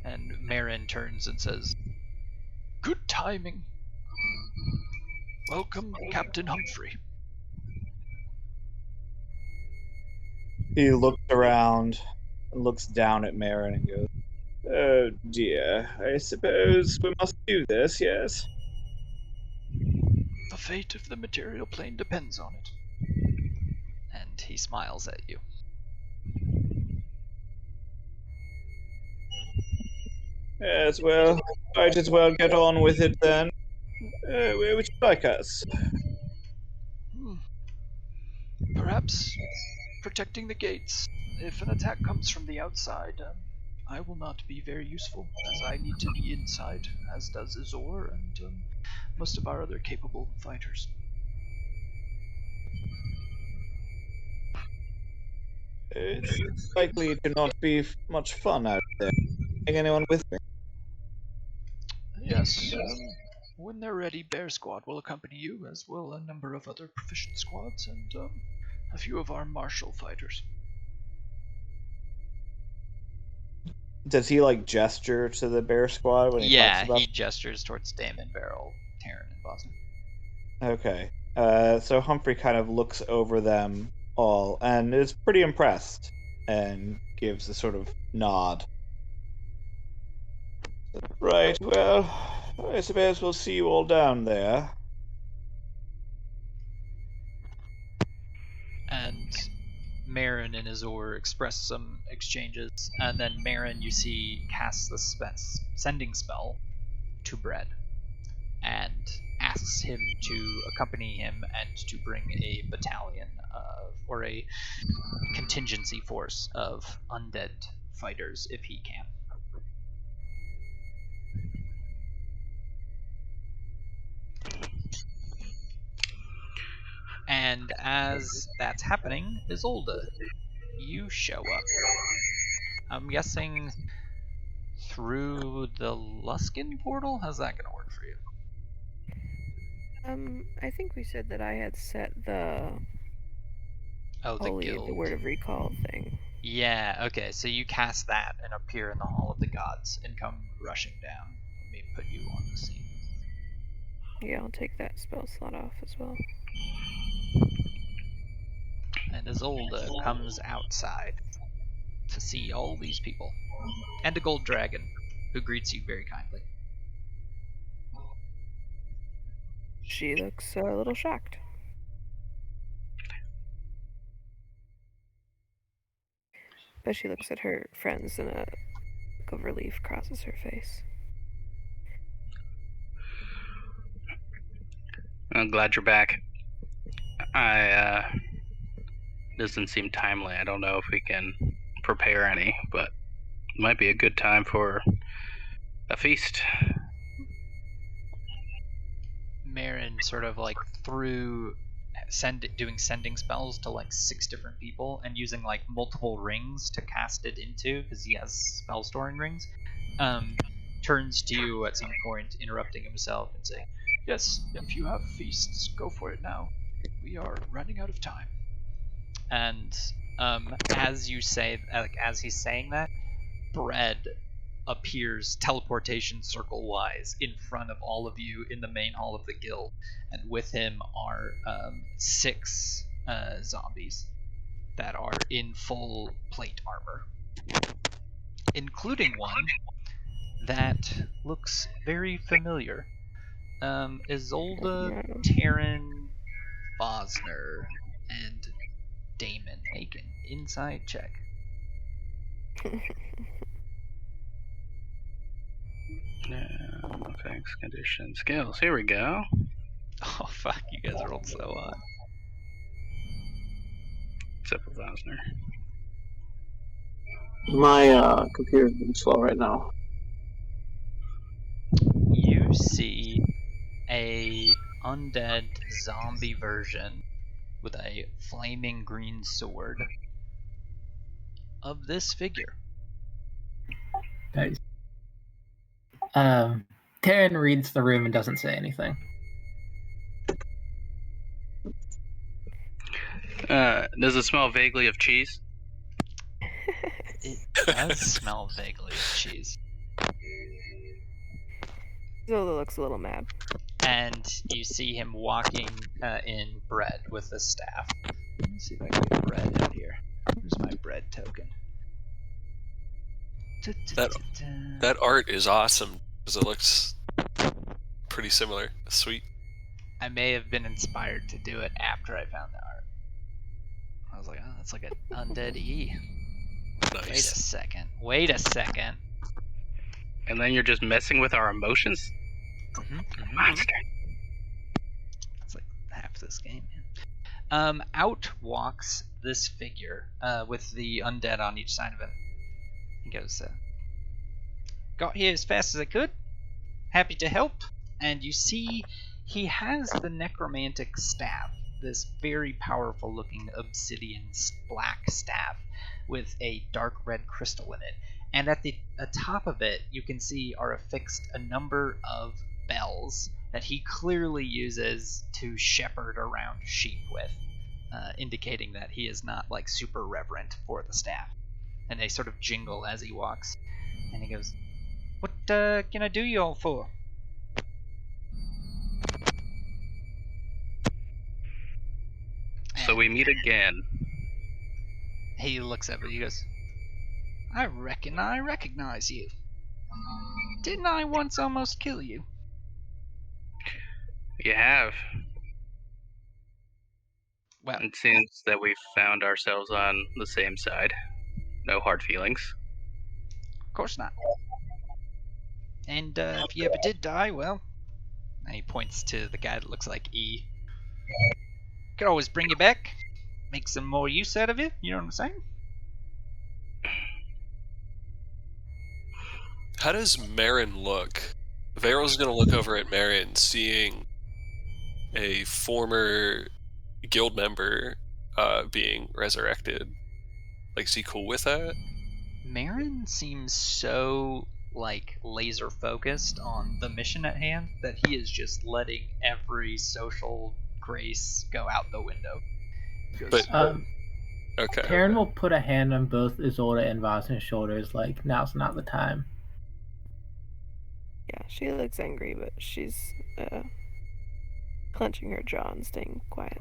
And Marin turns and says, Good timing. Welcome, Captain Humphrey. He looks around and looks down at Marin and goes, "Oh dear, I suppose we must do this, yes?" The fate of the material plane depends on it. and he smiles at you. Yes, well, might as well get on with it then. Where would you like us? Perhaps protecting the gates. If an attack comes from the outside, I will not be very useful, as I need to be inside, as does Azor and most of our other capable fighters. It's likely to not be much fun out there. Bring anyone with me? Yes, when they're ready, Bear Squad will accompany you, as will a number of other proficient squads and a few of our martial fighters. Does he like gesture to the bear squad when he Yeah, talks about? he gestures towards Damon, Beryl, Taryn, and Boston. Okay. So Humphrey kind of looks over them all and is pretty impressed and gives a sort of nod. Right, well, I suppose we'll see you all down there. And Marin and Azor express some exchanges, and then Marin, you see, casts the sending spell to Bread. And asks him to accompany him and to bring a battalion or a contingency force of undead fighters if he can. And as that's happening, Isolde, you show up. I'm guessing through the Luskin portal? How's that gonna work for you? I think we said that I had set the Oh, the Holy guild. the Word of Recall thing. Yeah, okay, so you cast that and appear in the Hall of the Gods and come rushing down. Let me put you on the scene. Yeah, I'll take that spell slot off as well. And Isolde comes outside to see all these people. And a gold dragon, who greets you very kindly. She looks a little shocked. But she looks at her friends and a look of relief crosses her face. I'm glad you're back. Doesn't seem timely. I don't know if we can prepare any, but it might be a good time for a feast. Marin sort of like through doing sending spells to like 6 different people and using like multiple rings to cast it into, because he has spell storing rings, turns to you at some point, interrupting himself and saying, "Yes, if you have feasts, go for it now. We are running out of time." And as you say, like as he's saying that, bread appears teleportation circle wise in front of all of you in the main hall of the guild, and with him are 6 zombies that are in full plate armor, including one that looks very familiar. Isolde, Taryn, Bosner, and Damon. Make an inside check. Effects, conditions, skills. Here we go. Oh fuck, you guys rolled so high. Except for Vosner. My computer's been slow right now. You see a undead zombie version with a flaming green sword of this figure. Nice. Taryn reads the room and doesn't say anything. Does it smell vaguely of cheese? It does smell vaguely of cheese. Zola looks a little mad. And you see him walking in bread with a staff. Let me see if I can get bread out here. Where's my bread token? That art is awesome because it looks pretty similar. Sweet. I may have been inspired to do it after I found the art. I was like, oh, that's like an undead E. Nice. Wait a second. And then you're just messing with our emotions? Monster. That's like half this game, man. Out walks this figure with the undead on each side of him. He goes, got here as fast as I could. Happy to help. And you see he has the necromantic staff, this very powerful looking obsidian black staff with a dark red crystal in it. And at the top of it, you can see are affixed a number of bells that he clearly uses to shepherd around sheep with, indicating that he is not like super reverent for the staff. And they sort of jingle as he walks. And he goes, "What can I do you all for?" So we meet again. He looks at me, he goes, "I reckon I recognize you. Didn't I once almost kill you?" You have. Well, It seems that we've found ourselves on the same side. No hard feelings. of course not. And if you ever did die, well, And he points to the guy that looks like E. Could always bring you back, make some more use out of you. You know what I'm saying? How does Marin look? Veril's gonna look over at Marin, seeing a former guild member being resurrected. Like, is he cool with that? Marin seems so laser focused on the mission at hand that he is just letting every social grace go out the window. He goes, But okay. Taryn will put a hand on both Isolde and Vosner's shoulders, like, now's not the time. Yeah, she looks angry, but she's clenching her jaw and staying quiet.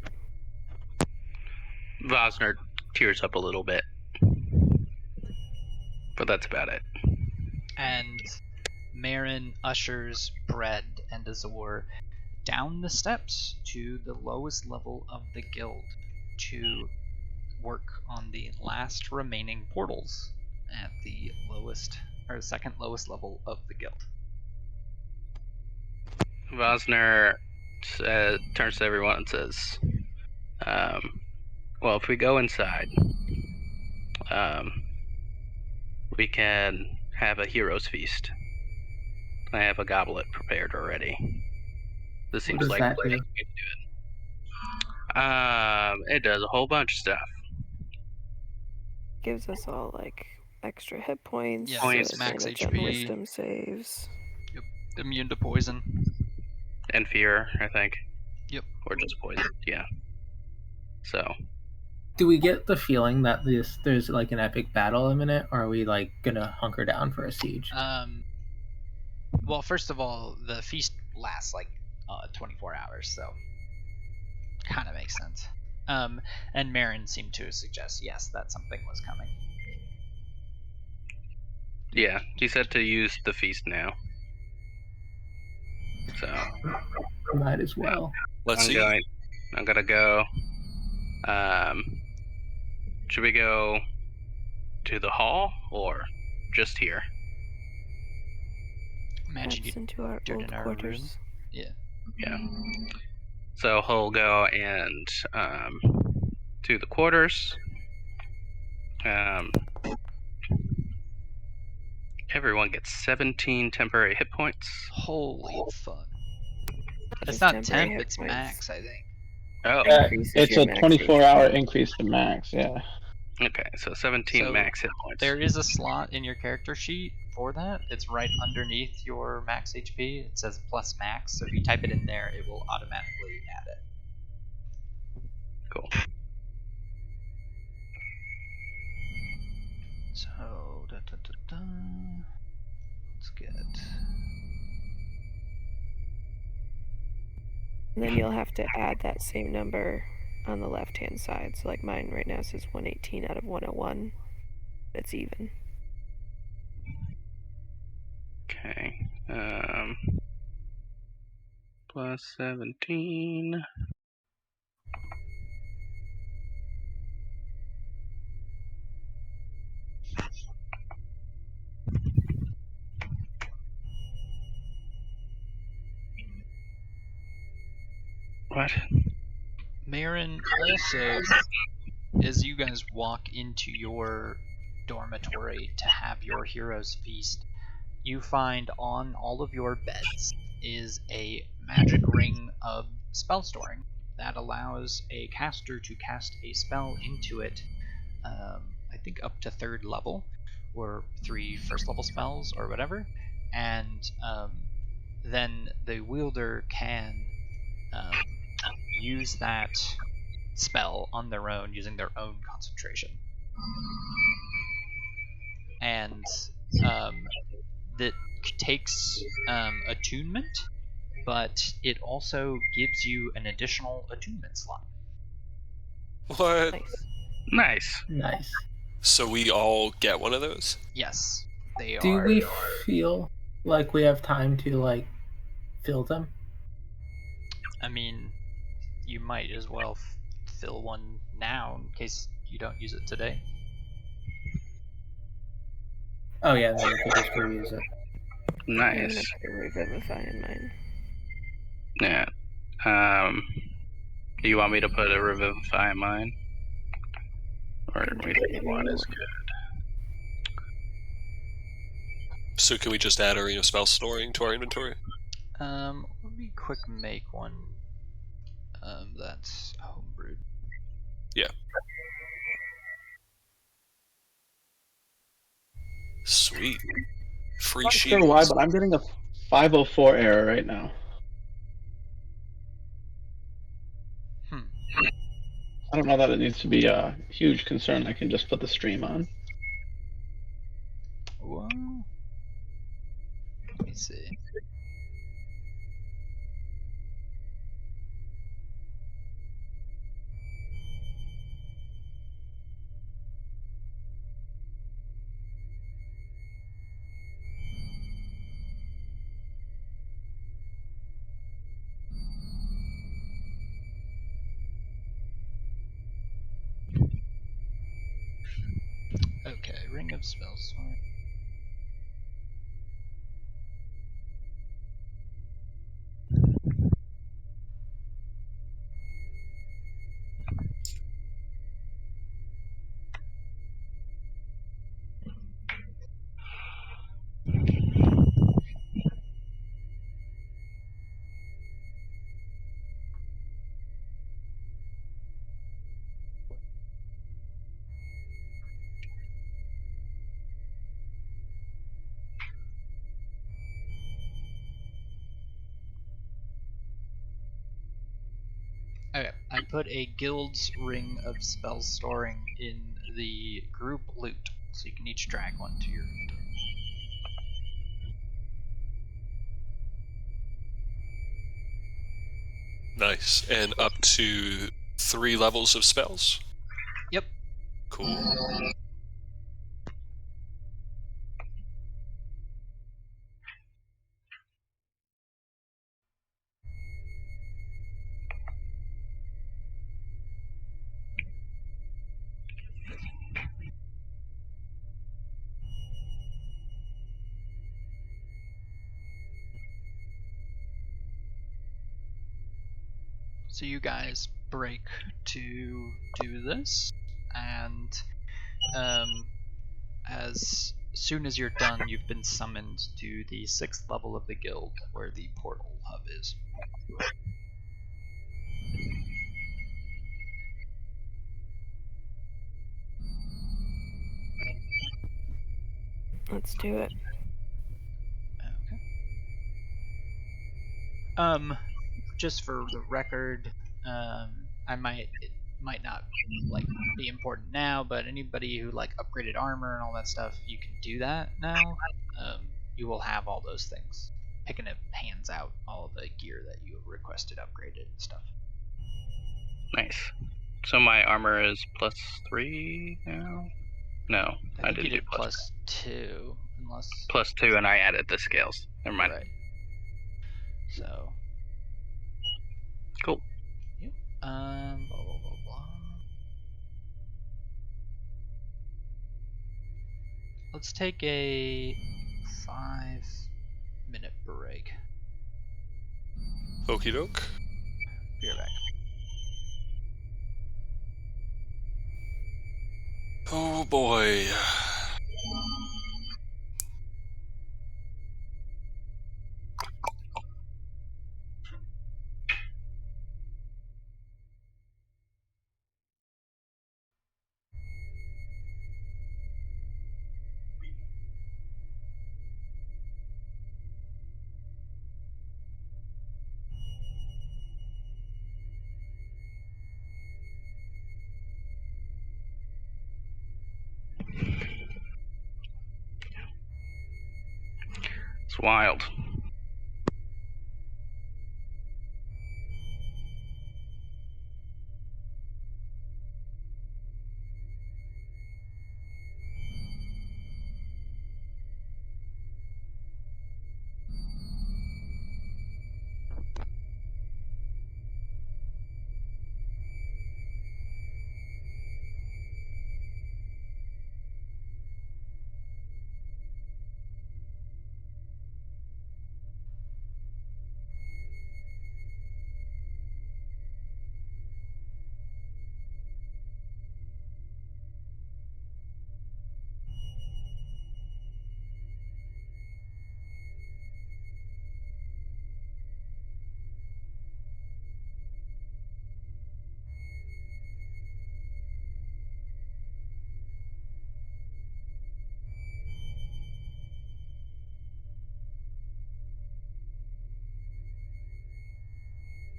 Vosner tears up a little bit. But that's about it. and Marin ushers Bread and Azor down the steps to the lowest level of the guild to work on the last remaining portals at the lowest or second lowest level of the guild. Vosner turns to everyone and says, well, if we go inside, we can have a hero's feast. I have a goblet prepared already. This seems does like that the place do? to do it. It does a whole bunch of stuff. Gives us all extra hit points, Yeah, Points, max advantage on HP. wisdom saves. Immune to poison. And fear, I think. Yep. Or just poison, yeah. So, Do we get the feeling that there's like an epic battle imminent, or are we like gonna hunker down for a siege? Well, first of all, the feast lasts 24 hours, so kind of makes sense. And Marin seemed to suggest yes, that something was coming. yeah, he said to use the feast now. So, Might as well. Let's see. I'm gonna go. Should we go to the hall or just here? Imagine you Perhaps into our do it old in our quarters. room. Yeah. Yeah. So he'll go and to the quarters. Everyone gets 17 temporary hit points. Holy fuck. It's Just not temporary temp, hit it's points. max, I think. Oh, Increases It's your a max 24-hour HP. increase to max, yeah. okay. So 17 So max hit points. There is a slot in your character sheet for that. It's right underneath your max HP. It says plus max, so if you type it in there, it will automatically add it. Cool. So, let's get... And then you'll have to add that same number on the left-hand side. So like mine right now says 118 out of 101. It's even. Okay. Plus 17. What? Marin, also, as you guys walk into your dormitory to have your hero's feast, you find on all of your beds is a magic ring of spell storing that allows a caster to cast a spell into it, I think up to 3rd level, or 3 first level spells, or whatever, and then the wielder can use that spell on their own using their own concentration. And that takes attunement, but it also gives you an additional attunement slot. What? Nice. Nice. So we all get one of those? Yes, they Do are. we feel like we have time to like fill them? I mean, you might as well fill one now in case you don't use it today. Oh yeah, then we could just reuse it. I'm gonna Nice. put a revivify in mine. Yeah. Do you want me to put a Revivify in mine? Or Can do maybe whatever one you is want. good. So can we just add Arena Spell Storing to our inventory? Let me quick make one. That's homebrewed. Yeah. Sweet. Free Not shields. sure why, but I'm getting a 504 error right now. I don't know that it needs to be a huge concern. I can just put the stream on. Well, let me see. Okay, Ring of Spells. Okay, I put a Guild's Ring of Spell Storing in the group loot, so you can each drag one to your inventory. Nice. And up to 3 levels of spells? Yep. Cool. So you guys break to do this, and as soon as you're done, you've been summoned to the 6th level of the guild, where the portal hub is. Let's do it. Okay. Just for the record, it might not like be important now, but anybody who like upgraded armor and all that stuff, you can do that now. You will have all those things. Picking it hands out all of the gear that you requested upgraded and stuff. Nice. So my armor is +3 now? No, I I think you didn't do did +2, unless +2 and I added the scales. Never mind. right. So Cool. yep. Blah blah blah blah. Let's take a 5-minute break. Okie doke. Be right back. Oh boy. It's wild.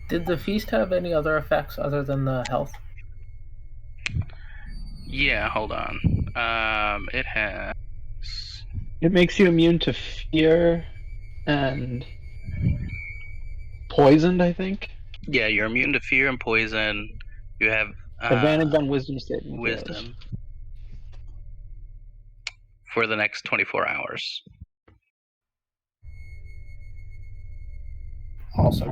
Did the feast have any other effects other than the health? Yeah, hold on. It has. It makes you immune to fear and poisoned, I think. Yeah, you're immune to fear and poison. You have Advantage on wisdom saving throws. wisdom for the next 24 hours. Awesome.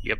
Yep.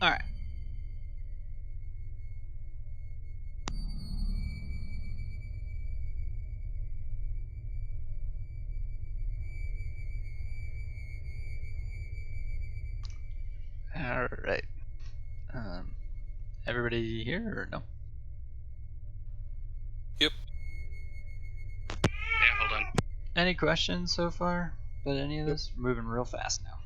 All right. All right. Everybody here or no? Any questions so far about any of this? We're moving real fast now.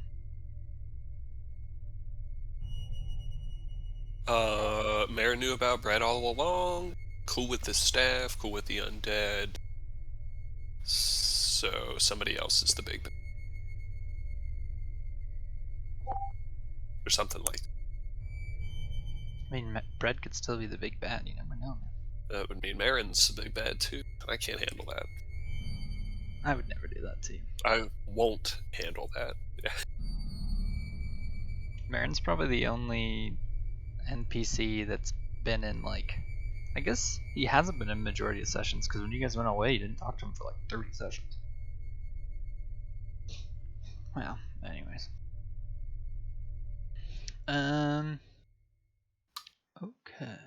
Mara knew about Brad all along. Cool with the staff, cool with the undead. So somebody else is the big bad. Or something like that. I mean, Bread could still be the big bad. You never know, man. That would mean Marin's the big bad too. I can't handle that. I would never do that to you. I won't handle that. Marin's probably the only NPC that's been in, like, I guess he hasn't been in majority of sessions, because when you guys went away, you didn't talk to him for like 30 sessions. Well, anyways. Okay.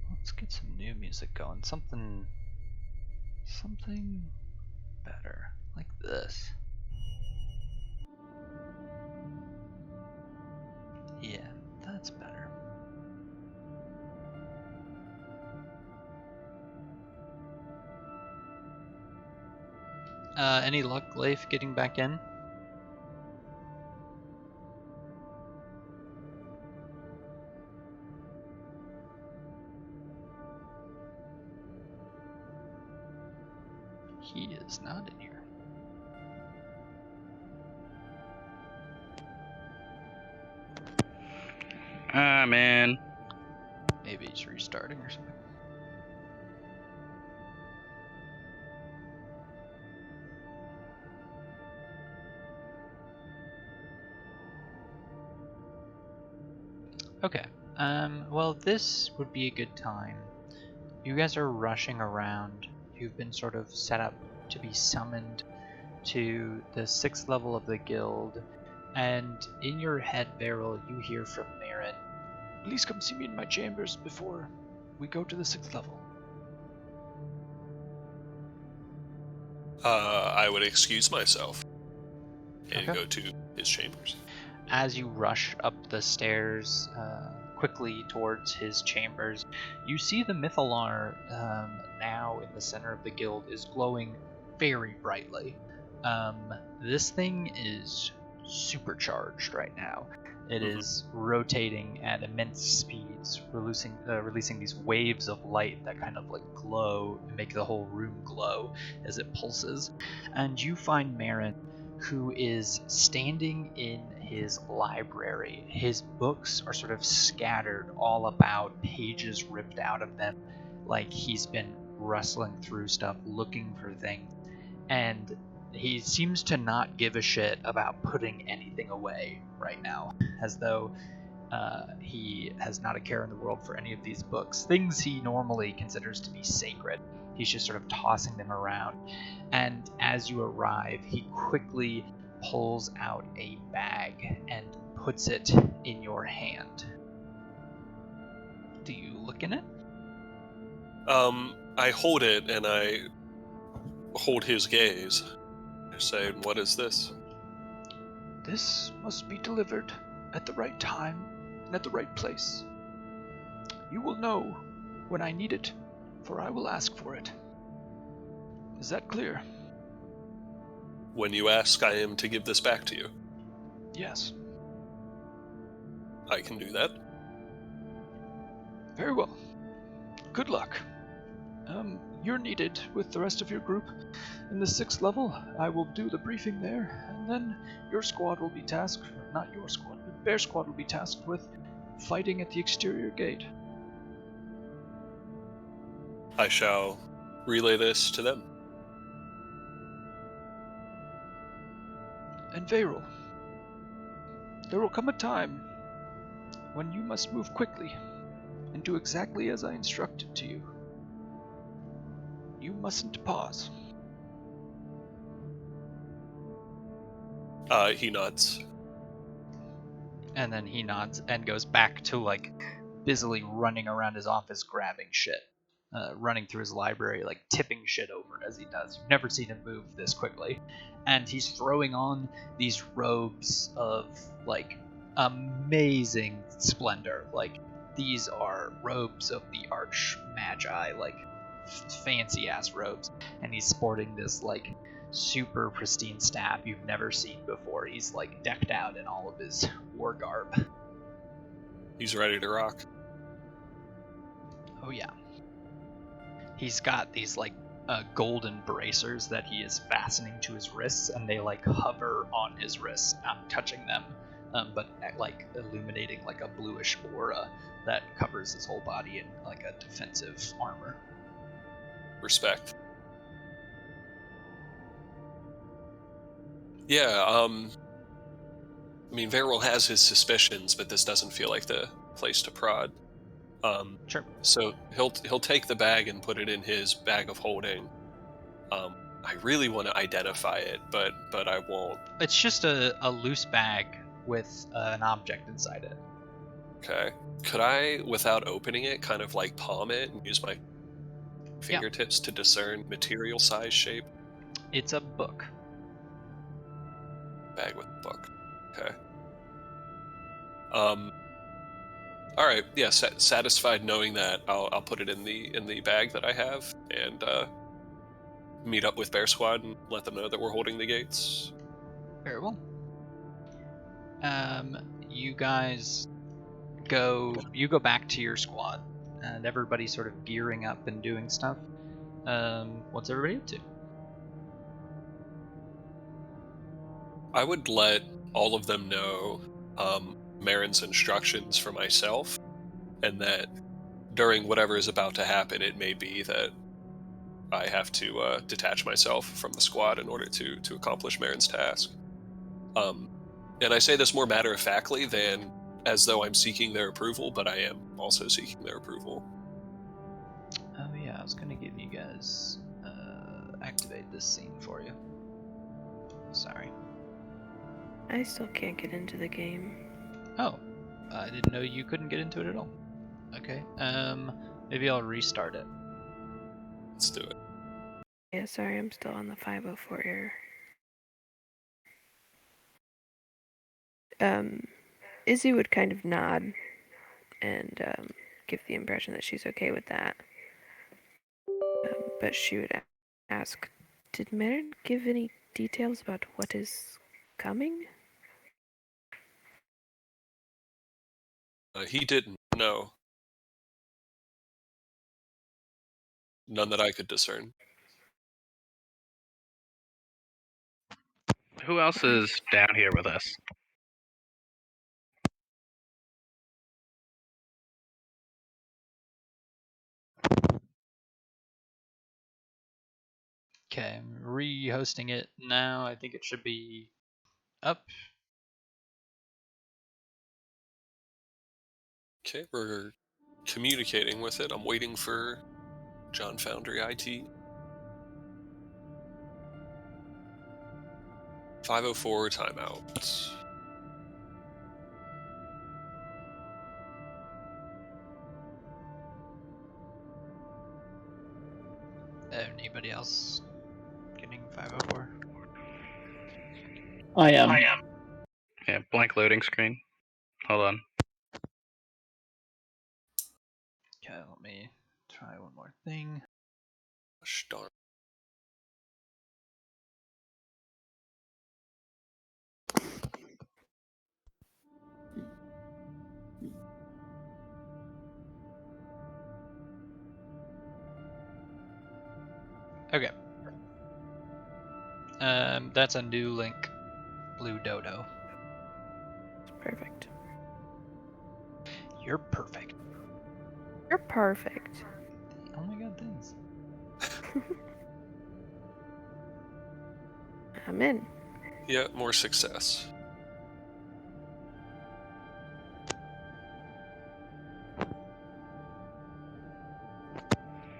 Let's get some new music going. Something better, like this. Yeah, that's better. Any luck, Leif, getting back in? He is not in here. Man. Maybe he's restarting or something. Okay. Well, this would be a good time. You guys are rushing around. You've been sort of set up to be summoned to the 6th level of the guild, and in your head, Beryl, you hear from Marin, Please come see me in my chambers before we go to the 6th level. I would excuse myself and Okay. go to his chambers. As you rush up the stairs quickly towards his chambers, you see the Mythalar now in the center of the guild is glowing very brightly. This thing is supercharged right now. It is rotating at immense speeds, releasing these waves of light that kind of like glow and make the whole room glow as it pulses. And you find Marin, who is standing in his library. His books are sort of scattered all about, pages ripped out of them, like he's been rustling through stuff looking for things. And he seems to not give a shit about putting anything away right now, as though he has not a care in the world for any of these books. Things he normally considers to be sacred. He's just sort of tossing them around. And as you arrive, he quickly pulls out a bag and puts it in your hand. Do you look in it? I hold it and I hold his gaze. I say, what is this? This must be delivered at the right time and at the right place. You will know when I need it, for I will ask for it. Is that clear? When you ask, I am to give this back to you. Yes. I can do that. Very well. Good luck. You're needed with the rest of your group in the 6th level. I will do the briefing there, and then your squad will be tasked, not your squad, but Bear Squad will be tasked with fighting at the exterior gate. I shall relay this to them. And Veyril, there will come a time when you must move quickly and do exactly as I instructed to you. You mustn't pause. He nods. And then he nods and goes back to like busily running around his office grabbing shit. Running through his library, like tipping shit over as he does. You've never seen him move this quickly. And he's throwing on these robes of like amazing splendor. Like these are robes of the Arch Magi, like fancy ass robes, and he's sporting this like super pristine staff you've never seen before. He's like decked out in all of his war garb. He's ready to rock. Oh yeah. He's got these like golden bracers that he is fastening to his wrists, and they like hover on his wrists, not touching them, but like illuminating like a bluish aura that covers his whole body in like a defensive armor. Respect. Yeah, I mean, Verrill has his suspicions, but this doesn't feel like the place to prod. Sure. So he'll take the bag and put it in his bag of holding. I really want to identify it, but I won't. It's just a loose bag with an object inside it. Okay. Could I, without opening it, kind of like palm it and use my fingertips to discern material, size, shape? It's a book. Bag with a book. Okay. All right. Yeah. Satisfied knowing that, I'll put it in the bag that I have and meet up with Bear Squad and let them know that we're holding the gates. Very well. You guys go back to your squad, and everybody's sort of gearing up and doing stuff. What's everybody up to? I would let all of them know Marin's instructions for myself, and that during whatever is about to happen, it may be that I have to detach myself from the squad in order to accomplish Marin's task. And I say this more matter-of-factly than as though I'm seeking their approval, but I am also seeking their approval. Oh yeah, I was gonna give you guys activate this scene for you. Sorry. I still can't get into the game. Oh, I didn't know you couldn't get into it at all. Okay. Maybe I'll restart it. Let's do it. Yeah, sorry, I'm still on the 504 error. Izzy would kind of nod and give the impression that she's okay with that. But she would ask, did Marin give any details about what is coming? He didn't, no. None that I could discern. Who else is down here with us? Okay, I'm re-hosting it now. I think it should be up. Okay, we're communicating with it. I'm waiting for John Foundry IT. 504 timeout. Anybody else getting 504? I am. Yeah, blank loading screen. Hold on. Okay, let me try one more thing. Gosh darn. Okay. That's a new link. Blue Dodo. Perfect. You're perfect. You're perfect. Oh my god, thanks. I'm in. Yeah, more success.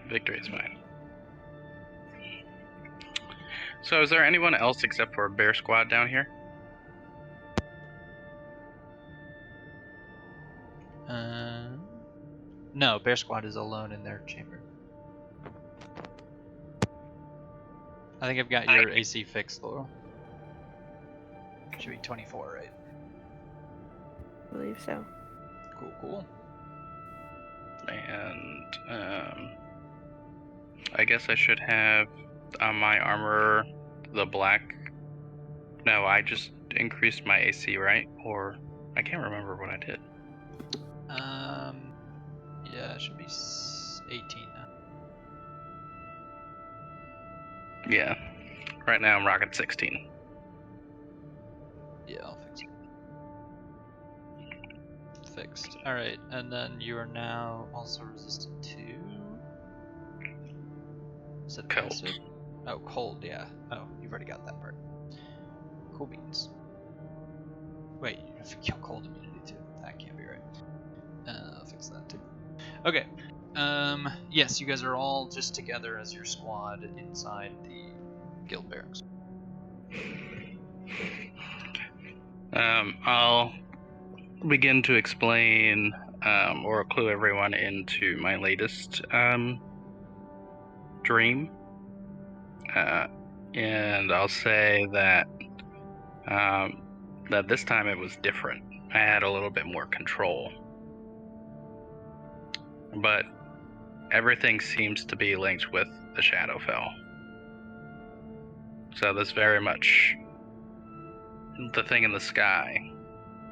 Victory is fine. So is there anyone else except for Bear Squad down here? No, Bear Squad is alone in their chamber. I think I've got your AC fixed, Laurel. Should be 24, right? I believe so. Cool. And I guess I should have on my armor the black. No, I just increased my AC, right? Or I can't remember what I did. Yeah, it should be 18 now. Yeah. Right now I'm rocking 16. Yeah, I'll fix it. Fixed. Alright, and then you are now also resistant to... Is it Cold. acid? Oh, cold, yeah. Oh, you've already got that part. Cool beans. Wait, you have cold immunity too. That can't be right. I'll fix that too. Okay. Yes, you guys are all just together as your squad inside the guild barracks. I'll begin to explain or clue everyone into my latest dream. And I'll say that that this time it was different. I had a little bit more control. But everything seems to be linked with the Shadowfell. So this very much, the thing in the sky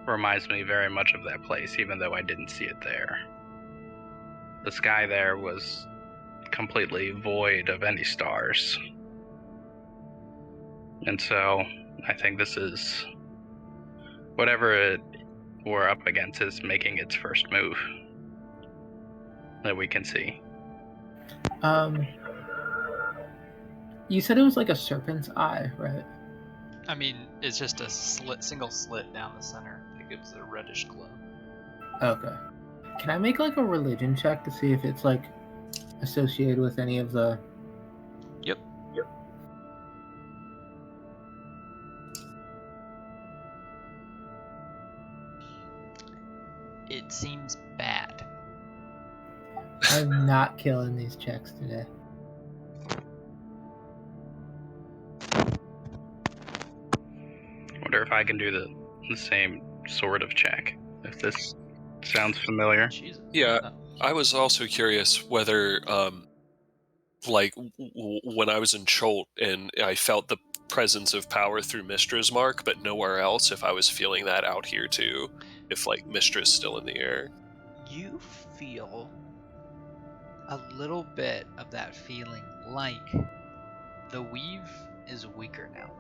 reminds me very much of that place, even though I didn't see it there. The sky there was completely void of any stars. And so I think this is, whatever we're up against is making its first move that we can see. You said it was like a serpent's eye, right? I mean, it's just a single slit down the center that gives it a reddish glow. Okay. Can I make like a religion check to see if it's like associated with any of the... Yep. It seems bad. I'm not killing these checks today. I wonder if I can do the same sort of check, if this sounds familiar. Jesus. Yeah, I was also curious whether, like, when I was in Cholt and I felt the presence of power through Mistra's mark, but nowhere else, if I was feeling that out here too, if, like, Mistra's still in the air. You feel a little bit of that feeling, like the weave is weaker now.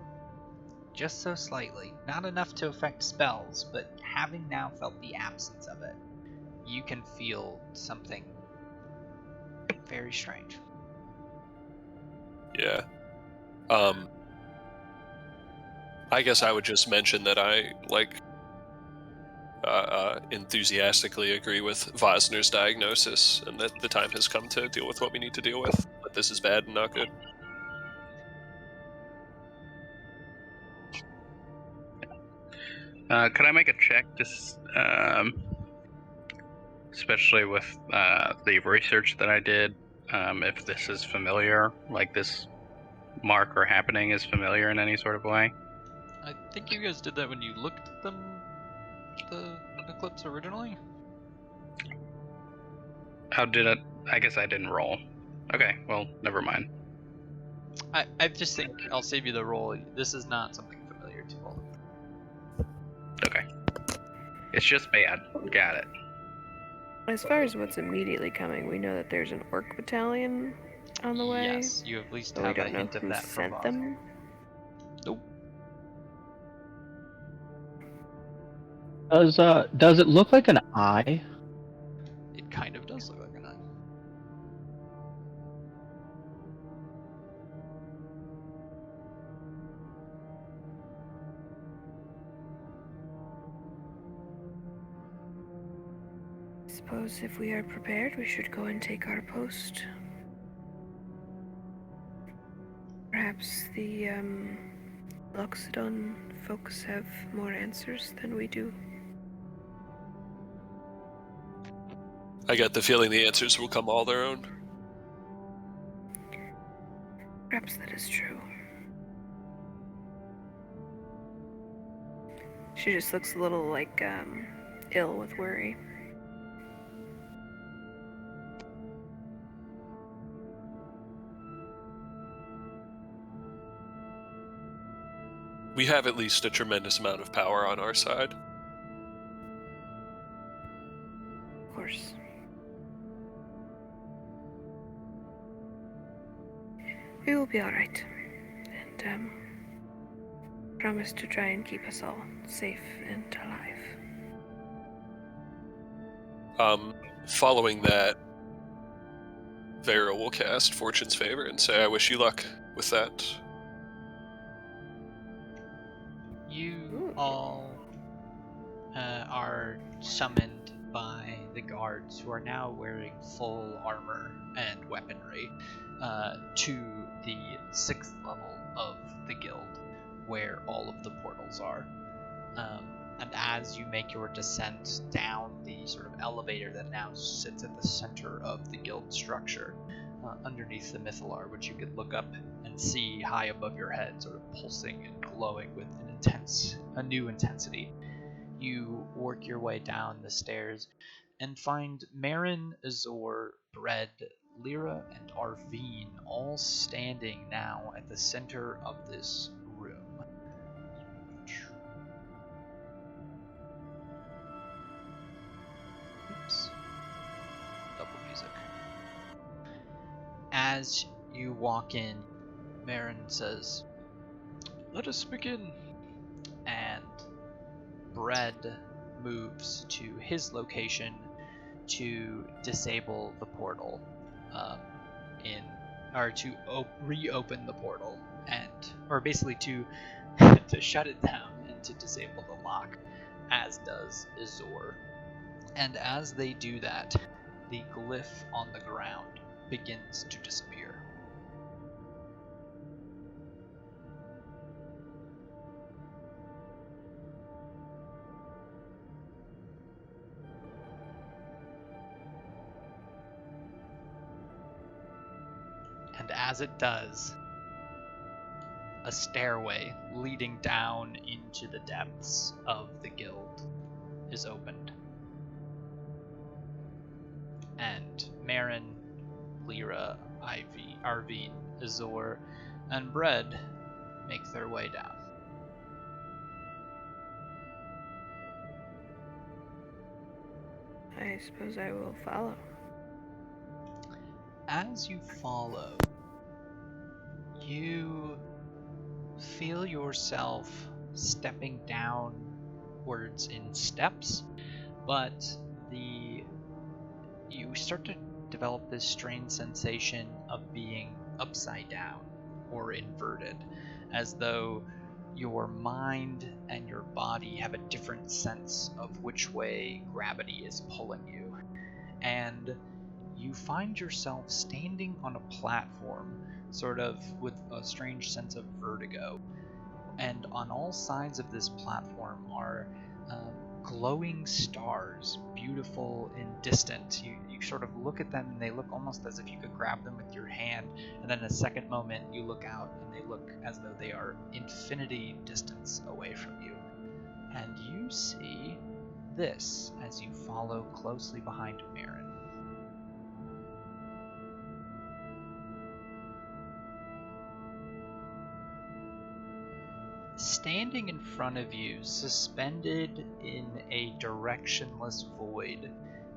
Just so slightly. Not enough to affect spells, but having now felt the absence of it, you can feel something very strange. Yeah. I guess I would just mention that I, like, enthusiastically agree with Vosner's diagnosis, and that the time has come to deal with what we need to deal with. But this is bad and not good. Could I make a check, just, especially with the research that I did, if this is familiar, like this mark or happening is familiar in any sort of way? I think you guys did that when you looked at them, the eclipse originally? How did it? I guess I didn't roll. Okay, well, never mind. I just think I'll save you the roll. This is not something familiar to all of them. Okay. It's just bad. Got it. As far as what's immediately coming, we know that there's an orc battalion on the way. Yes, you at least But we have a don't know hint of who that from sent Voss. them. Nope. Does it look like an eye? It kind of does look like an eye. I suppose if we are prepared, we should go and take our post. Perhaps the Loxodon folks have more answers than we do. I get the feeling the answers will come all their own. Perhaps that is true. She just looks a little like ill with worry. We have at least a tremendous amount of power on our side. Of course. We will be alright. And, promise to try and keep us all safe and alive. Following that, Vera will cast Fortune's Favor and say, I wish you luck with that. You all are summoned by the guards, who are now wearing full armor and weaponry, to the 6th level of the guild, where all of the portals are. And as you make your descent down the sort of elevator that now sits at the center of the guild structure, underneath the Mythalar, which you could look up and see high above your head, sort of pulsing and glowing with a new intensity, you work your way down the stairs and find Marin, Azor, Bread, Lyra, and Arvine all standing now at the center of this room. Oops. Double music. As you walk in, Marin says, "Let us begin." And Bread moves to his location to disable the portal, to reopen the portal, or basically to to shut it down and to disable the lock, as does Azor. And as they do that, the glyph on the ground begins to disappear. And as it does, a stairway leading down into the depths of the guild is opened. And Marin, Lyra, Ivy, Arvine, Azor, and Bread make their way down. I suppose I will follow. As you follow, you feel yourself stepping downwards in steps, but you start to develop this strange sensation of being upside down or inverted, as though your mind and your body have a different sense of which way gravity is pulling you. And you find yourself standing on a platform, sort of with a strange sense of vertigo. And on all sides of this platform are glowing stars, beautiful and distant. You sort of look at them and they look almost as if you could grab them with your hand, and then a second moment you look out and they look as though they are infinity distance away from you. And you see this as you follow closely behind Marin. Standing in front of you, suspended in a directionless void,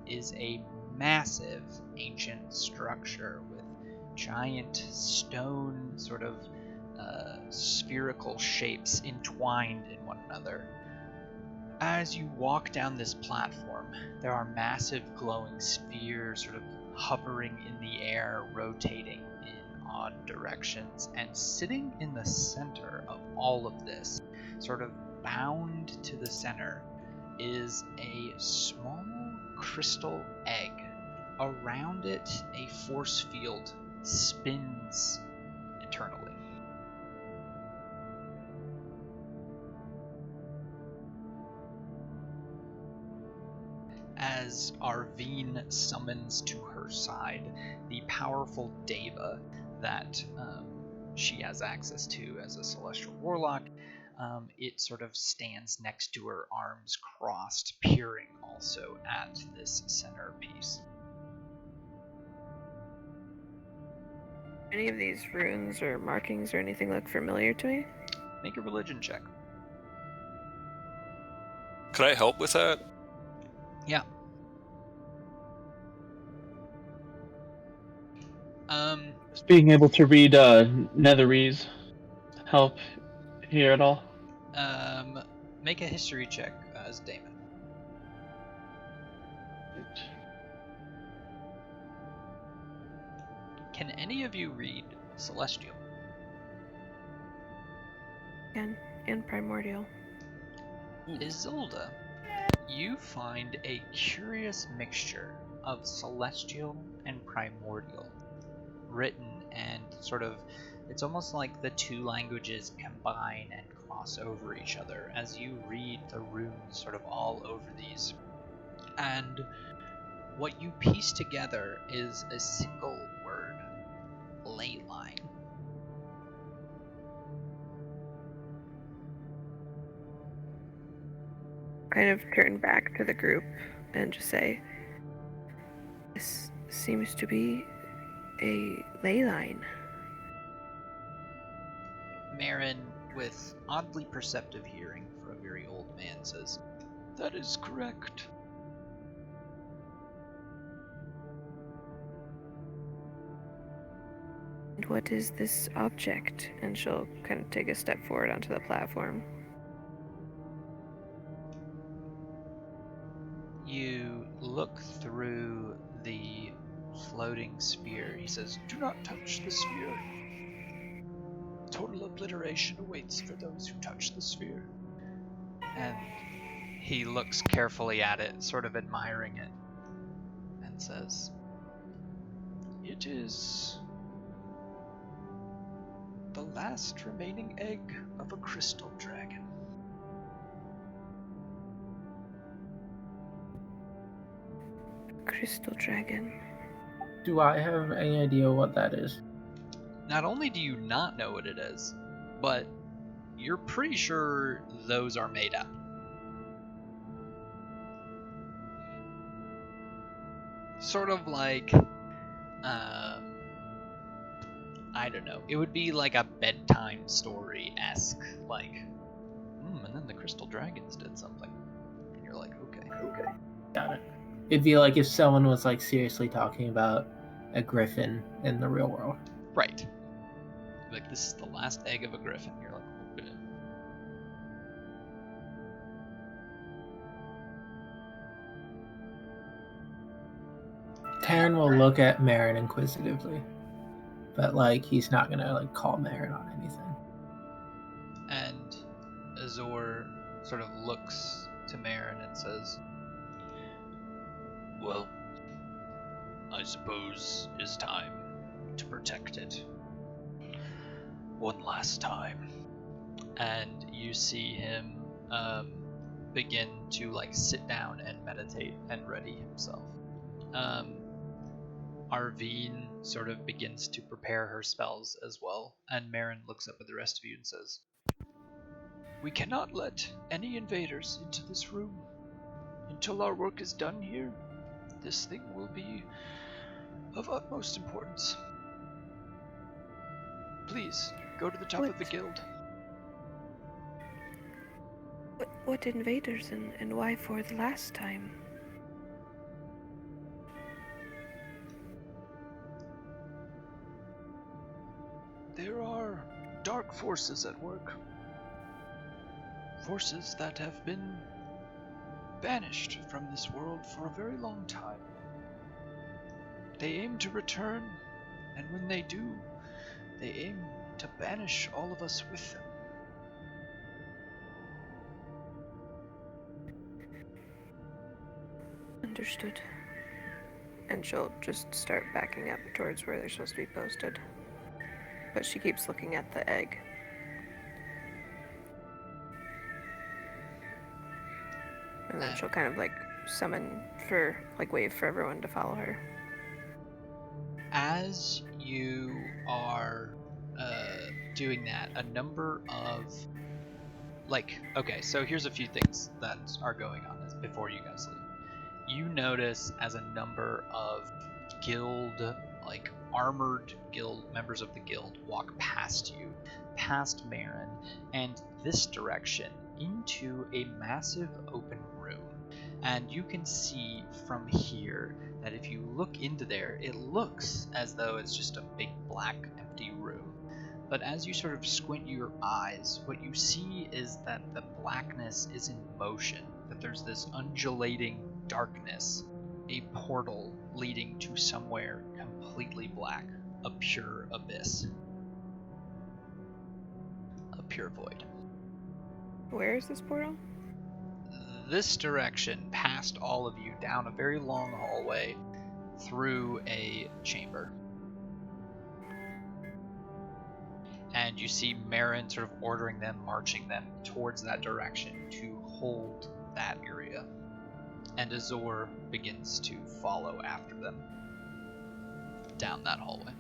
is a massive ancient structure with giant stone sort of spherical shapes entwined in one another. As you walk down this platform, there are massive glowing spheres sort of hovering in the air, rotating in odd directions, and sitting in the center of all of this, sort of bound to the center, is a small crystal egg. Around it, a force field spins eternally. As Arvine summons to her side the powerful Deva that she has access to as a celestial warlock, it sort of stands next to her, arms crossed, peering also at this centerpiece. Any of these runes or markings or anything look familiar to me? Make a religion check. Could I help with that? Yeah. Just being able to read Netherese help here at all? Make a history check as Damon. Can any of you read Celestial? And primordial. Isolde, you find a curious mixture of Celestial and Primordial written, and sort of, it's almost like the two languages combine and cross over each other as you read the runes sort of all over these. And what you piece together is a single word: ley line. Kind of turn back to the group and just say, this seems to be a ley line. Marin, with oddly perceptive hearing for a very old man, says, "That is correct." And what is this object? And she'll kind of take a step forward onto the platform. You look through the floating sphere. He says, "Do not touch the sphere. Total obliteration awaits for those who touch the sphere." And he looks carefully at it, sort of admiring it, and says, "It is the last remaining egg of a crystal dragon." Crystal dragon. Do I have any idea what that is? Not only do you not know what it is, but you're pretty sure those are made up. Sort of like, I don't know. It would be like a bedtime story-esque, like, and then the crystal dragons did something. And you're like, okay. Got it. It'd be like if someone was like seriously talking about a griffin in the real world. Right. Like, this is the last egg of a griffin. You're like, okay. Taryn will look at Marin inquisitively, but like he's not gonna like call Marin on anything. And Azor sort of looks to Marin and says, "Well, I suppose it's time to protect it. One last time." And you see him begin to like sit down and meditate and ready himself. Arvine sort of begins to prepare her spells as well, and Marin looks up at the rest of you and says, "We cannot let any invaders into this room. Until our work is done here, this thing will be of utmost importance. Please, go to the top of the guild." What invaders and why for the last time? There are dark forces at work. Forces that have been banished from this world for a very long time. They aim to return, and when they do, they aim to banish all of us with them. Understood. And she'll just start backing up towards where they're supposed to be posted. But she keeps looking at the egg. And then she'll kind of like wave for everyone to follow her. As you are doing that, a number of okay, so here's a few things that are going on before you guys leave. You notice as a number of guild armored members of the guild walk past you, past Marin, and this direction into a massive open room. And you can see from here that if you look into there, it looks as though it's just a big black empty room. But as you sort of squint your eyes, what you see is that the blackness is in motion, that there's this undulating darkness, a portal leading to somewhere completely black, a pure abyss. A pure void. Where is this portal? This direction, past all of you, down a very long hallway, through a chamber. And you see Marin sort of ordering them, marching them towards that direction to hold that area. And Azor begins to follow after them down that hallway.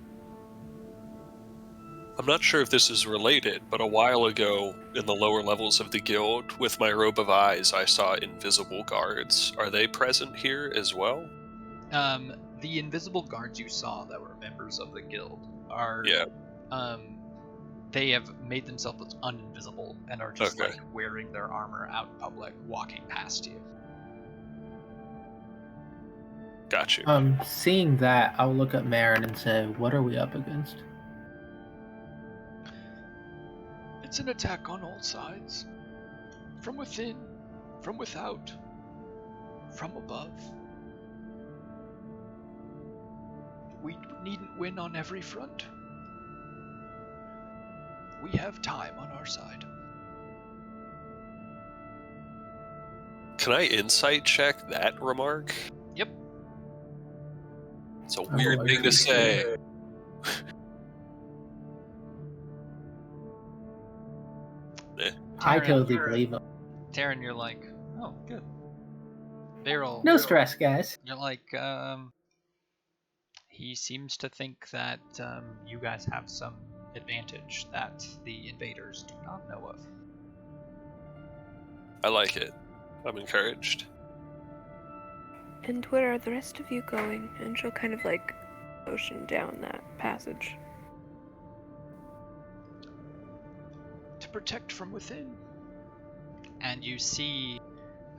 I'm not sure if this is related, but a while ago in the lower levels of the guild, with my robe of eyes, I saw invisible guards. Are they present here as well? The invisible guards you saw that were members of the guild are... Yeah. They have made themselves uninvisible and are just like wearing their armor out in public, walking past you. Got you. Seeing that, I'll look at Marin and say, what are we up against? It's an attack on all sides. From within, from without, from above. We needn't win on every front. We have time on our side. Can I insight check that remark? Yep. It's a weird thing to say. I totally believe him. Taryn, you're like, oh, good. Beryl, No stress, guys. you're like, he seems to think that you guys have some advantage that the invaders do not know of. I like it. I'm encouraged. And where are the rest of you going? And she'll kind of like motion down that passage. To protect from within. And you see,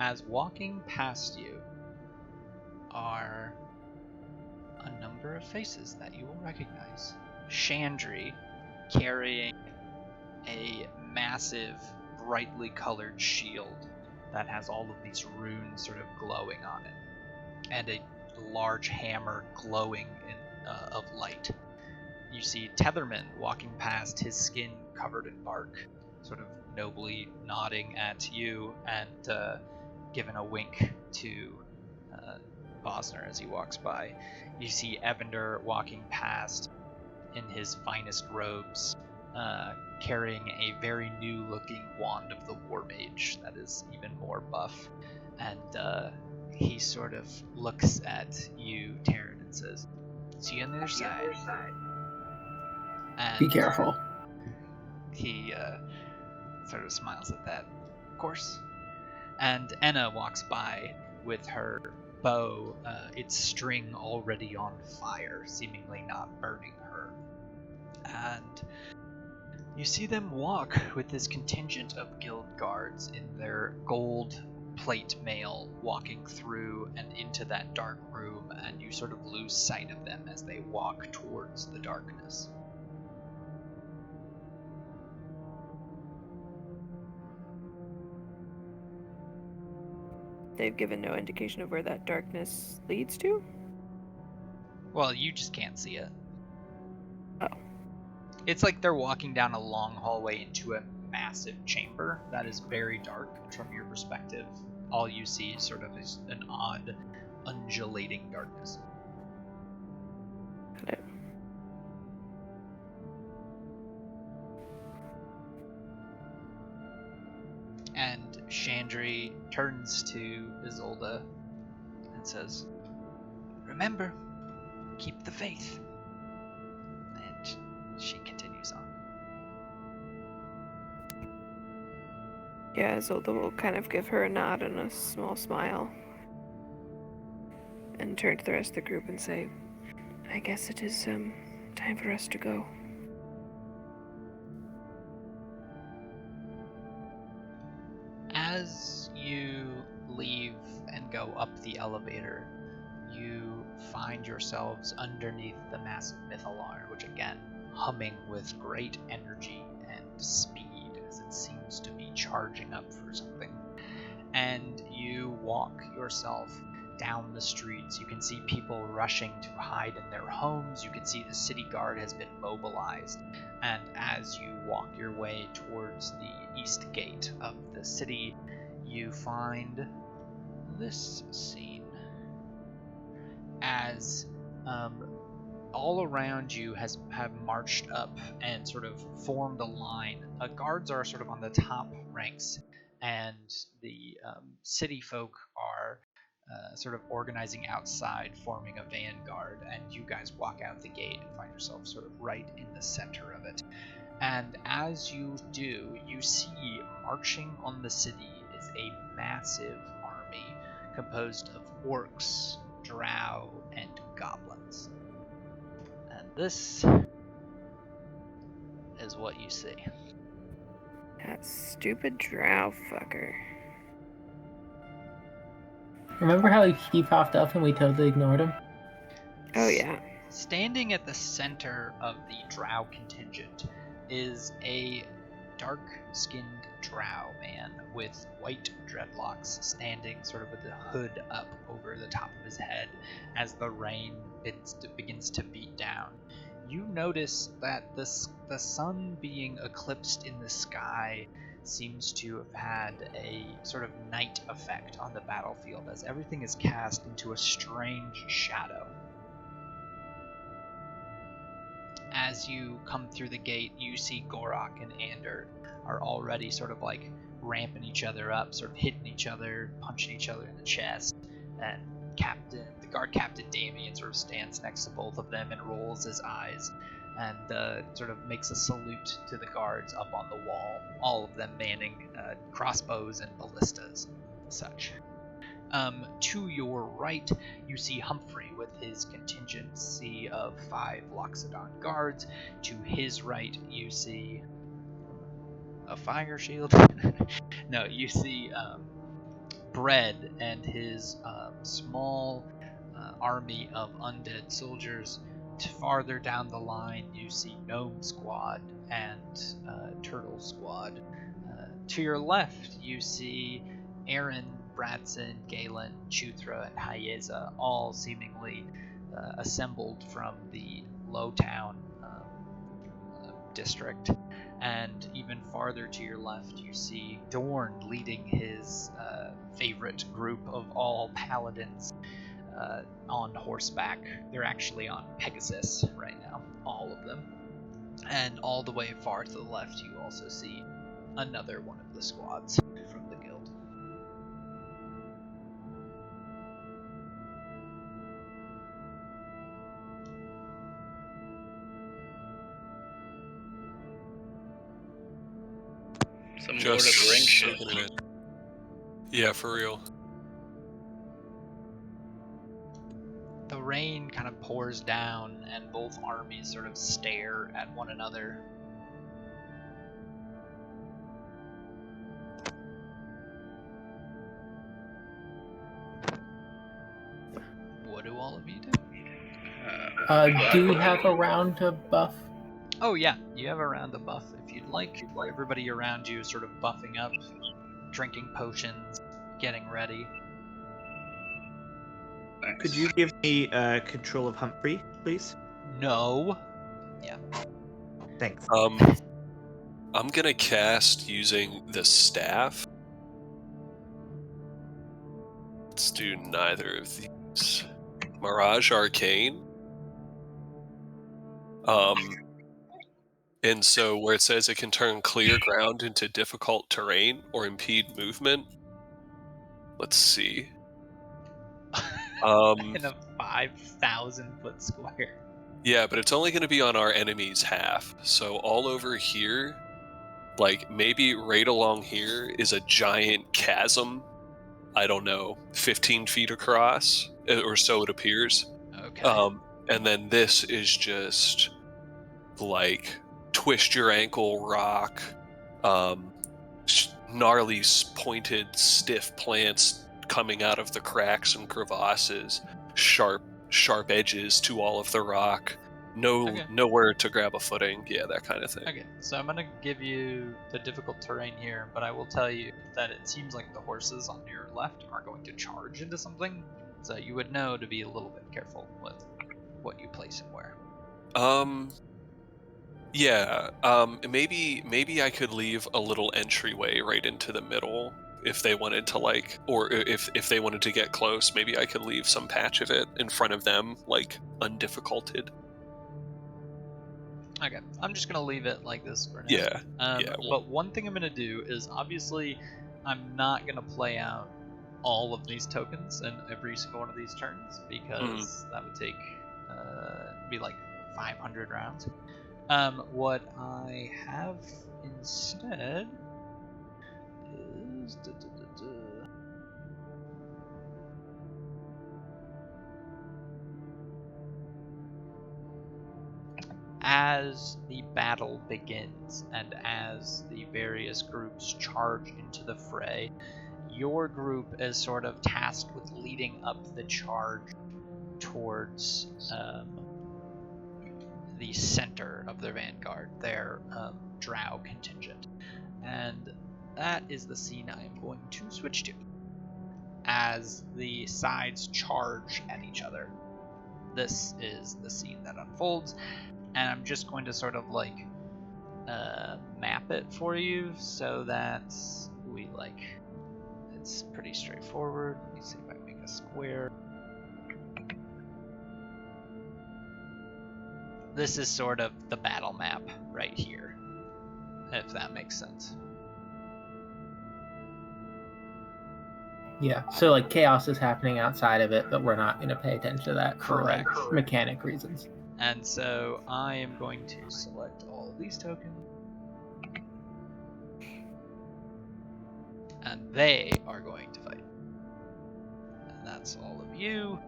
as walking past you, are a number of faces that you will recognize. Chandri, carrying a massive, brightly colored shield that has all of these runes sort of glowing on it, and a large hammer glowing of light. You see Tetherman walking past, his skin covered in bark, sort of nobly nodding at you and giving a wink to Bosner as he walks by. You see Evander walking past in his finest robes, carrying a very new-looking wand of the War Mage that is even more buff. And he sort of looks at you, Taryn, and says, "See you on the other side." And Be careful. he sort of smiles at that, of course. And Enna walks by with her bow, its string already on fire, seemingly not burning her. And you see them walk with this contingent of guild guards in their gold plate mail, walking through and into that dark room, and you sort of lose sight of them as they walk towards the darkness. They've given no indication of where that darkness leads to? Well, you just can't see it. Oh. It's like they're walking down a long hallway into a massive chamber that is very dark. From your perspective, all you see sort of is an odd, undulating darkness. Got it. And Chandri turns to Isolde and says, "Remember, keep the faith." And she continues on. Yeah, Isolde will kind of give her a nod and a small smile. And turn to the rest of the group and say, "I guess it is, Time for us to go. As you leave and go up the elevator, you find yourselves underneath the massive Mythalar, which again, humming with great energy and speed as it seems to be charging up for something. And you walk yourself down the streets. You can see people rushing to hide in their homes. You can see the city guard has been mobilized. And as you walk your way towards the east gate of the city, you find this scene. As all around you have marched up and sort of formed a line. Guards are sort of on the top ranks, and the city folk are sort of organizing outside, forming a vanguard, and you guys walk out the gate and find yourself sort of right in the center of it. And as you do, you see marching on the city is a massive army composed of orcs, drow, and goblins. And this is what you see. That stupid drow fucker. Remember how he popped up and we totally ignored him? Oh yeah. Standing at the center of the drow contingent is a dark-skinned drow man with white dreadlocks, standing sort of with the hood up over the top of his head as the rain begins to beat down. You notice that the sun being eclipsed in the sky seems to have had a sort of night effect on the battlefield, as everything is cast into a strange shadow. As you come through the gate, you see Gorok and Ander are already sort of like ramping each other up, sort of hitting each other, punching each other in the chest. And the guard captain Damien sort of stands next to both of them and rolls his eyes and sort of makes a salute to the guards up on the wall, all of them manning crossbows and ballistas and such. To your right, you see Humphrey with his contingency of 5 Loxodon guards. To his right, you see a fire shield. No, you see Bread and his small army of undead soldiers. Farther down the line, you see Gnome Squad and Turtle Squad. To your left, you see Aaron, Bradson, Galen, Chuthra, and Hayeza, all seemingly assembled from the Lowtown district. And even farther to your left, you see Dorn leading his favorite group of all paladins on horseback. They're actually on Pegasus right now, all of them. And all the way far to the left, you also see another one of the squads from the guild. Some Lord of the Rings shit. Yeah, for real. The rain kind of pours down, and both armies sort of stare at one another. What do all of you do? Do we have a round to buff? Oh yeah, you have a round to buff if you'd like. Everybody around you is sort of buffing up, drinking potions, getting ready. Thanks. Could you give me control of Humphrey, please? No. Yeah. Thanks. I'm gonna cast using the staff. Let's do neither of these. Mirage Arcane. And so where it says it can turn clear ground into difficult terrain or impede movement. Let's see. In a 5,000 foot square. Yeah, but it's only going to be on our enemy's half. So all over here, like maybe right along here is a giant chasm. I don't know, 15 feet across, or so it appears. Okay. And then this is just like twist your ankle rock, gnarly pointed stiff plants coming out of the cracks and crevasses, sharp edges to all of the rock, nowhere to grab a footing, that kind of thing. Okay, so I'm gonna give you the difficult terrain here, but I will tell you that it seems like the horses on your left are going to charge into something, so you would know to be a little bit careful with what you place and where. Maybe I could leave a little entryway right into the middle if they wanted to, like, or if they wanted to get close. Maybe I could leave some patch of it in front of them, like, undifficulted. Okay, I'm just gonna leave it like this for now. Yeah. But one thing I'm gonna do is, obviously, I'm not gonna play out all of these tokens in every single one of these turns, because that would take be like 500 rounds. What I have instead is as the battle begins and as the various groups charge into the fray, your group is sort of tasked with leading up the charge towards the center of their vanguard, their drow contingent. And that is the scene I am going to switch to as the sides charge at each other. This is the scene that unfolds, and I'm just going to sort of like map it for you so that we it's pretty straightforward. Let me see if I can make a square. This is sort of the battle map right here, if that makes sense. Yeah, so like chaos is happening outside of it, but we're not going to pay attention to that for like mechanic reasons. And so I am going to select all of these tokens, and they are going to fight. And that's all of you.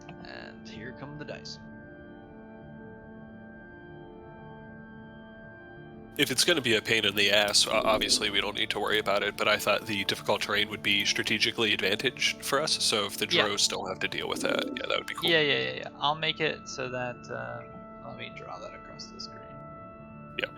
And here come the dice. If it's going to be a pain in the ass, obviously we don't need to worry about it, but I thought the difficult terrain would be strategically advantaged for us, so if the drows don't have to deal with that, that would be cool. Yeah. I'll make it so that, let me draw that across the screen. Yeah.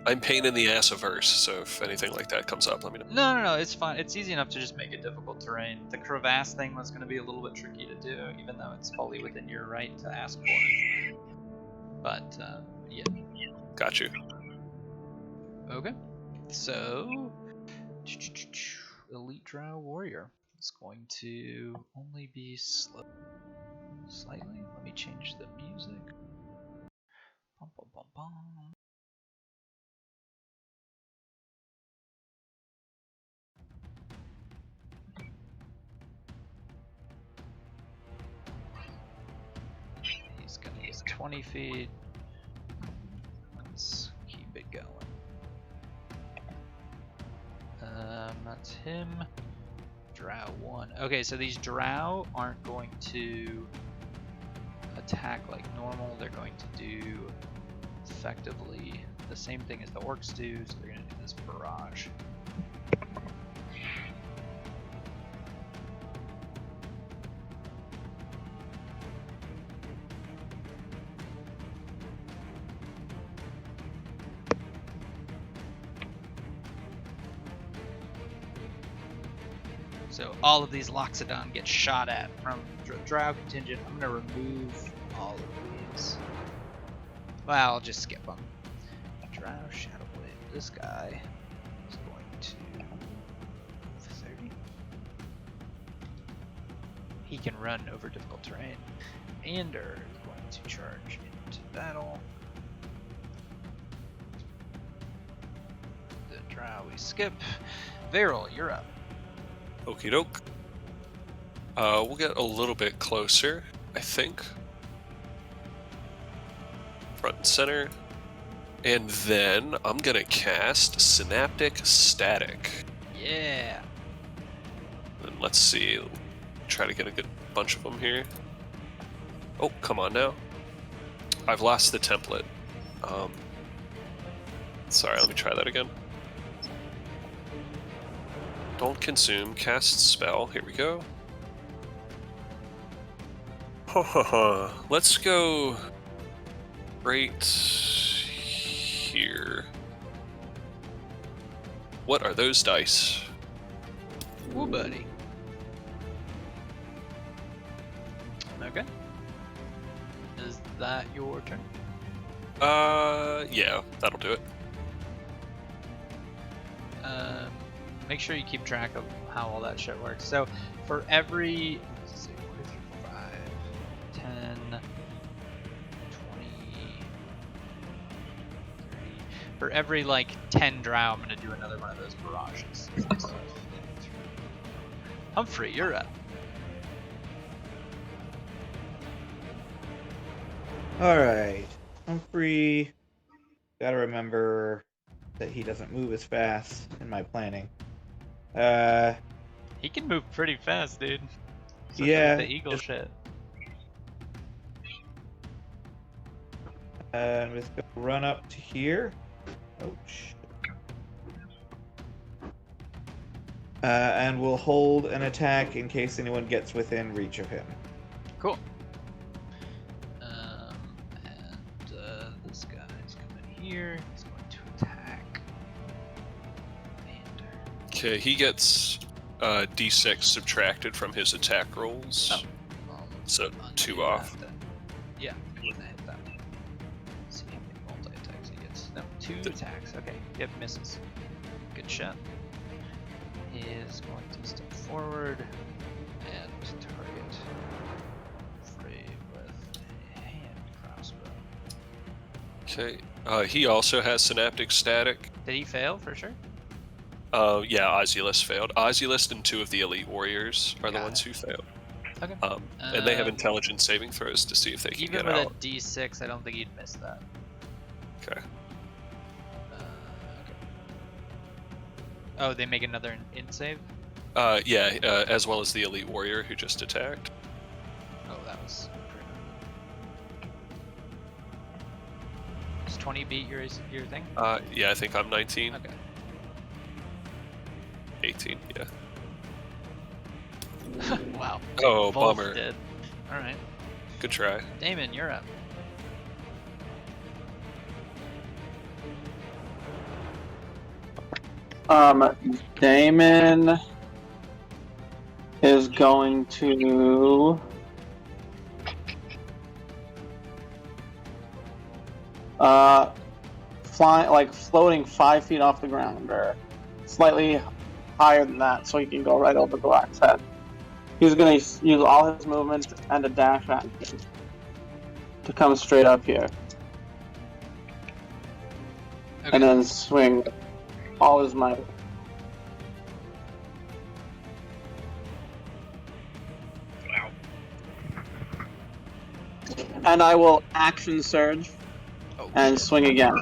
I'm pain in the ass averse, so if anything like that comes up, let me know. No, it's fine. It's easy enough to just make it difficult terrain. The crevasse thing was going to be a little bit tricky to do, even though it's fully within your right to ask for it. But, yeah. Got you. Okay. So, Elite Drow Warrior is going to only be slow. Slightly. Let me change the music. Bum, bum, bum, bum. He's going to use 20 feet. Let's keep it going. That's him. Drow 1. Okay, so these Drow aren't going to attack like normal. They're going to do effectively the same thing as the Orcs do, so they're going to do this barrage. So all of these Loxodon get shot at from Drow contingent. I'm going to remove all of these. Well, I'll just skip them. Drow Shadow Blade. This guy is going to move 30. He can run over difficult terrain. Ander is going to charge into battle. The Drow we skip. Varel, you're up. Okie doke. We'll get a little bit closer, I think. Front and center. And then I'm gonna cast Synaptic Static. Yeah. And let's see. try to get a good bunch of them here. Oh, come on now. I've lost the template. Sorry, let me try that again. Don't consume, cast spell. Here we go. Let's go right here. What are those dice? Woo, buddy. Okay. Is that your turn? Yeah, that'll do it. Make sure you keep track of how all that shit works. So, for every 6, 1, 2, 3, 4, 5, 10, 20, 30. For every like 10 drow, I'm gonna do another one of those barrages. Humphrey, you're up. Alright. Humphrey. Gotta remember that he doesn't move as fast in my planning. He can move pretty fast, dude. Especially Yeah, with the eagle shit. I'm just gonna run up to here. Oh, shit. And we'll hold an attack in case anyone gets within reach of him. Cool. And this guy's coming here. He's going to attack. Okay, he gets d6 subtracted from his attack rolls. So 2 off. Yeah, I'm gonna hit that. Let's see how many multi-attacks he gets. No, 2 attacks. Okay, yep, misses. Good shot. He is going to step forward and target Frey with a hand crossbow. Okay, he also has synaptic static. Did he fail for sure? Yeah, Ozulus failed. Ozulus and 2 of the elite warriors are the Got ones it. who failed. Okay. And they have intelligence saving throws to see if they can Even get with out. a D6, I don't think he'd miss that. Okay. Okay. Oh, they make another int save? Yeah, as well as the elite warrior who just attacked. Oh, that was pretty. Does 20 beat your thing? Yeah, I think I'm 19. Okay. 18, yeah. Wow. Oh, Both bummer. did. Alright. Good try. Damon, you're up. Damon is going to floating 5 feet off the ground, or slightly higher than that, so he can go right over Black's head. He's going to use all his movement and a dash action to come straight up here. Okay. And then swing all his might. Wow. And I will action surge and swing again.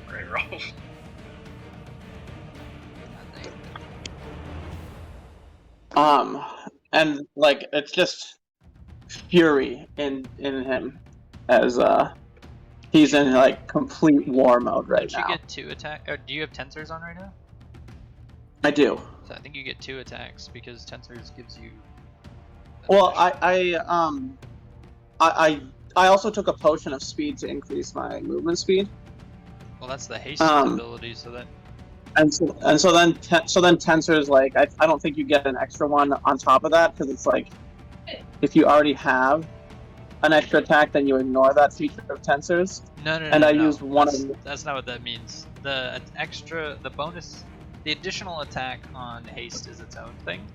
Great rolls. And like it's just fury in him as he's in like complete war mode right Don't you now. get 2 attack? Or do you have tensors on right now? I do. So I think you get 2 attacks because tensors gives you. Well, I also took a potion of speed to increase my movement speed. Well, that's the haste ability, so that. And so then tensors, like I don't think you get an extra one on top of that, because it's like if you already have an extra attack, then you ignore that feature of tensors. No. And I used one of them. That's not what that means. The bonus, the additional attack on haste is its own thing.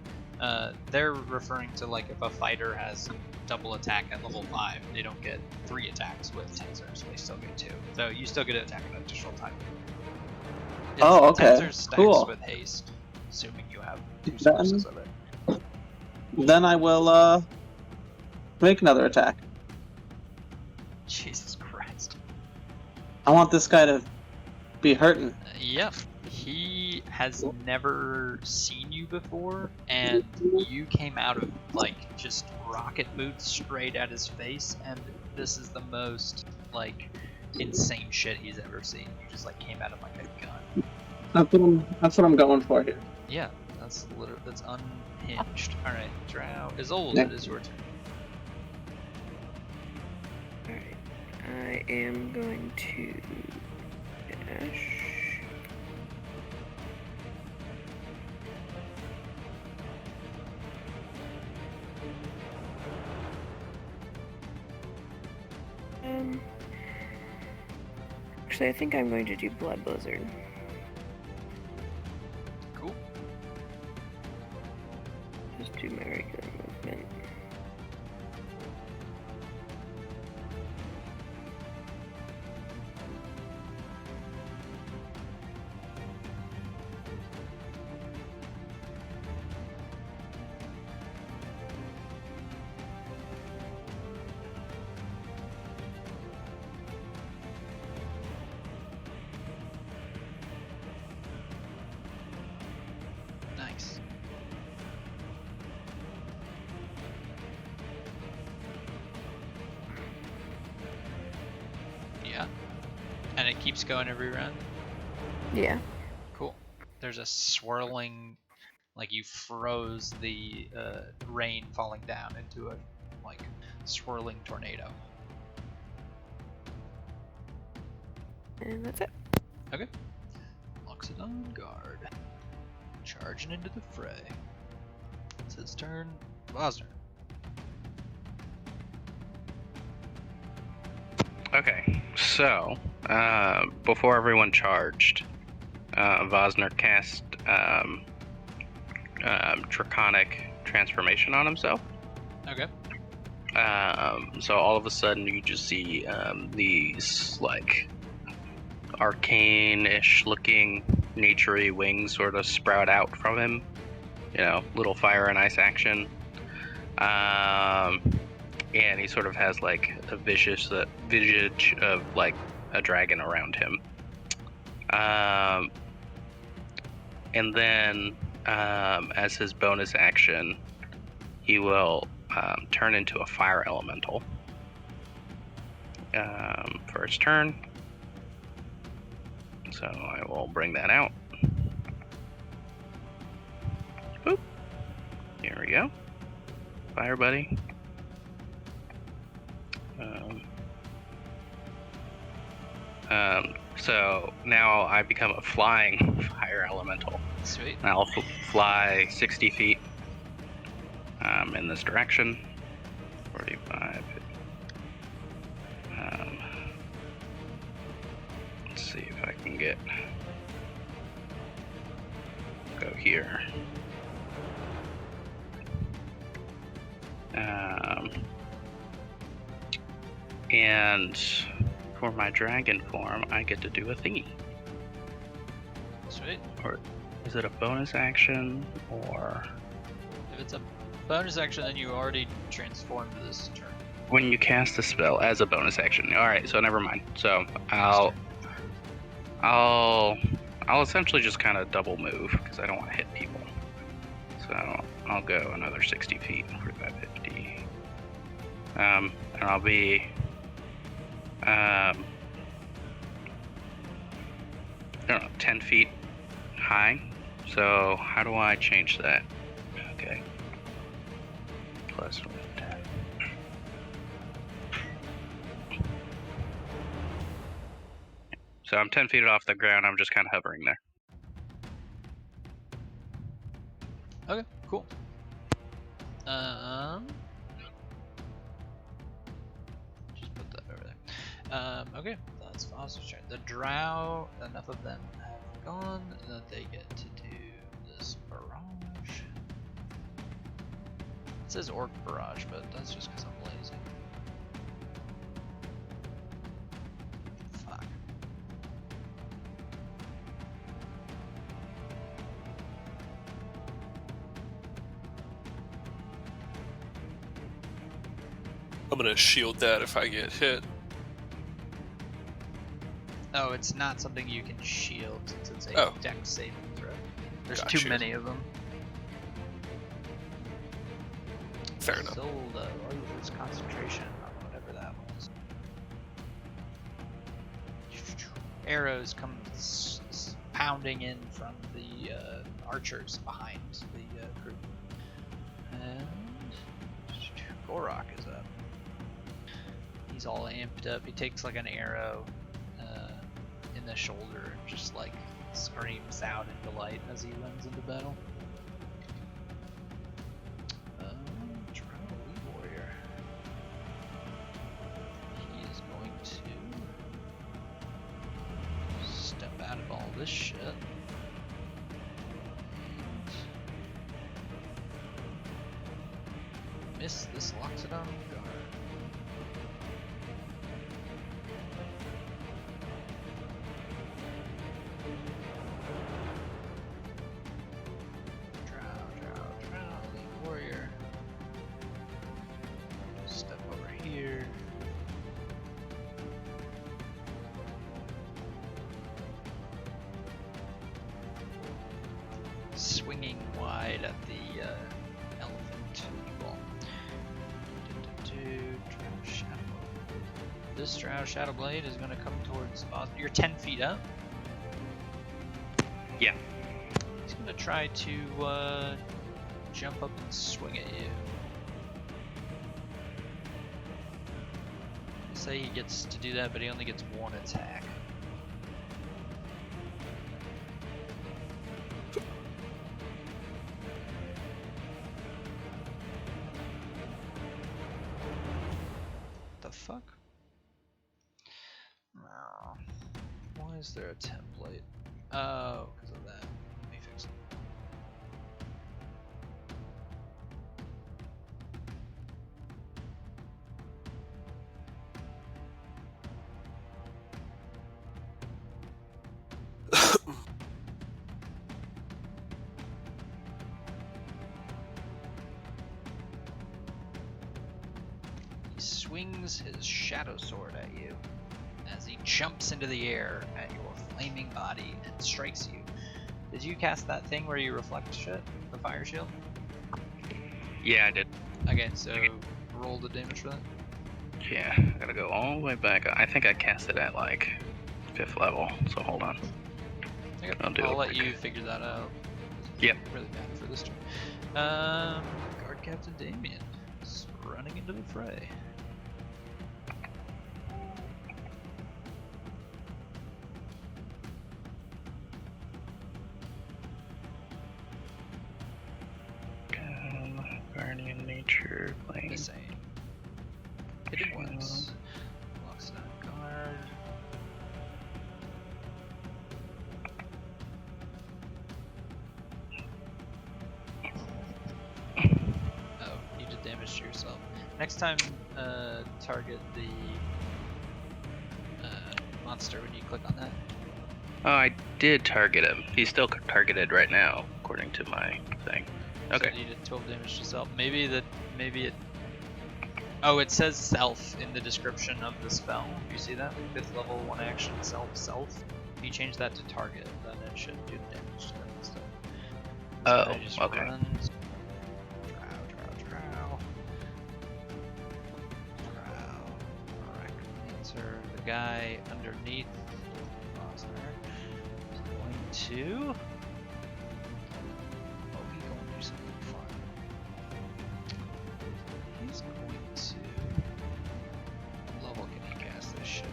They're referring to like if a fighter has double attack at level 5, they don't get 3 attacks with tensors, they still get 2. So you still get an attack an additional time. Oh, okay. Tensor stacks Cool. with haste, assuming you have 2 sources of it. Then I will make another attack. Jesus Christ. I want this guy to be hurting. Yep. He has never seen you before, and you came out of like just rocket boots straight at his face, and this is the most like insane shit he's ever seen. You just like came at him like a gun. That's what I'm going for here. Yeah, that's unhinged. All right, Drow is old. Yeah. It is your turn. Alright. I am going to dash. Actually, I think I'm going to do Blood Blizzard. Cool. Just do my regular movement. Nice. Yeah. And it keeps going every round? Yeah. Cool. There's a swirling, like you froze the rain falling down into a like swirling tornado. And that's it. Okay. Loxodon guard. Charging into the fray. It's his turn. Vosner. Okay, so before everyone charged, Vosner cast Draconic Transformation on himself. Okay. So all of a sudden you just see these like arcane-ish looking naturey wings sort of sprout out from him. You know, little fire and ice action. And he sort of has like a visage of like a dragon around him. And then as his bonus action, he will turn into a fire elemental for his turn. So I will bring that out. Boop. Here we go. Fire buddy. So now I become a flying fire elemental. Sweet. And I'll fly 60 feet in this direction. 45. Let's see if I can go here. And for my dragon form, I get to do a thingy. Sweet. Or is it a bonus action, or If it's a bonus action, then you already transformed this turn. when you cast a spell as a bonus action? All right, so never mind. So I'll essentially just kind of double move because I don't want to hit people. So I'll go another 60 feet, 45, 50. And I'll be I don't know, 10 feet high. So how do I change that? Okay. Plus 10. So I'm 10 feet off the ground. I'm just kind of hovering there. Okay, cool. Just put that over there. Okay, that's Foster's turn. The Drow, enough of them have gone that they get to do this barrage. It says Orc Barrage, but that's just because I'm lazy. Fuck. I'm gonna shield that if I get hit. Oh, it's not something you can shield since it's a Oh. dex saving throw. There's Gotcha. too many of them. Fair enough. Sold Ruthless concentration on whatever that was. Arrows come pounding in from the archers behind the group. And Gorok is up. He's all amped up. He takes like an arrow in the shoulder and just like screams out in delight as he runs into battle. Warrior. He is going to step out of all this shit. Miss this Loxodon guard. Drow, Lead Warrior. Step over here. Swinging wide at the elephant eagle. This Drow Shadow Blade is going to come towards Oz. You're 10 feet up. Yeah. He's going to try to jump up and swing at you. Say he gets to do that, but he only gets one attack. The fuck? Oh. Why is there a template? Oh, because of that. Let me fix it. He swings his shadow sword at you as he jumps into the air at your flaming body and strikes you. Did you cast that thing where you reflect shit? The fire shield? Yeah, I did. Okay, so roll the damage for that. Yeah, I gotta go all the way back. I think I cast it at like 5th level, so hold on. Okay, I'll I'll let quick. you figure that out. Yep. Really bad for this turn. Guard Captain Damien is running into the fray. Guardian Nature, Plane. Missing. Hitting once. Locks down guard. Oh, you did damage to yourself. Next time, target the monster when you click on that. Oh, I did target him. He's still targeted right now, according to my thing. Okay. So you did 12 damage to self. Maybe it. Oh, it says self in the description of the spell. Do you see that? 5th level, 1 action, self. If you change that to target, then it should do the damage to them instead. This Oh, guy just okay. runs. Drow. Necromancer. The guy underneath Rosner is going to. Oh, he's going to do something fun. He's going to. What level can he cast this shit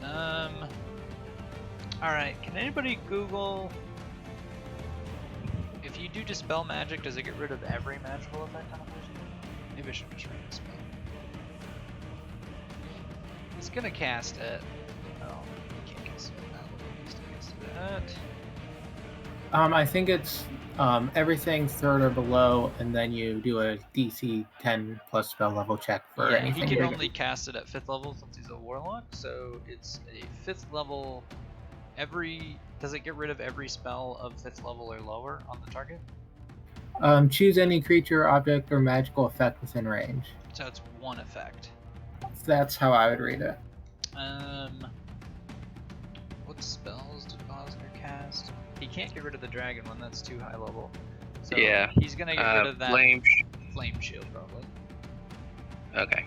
at? Alright, can anybody Google if you do dispel magic, does it get rid of every magical effect on a person? Maybe I should just read the spell. He's gonna cast it. Oh, he can't cast it at that level. He's gonna cast it at. I think it's everything 3rd or below, and then you do a DC 10 plus spell level check for Yeah, anything he can bigger. only cast it at 5th level since he's a warlock, so it's a 5th level. Does it get rid of every spell of 5th level or lower on the target? Choose any creature, object, or magical effect within range. So it's one effect. That's how I would read it. what spells did Bosner cast? He can't get rid of the dragon one, that's too high level. So Yeah. he's gonna get rid of that flame shield probably. Okay.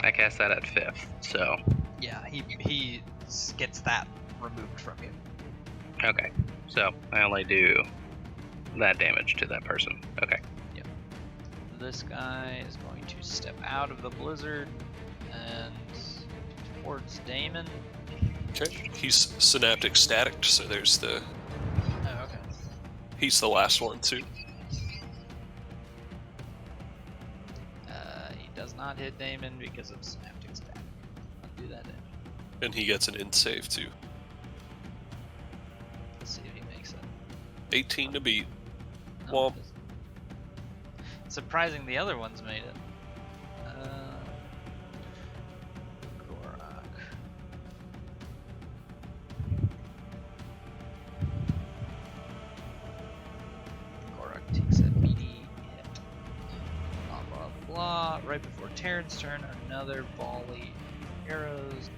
I cast that at 5th, so. Yeah, he gets that removed from you. Okay. So I only do that damage to that person. Okay. Yep. This guy is going to step out of the blizzard and towards Damon. Okay. He's synaptic static, so there's the. Oh, okay. He's the last one too. He does not hit Damon because of synaptic static. I'll do that damage. And he gets an in save too. Let's see if he makes it. 18 to beat. No, Womp. it doesn't. Surprising the other ones made it. Gorak. Gorak takes a meaty hit. Blah blah blah. Right before Terran's turn, another volley of arrows.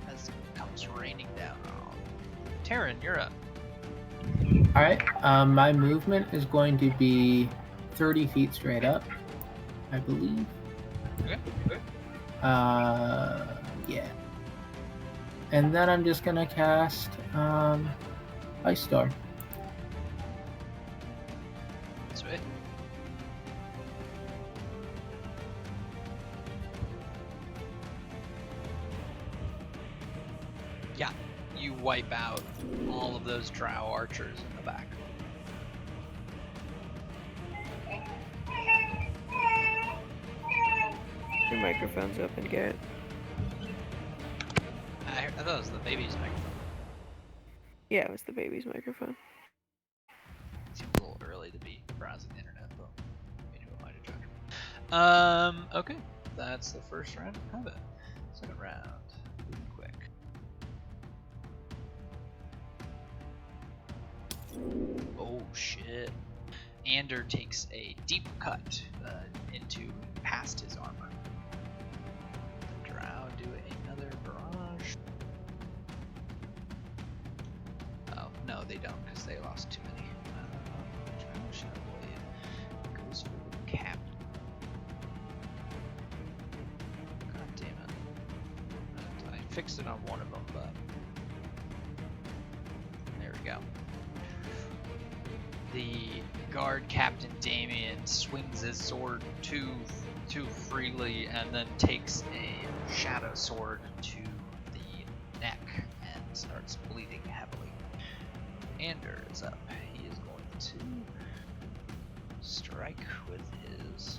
As it comes raining down on Terran, you're up. Alright, my movement is going to be 30 feet straight up, I believe. Okay. Yeah. And then I'm just gonna cast Ice Storm. Sweet. Yeah, you wipe out all of those drow archers in the back. Your microphone's open, Garrett. I thought it was the baby's microphone. Yeah, it was the baby's microphone. Seems a little early to be browsing the internet, but maybe who am I to judge? Okay, that's the first round of combat. Second round, moving quick. Oh shit! Ander takes a deep cut into past his armor. The drow do another barrage. Oh no, they don't because they lost too many. Drow Shadow Blade goes for the captain. God damn it! I fixed it on one of them, but there we go. The guard Captain Damien swings his sword too freely and then takes a shadow sword to the neck and starts bleeding heavily. Ander is up. He is going to strike with his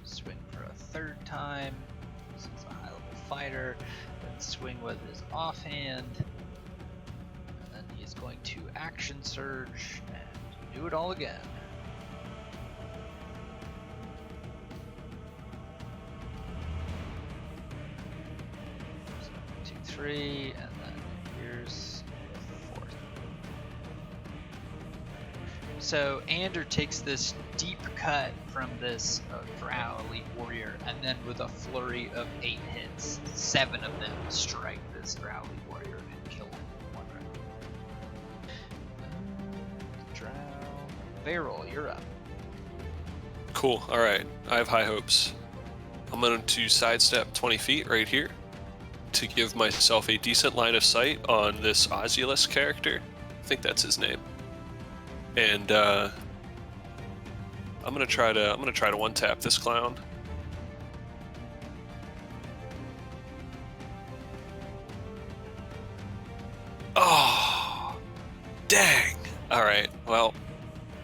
swing for a third time. This is a high level fighter. Then swing with his offhand. And then he's going to action surge and do it all again. So 1, 2, 3, and then here's the fourth. So Ander takes this deep cut from this drow elite warrior, and then with a flurry of 8 hits, 7 of them strike this drow elite warrior and kill him in one round. Drow Varel, you're up. Cool. All right. I have high hopes. I'm going to sidestep 20 feet right here to give myself a decent line of sight on this Oculus character. I think that's his name. And I'm gonna try to one tap this clown. Oh, dang! All right. Well,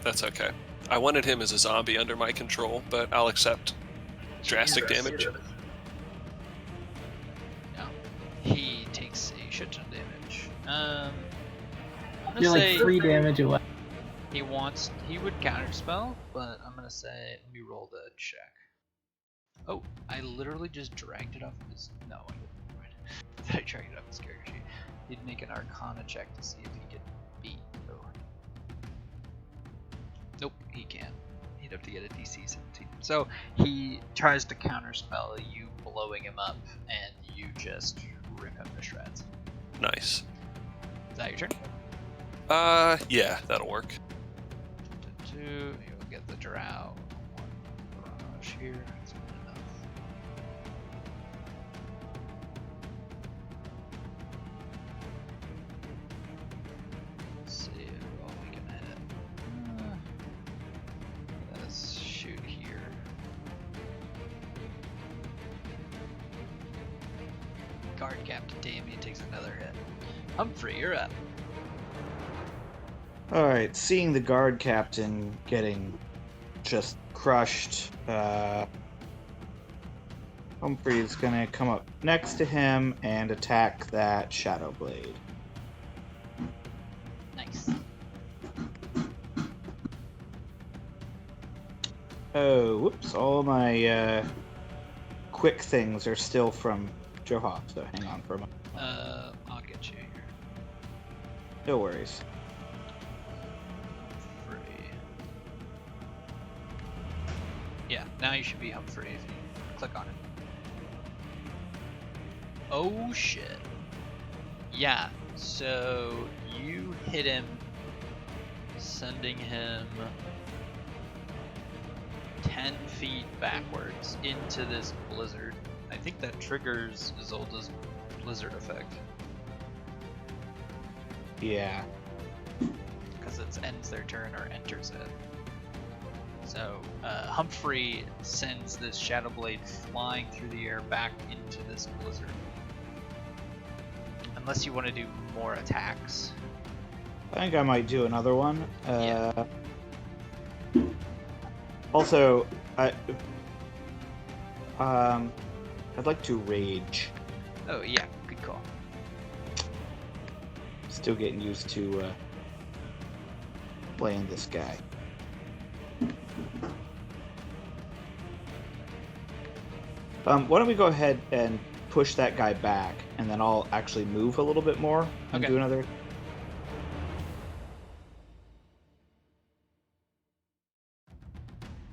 that's okay. I wanted him as a zombie under my control, but I'll accept drastic damage. No, he takes a shit ton of damage. I'm gonna You're say like 3 damage away. He would counterspell, but I'm gonna say, let me roll the check. Oh, I literally just dragged it off of his, no, I didn't. I dragged it off his character sheet. He'd make an Arcana check to see if he could beat, though. Nope, he can't. He'd have to get a DC 17. So he tries to counterspell you, blowing him up, and you just rip him to shreds. Nice. Is that your turn? Yeah, that'll work. 2, you'll get the drow. 1 barrage here. That's good enough. Let's see what we can hit. Let's shoot here. Guard Captain Damien takes another hit. Humphrey, you're up. Alright, seeing the guard captain getting just crushed, Humphrey's gonna come up next to him and attack that Shadow Blade. Nice. Oh, whoops, all my quick things are still from Johab, so hang on for a moment. I'll get you here. No worries. Yeah, now you should be Humphrey if you click on it. Oh shit. Yeah, so you hit him, sending him 10 feet backwards into this blizzard. I think that triggers Isolde's blizzard effect. Yeah. Because it ends their turn or enters it. So Humphrey sends this Shadow Blade flying through the air back into this blizzard. Unless you want to do more attacks. I think I might do another one. Yeah. Also, I'd like to rage. Oh yeah, good call. Still getting used to playing this guy. Why don't we go ahead and push that guy back, and then I'll actually move a little bit more and Okay. do another.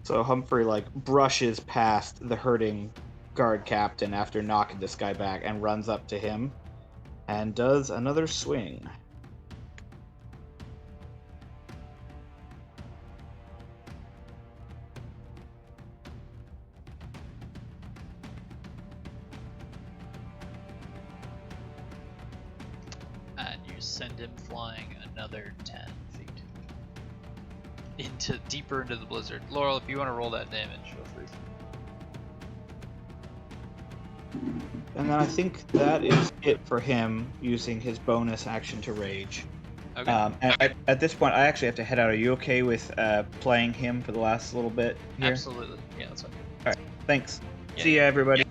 So Humphrey brushes past the hurting guard captain after knocking this guy back and runs up to him and does another swing. And you send him flying another 10 feet. Deeper into the blizzard. Laurel, if you want to roll that damage, feel free. And then I think that is it for him using his bonus action to rage. Okay. At this point, I actually have to head out. Are you okay with playing him for the last little bit here? Absolutely. Yeah, that's fine. Thanks. Yeah. See ya, everybody.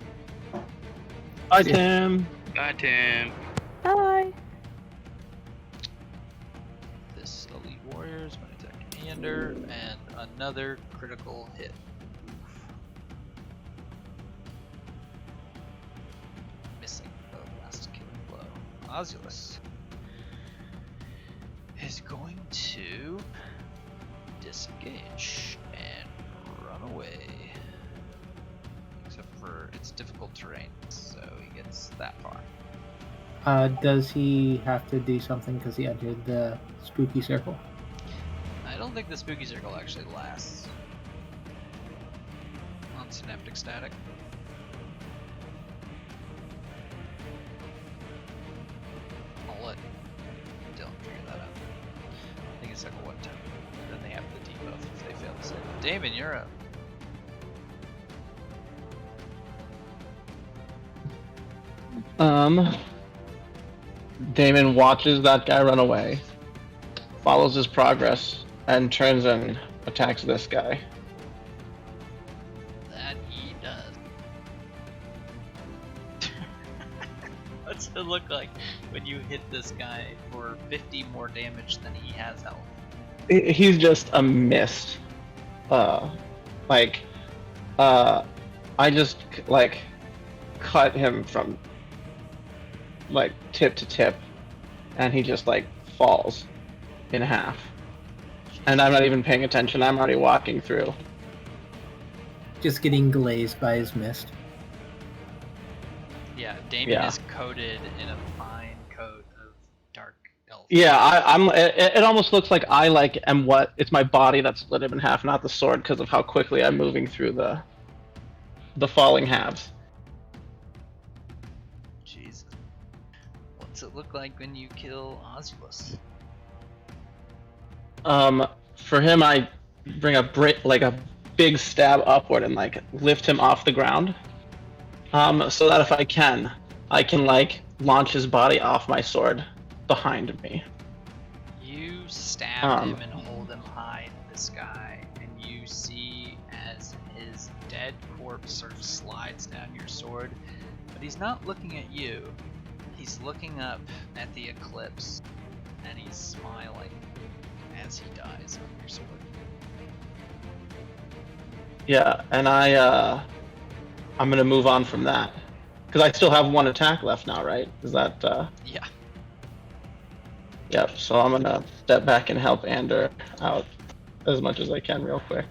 Bye, Tim. Bye, Tim. Bye. This Elite Warrior is going to attack Commander, and another critical hit. Missing the last killing blow. Ozulus is going to disengage and run away. Except for it's difficult terrain, so he gets that far. Does he have to do something because he entered the spooky circle? I don't think the spooky circle actually lasts on synaptic static. I'll let Dylan figure that out. I think it's like a 1 time. Then they have the debuff if they fail to save. Damon, you're up. Damon watches that guy run away, follows his progress, and turns and attacks this guy. That he does. What's it look like when you hit this guy for 50 more damage than he has health? He's just a mist. Like, I just like cut him from like tip to tip, and he just like falls in half. And I'm not even paying attention. I'm already walking through. Just getting glazed by his mist. Yeah, Damien Yeah. is coated in a fine coat of dark elf. Yeah, I'm. It almost looks like I like am what. It's my body that's split him in half, not the sword, because of how quickly I'm moving through the falling halves. Jeez. What's it look like when you kill Oculus? For him, I bring a big stab upward and like lift him off the ground. So that if I can like launch his body off my sword behind me. You stab him and hold him high in the sky, and you see as his dead corpse sort of slides down your sword, but he's not looking at you. He's looking up at the eclipse, and he's smiling as he dies on your sword. Yeah, and I'm gonna move on from that because I still have one attack left now, right? Is that? Yeah. Yep. So I'm gonna step back and help Ander out as much as I can, real quick.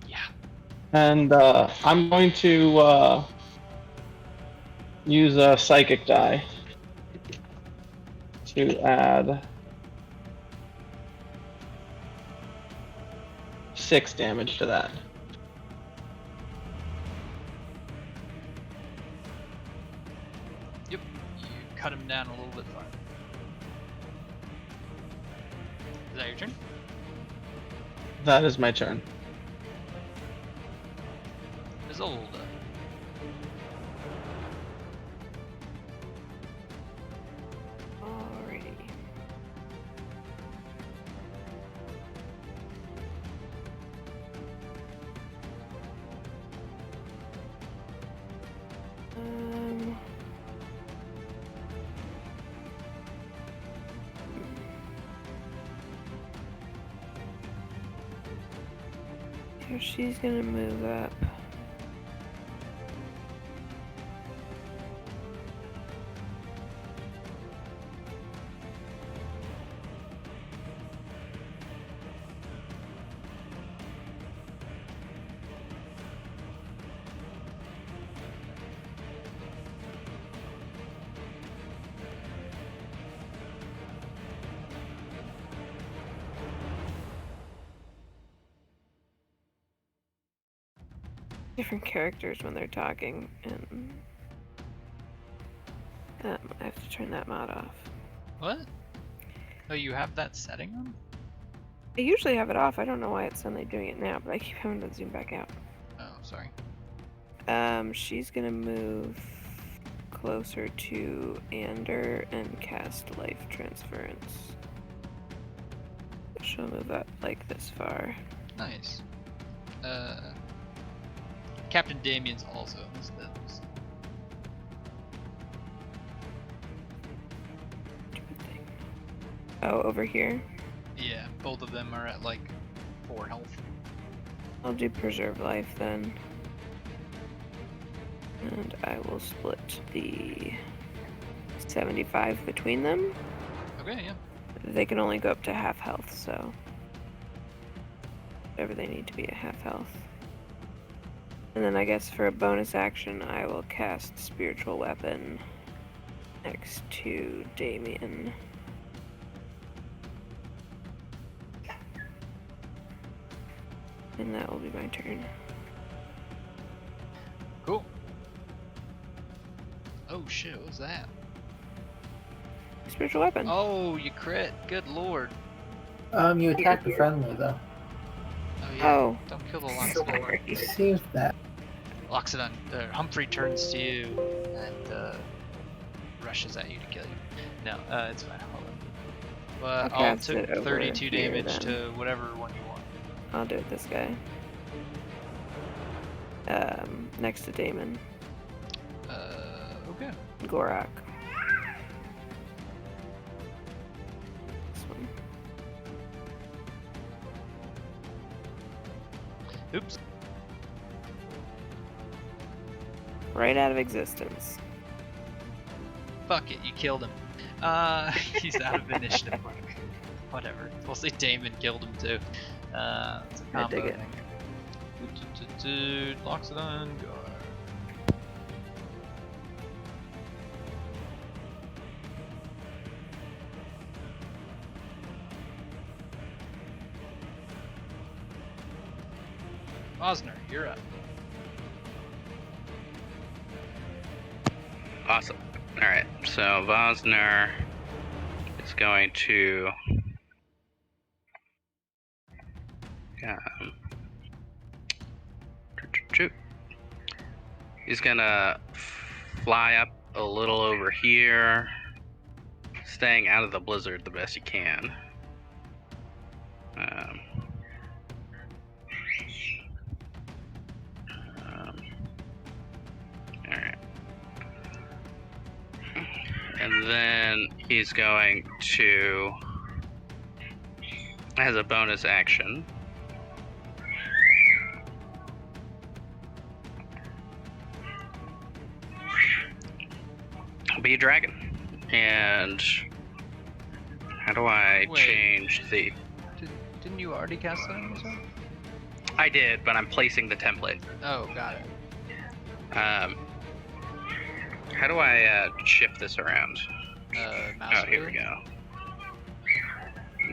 Yeah. And I'm going to use a psychic die to add 6 damage to that. Yep. You cut him down a little bit farther. Is that your turn? That is my turn. Isolde. Alrighty. So she's gonna move up. Different characters when they're talking, and I have to turn that mod off. What? Oh, you have that setting on? I usually have it off. I don't know why it's suddenly doing it now, but I keep having to zoom back out. Oh, sorry. She's gonna move closer to Ander and cast Life Transference. She'll move up like this far. Nice. Captain Damien's also in this business. Oh, over here? Yeah, both of them are at like 4 health. I'll do Preserve Life then. And I will split the 75 between them. Okay, yeah. They can only go up to half health, so whatever they need to be at half health. And then I guess for a bonus action, I will cast Spiritual Weapon next to Damien. And that will be my turn. Cool. Oh shit, what was that? Spiritual Weapon. Oh, you crit. Good lord. You attacked the friendly though. Oh yeah. Oh. Don't kill the Loxodon. It seems that. Loxodon, Humphrey turns to you and rushes at you to kill you. No, it's fine. Hold on. But Okay, I'll I'll took sit over 32 here, damage then. to whatever one you want. I'll do it this guy. Next to Damon. Okay. Gorak. This one. Oops. Right out of existence. Fuck it, you killed him. He's out of initiative. Whatever. We'll say Damon killed him too. It's a I dig combo it. thing. Locks it on guard. Osner, you're up. Awesome. Alright, so Vosner is going to he's gonna fly up a little over here, staying out of the blizzard the best he can. Alright. And then he's going to, as a bonus action, be a dragon. And how do I Wait. change the... Didn't you already cast that on yourself? I did, but I'm placing the template. Oh, got it. How do I shift this around? Mouse Oh, here wheel? we go.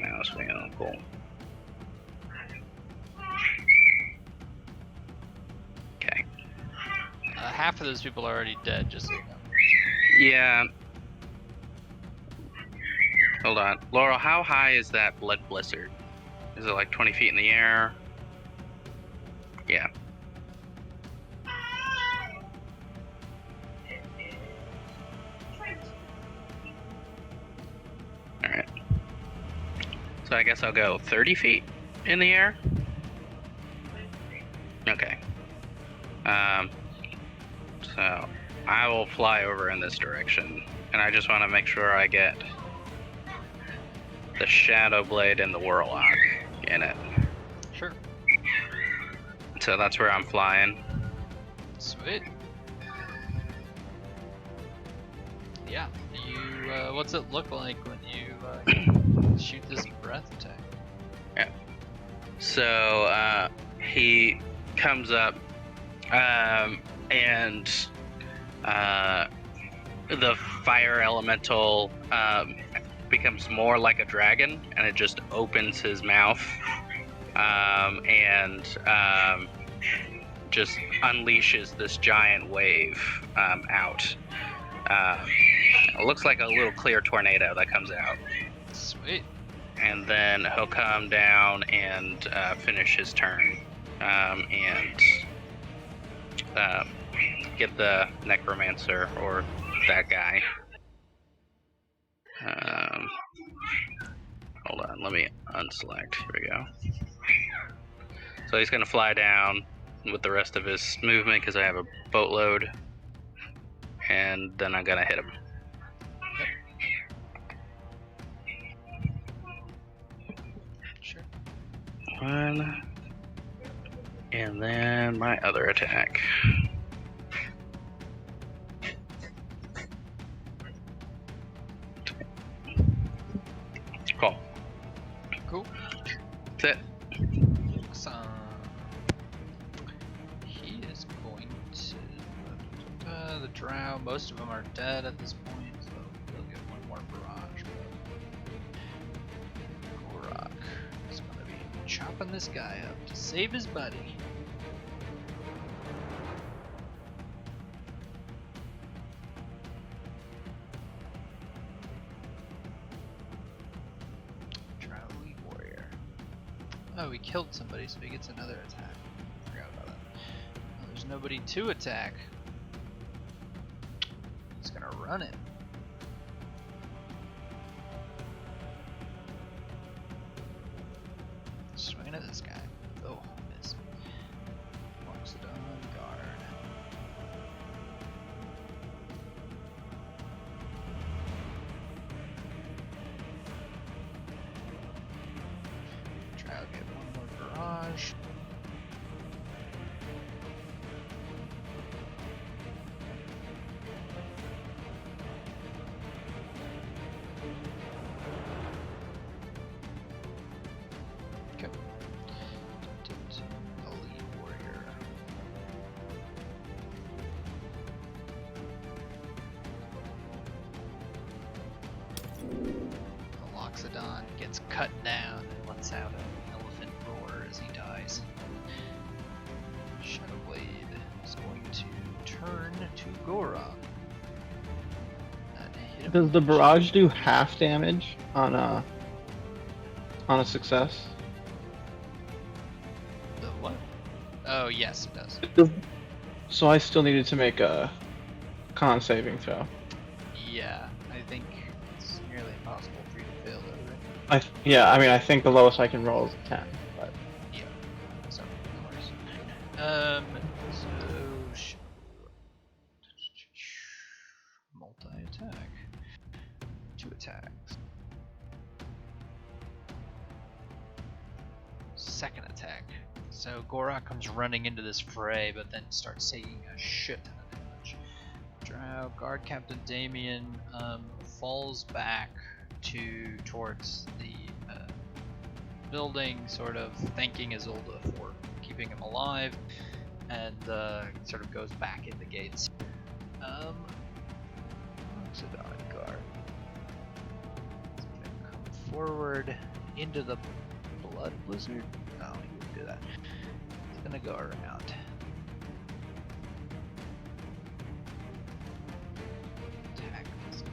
Mouse wheel, cool. Okay. Half of those people are already dead, just so you know. Yeah. Hold on. Laurel, how high is that blood blizzard? Is it like 20 feet in the air? Yeah. Alright. So I guess I'll go 30 feet in the air? Okay. So I will fly over in this direction, and I just want to make sure I get the Shadow Blade and the Warlock in it. Sure. So that's where I'm flying. Sweet. Yeah. You. What's it look like when you shoot this breath attack? Yeah. So he comes up, and the fire elemental becomes more like a dragon, and it just opens his mouth and just unleashes this giant wave out. It looks like a little clear tornado that comes out. Sweet. And then he'll come down and finish his turn and get the necromancer or that guy. Hold on, let me unselect. Here we go. So he's going to fly down with the rest of his movement because I have a boatload. And then I'm going to hit him. Sure. One. And then my other attack. Cool. Cool. That's it. Awesome. He is going to. The drow, most of them are dead at this point, so he'll get one more barrage. Gorak is going to be chopping this guy up to save his buddy. Oh, he killed somebody, so he gets another attack. Forgot about that. Well, there's nobody to attack. He's gonna run it. Swing at this guy. Oh, miss. Walks it on guard. barrage. Okay. Elite warrior. The Loxodon gets cut down and lets out an elephant roar as he dies. Shadowblade is going to turn to Gora. And hit him Does with the a barrage shield. do half damage on a success? The what? Oh, yes, it does. So I still needed to make a con saving throw. Yeah, I think it's nearly impossible for you to fail, though, right? I think the lowest I can roll is 10. But Yeah. So, no worries. So multi-attack. 2 attacks. Second attack. So Gora comes running into this fray, but then starts taking a shit ton of damage. Drow guard captain Damien falls back towards the building, sort of thanking Isolde for keeping him alive, and sort of goes back in the gates. Loxodon guard. He's gonna come forward into the blood blizzard. No, he wouldn't do that. He's gonna go around. Attack this.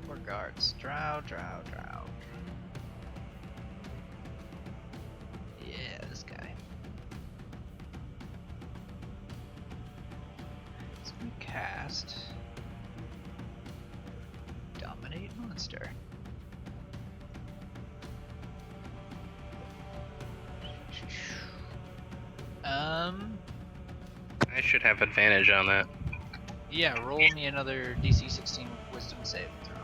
More guards. Drow. Yeah, this guy. So we cast Dominate Monster. I should have advantage on that. Yeah, roll me another DC 16 Wisdom saving throw.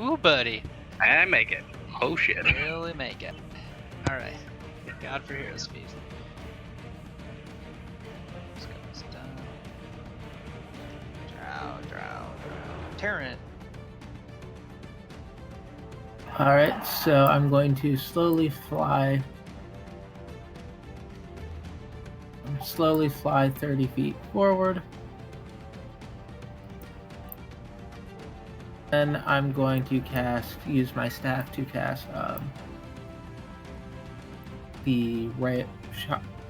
Ooh, buddy. I make it. Oh shit. Really make it. Alright. God for hero speed. This guy's done. Drow. Terran. Alright, so I'm going to slowly fly 30 feet forward. Then I'm going to use my staff to cast the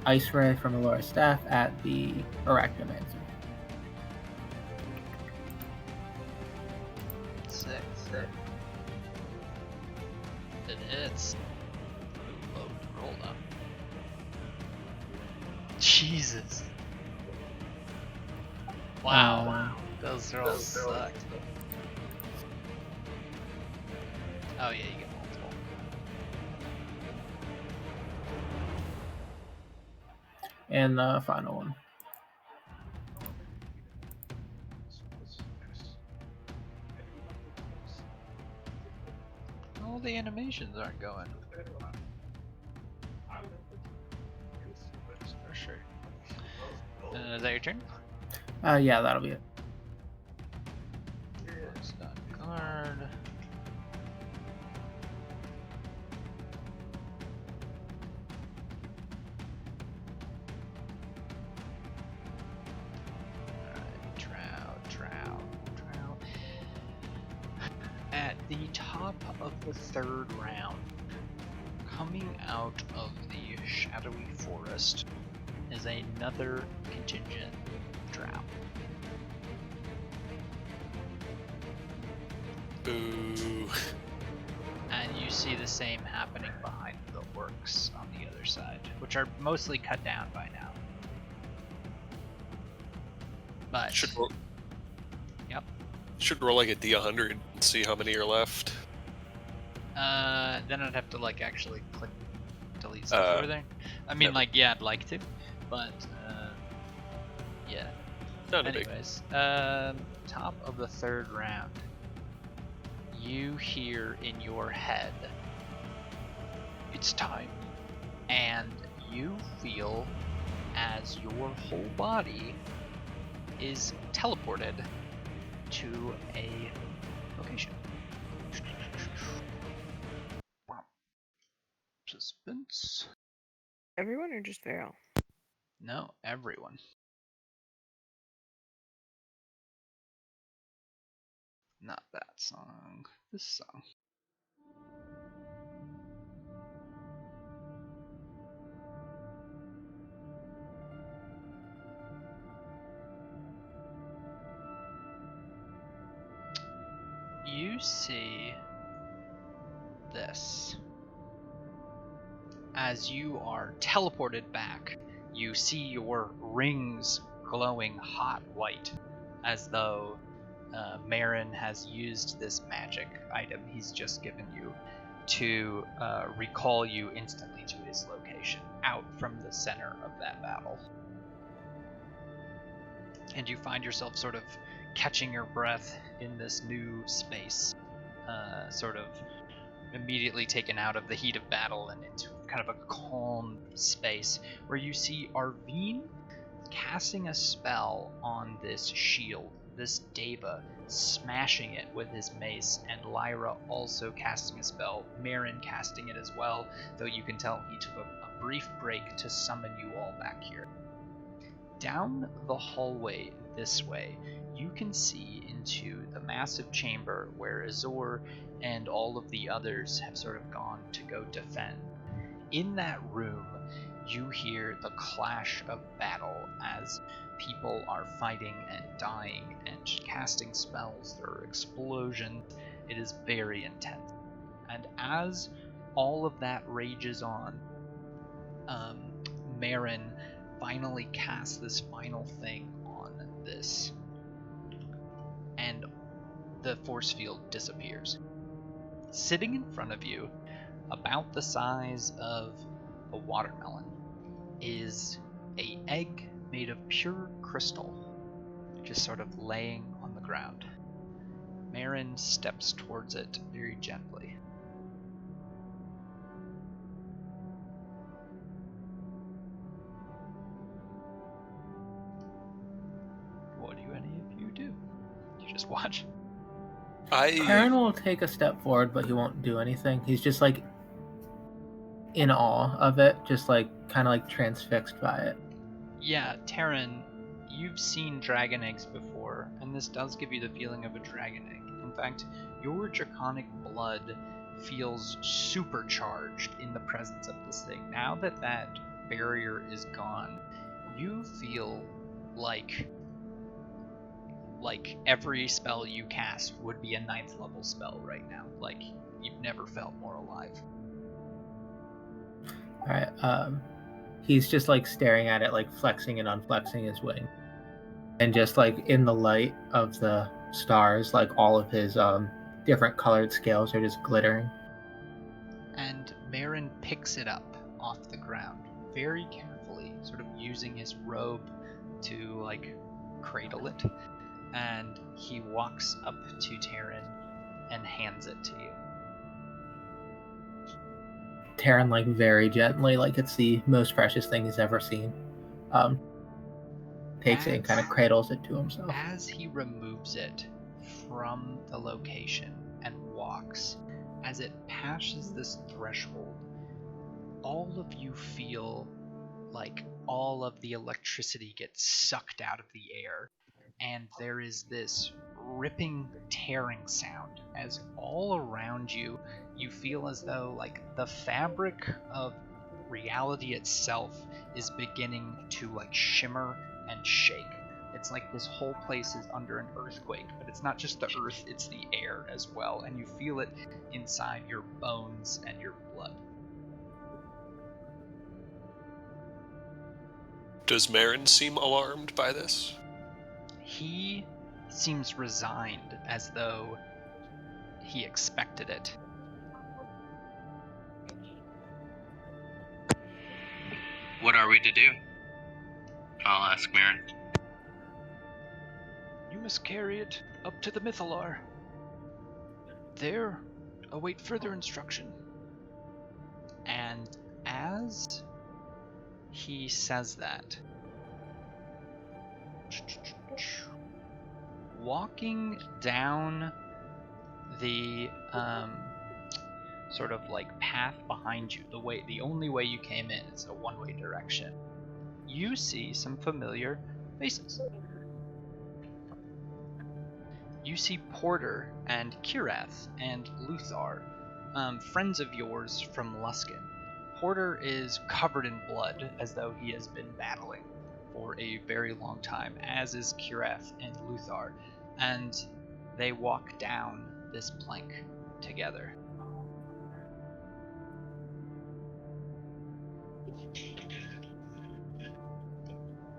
ice ray from Alora's staff at the Arachnomancer. 6. It hits. Ooh, load roll up. Jesus. Wow. Those rolls sucked. Oh yeah, you get multiple. And the final one. All the animations aren't going. For sure. Is that your turn? Yeah, that'll be it. It's not guard. Drow. At the top of the third round, coming out of the shadowy forest is another contingent drow. Boo. And you see the same happening behind the orcs on the other side, which are mostly cut down by now. But Should roll, yep. should roll like a D100 and see how many are left. Then I'd have to like actually click delete stuff over there? I mean, never. like, yeah, I'd like to, but yeah. Not a big. Anyways, top of the third round, you hear in your head, "It's time," and you feel as your whole body is teleported to a location. Suspense. Everyone or just Feral? No, everyone. Not that song. This song. You see this. As you are teleported back, you see your rings glowing hot white, as though Marin has used this magic item he's just given you to recall you instantly to his location, out from the center of that battle. And you find yourself sort of catching your breath in this new space, sort of immediately taken out of the heat of battle and into kind of a calm space where you see Arvine casting a spell on this shield, this Deva, smashing it with his mace, and Lyra also casting a spell, Marin casting it as well, though you can tell he took a brief break to summon you all back here. Down the hallway this way, you can see into the massive chamber where Azor and all of the others have sort of gone to go defend. In that room, you hear the clash of battle as people are fighting and dying and casting spells. There are explosions. It is very intense. And as all of that rages on, Marin finally casts this final thing on this, and the force field disappears. Sitting in front of you, about the size of a watermelon, is an egg made of pure crystal, just sort of laying on the ground. Marin steps towards it very gently. What do any of you do? You just watch? Aaron will take a step forward, but he won't do anything. He's just like in awe of it, just like kind of like transfixed by it. Yeah, Terran, you've seen dragon eggs before, and this does give you the feeling of a dragon egg. In fact, your draconic blood feels supercharged in the presence of this thing. Now that that barrier is gone, you feel like every spell you cast would be a 9th level spell right now. Like, you've never felt more alive. Alright, he's just like staring at it, like flexing and unflexing his wing. And just like in the light of the stars, like all of his different colored scales are just glittering. And Marin picks it up off the ground very carefully, sort of using his robe to like cradle it. And he walks up to Terran and hands it to you. Terran, like very gently, like it's the most precious thing he's ever seen, takes it and kind of cradles it to himself. As he removes it from the location and walks, as it passes this threshold, all of you feel like all of the electricity gets sucked out of the air, and there is this ripping, tearing sound as all around you you feel as though like the fabric of reality itself is beginning to like shimmer and shake. It's like this whole place is under an earthquake, but it's not just the earth, it's the air as well, and you feel it inside your bones and your blood. Does Marin seem alarmed by this? He seems resigned, as though he expected it. are we to do? I'll ask Marin. You must carry it up to the Mythalar. There, await further instruction. And as he says that, walking down the sort of like path behind you, the only way you came in, it's a one-way direction, you see some familiar faces. You see Porter and Kirath and Luthar, friends of yours from Luskin. Porter is covered in blood, as though he has been battling for a very long time, as is Kirath and Luthar, and they walk down this plank together.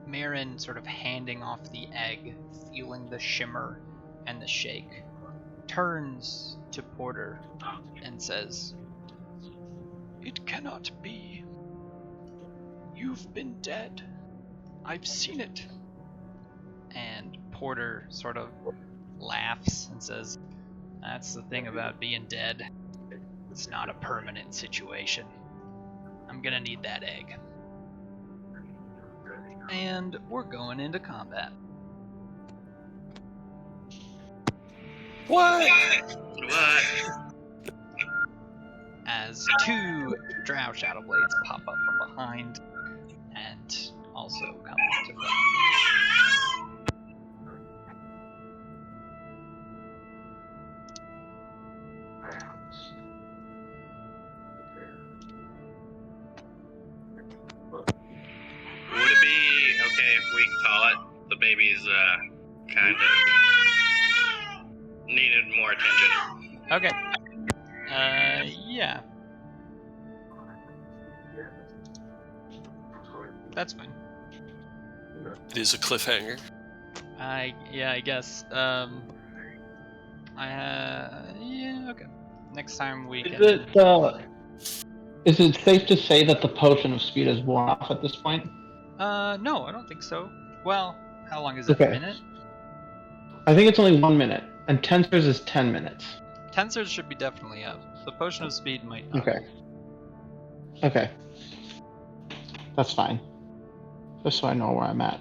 Marin sort of handing off the egg, feeling the shimmer and the shake, turns to Porter and says, It cannot be. You've been dead. I've seen it. And Porter sort of laughs and says, that's the thing about being dead. It's not a permanent situation. I'm gonna need that egg. And we're going into combat. What? As two Drow Shadow Blades pop up from behind and also come to fight. Would it be okay if we call it the baby's kind of needed more attention? Okay. Yeah. That's fine. It is a cliffhanger. I guess. Yeah, okay. Next time we can... Is it safe to say that the potion of speed is worn off at this point? No, I don't think so. Well, how long is it? Okay. A minute? I think it's only 1 minute, and Tensors is 10 minutes. Tensors should be definitely up. The potion of speed might not. Okay. That's fine. Just so I know where I'm at.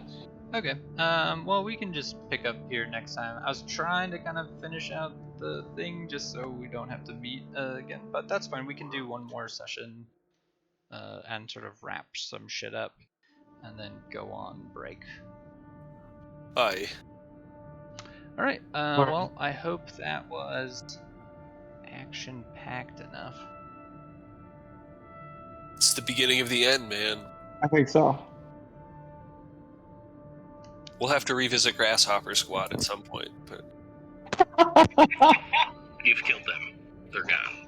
Okay. Well, we can just pick up here next time. I was trying to kind of finish out the thing just so we don't have to meet again, but that's fine. We can do one more session and sort of wrap some shit up and then go on break. Aye. Alright, well, I hope that was action-packed enough. It's the beginning of the end, man. I think so. We'll have to revisit Grasshopper Squad at some point, but You've killed them. They're gone.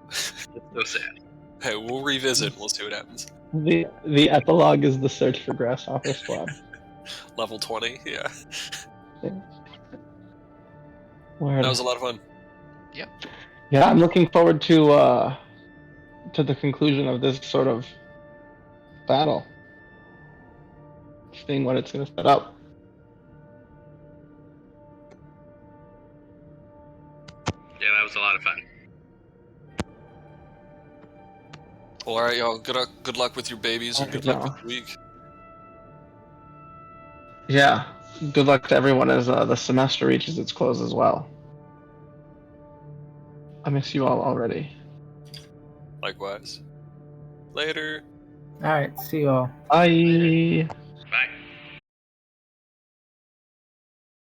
It's so sad. hey, we'll revisit. We'll see what happens. The epilogue is the search for Grasshopper Squad. Level 20, yeah. Word. That was a lot of fun. Yep. Yeah, I'm looking forward to the conclusion of this sort of battle. Seeing what it's going to set up. Yeah, that was a lot of fun. Well, all right, y'all. Good luck with your babies and good luck with the week. Yeah. Good luck to everyone as the semester reaches its close as well. I miss you all already. Likewise. Later. Alright, see you all. Bye.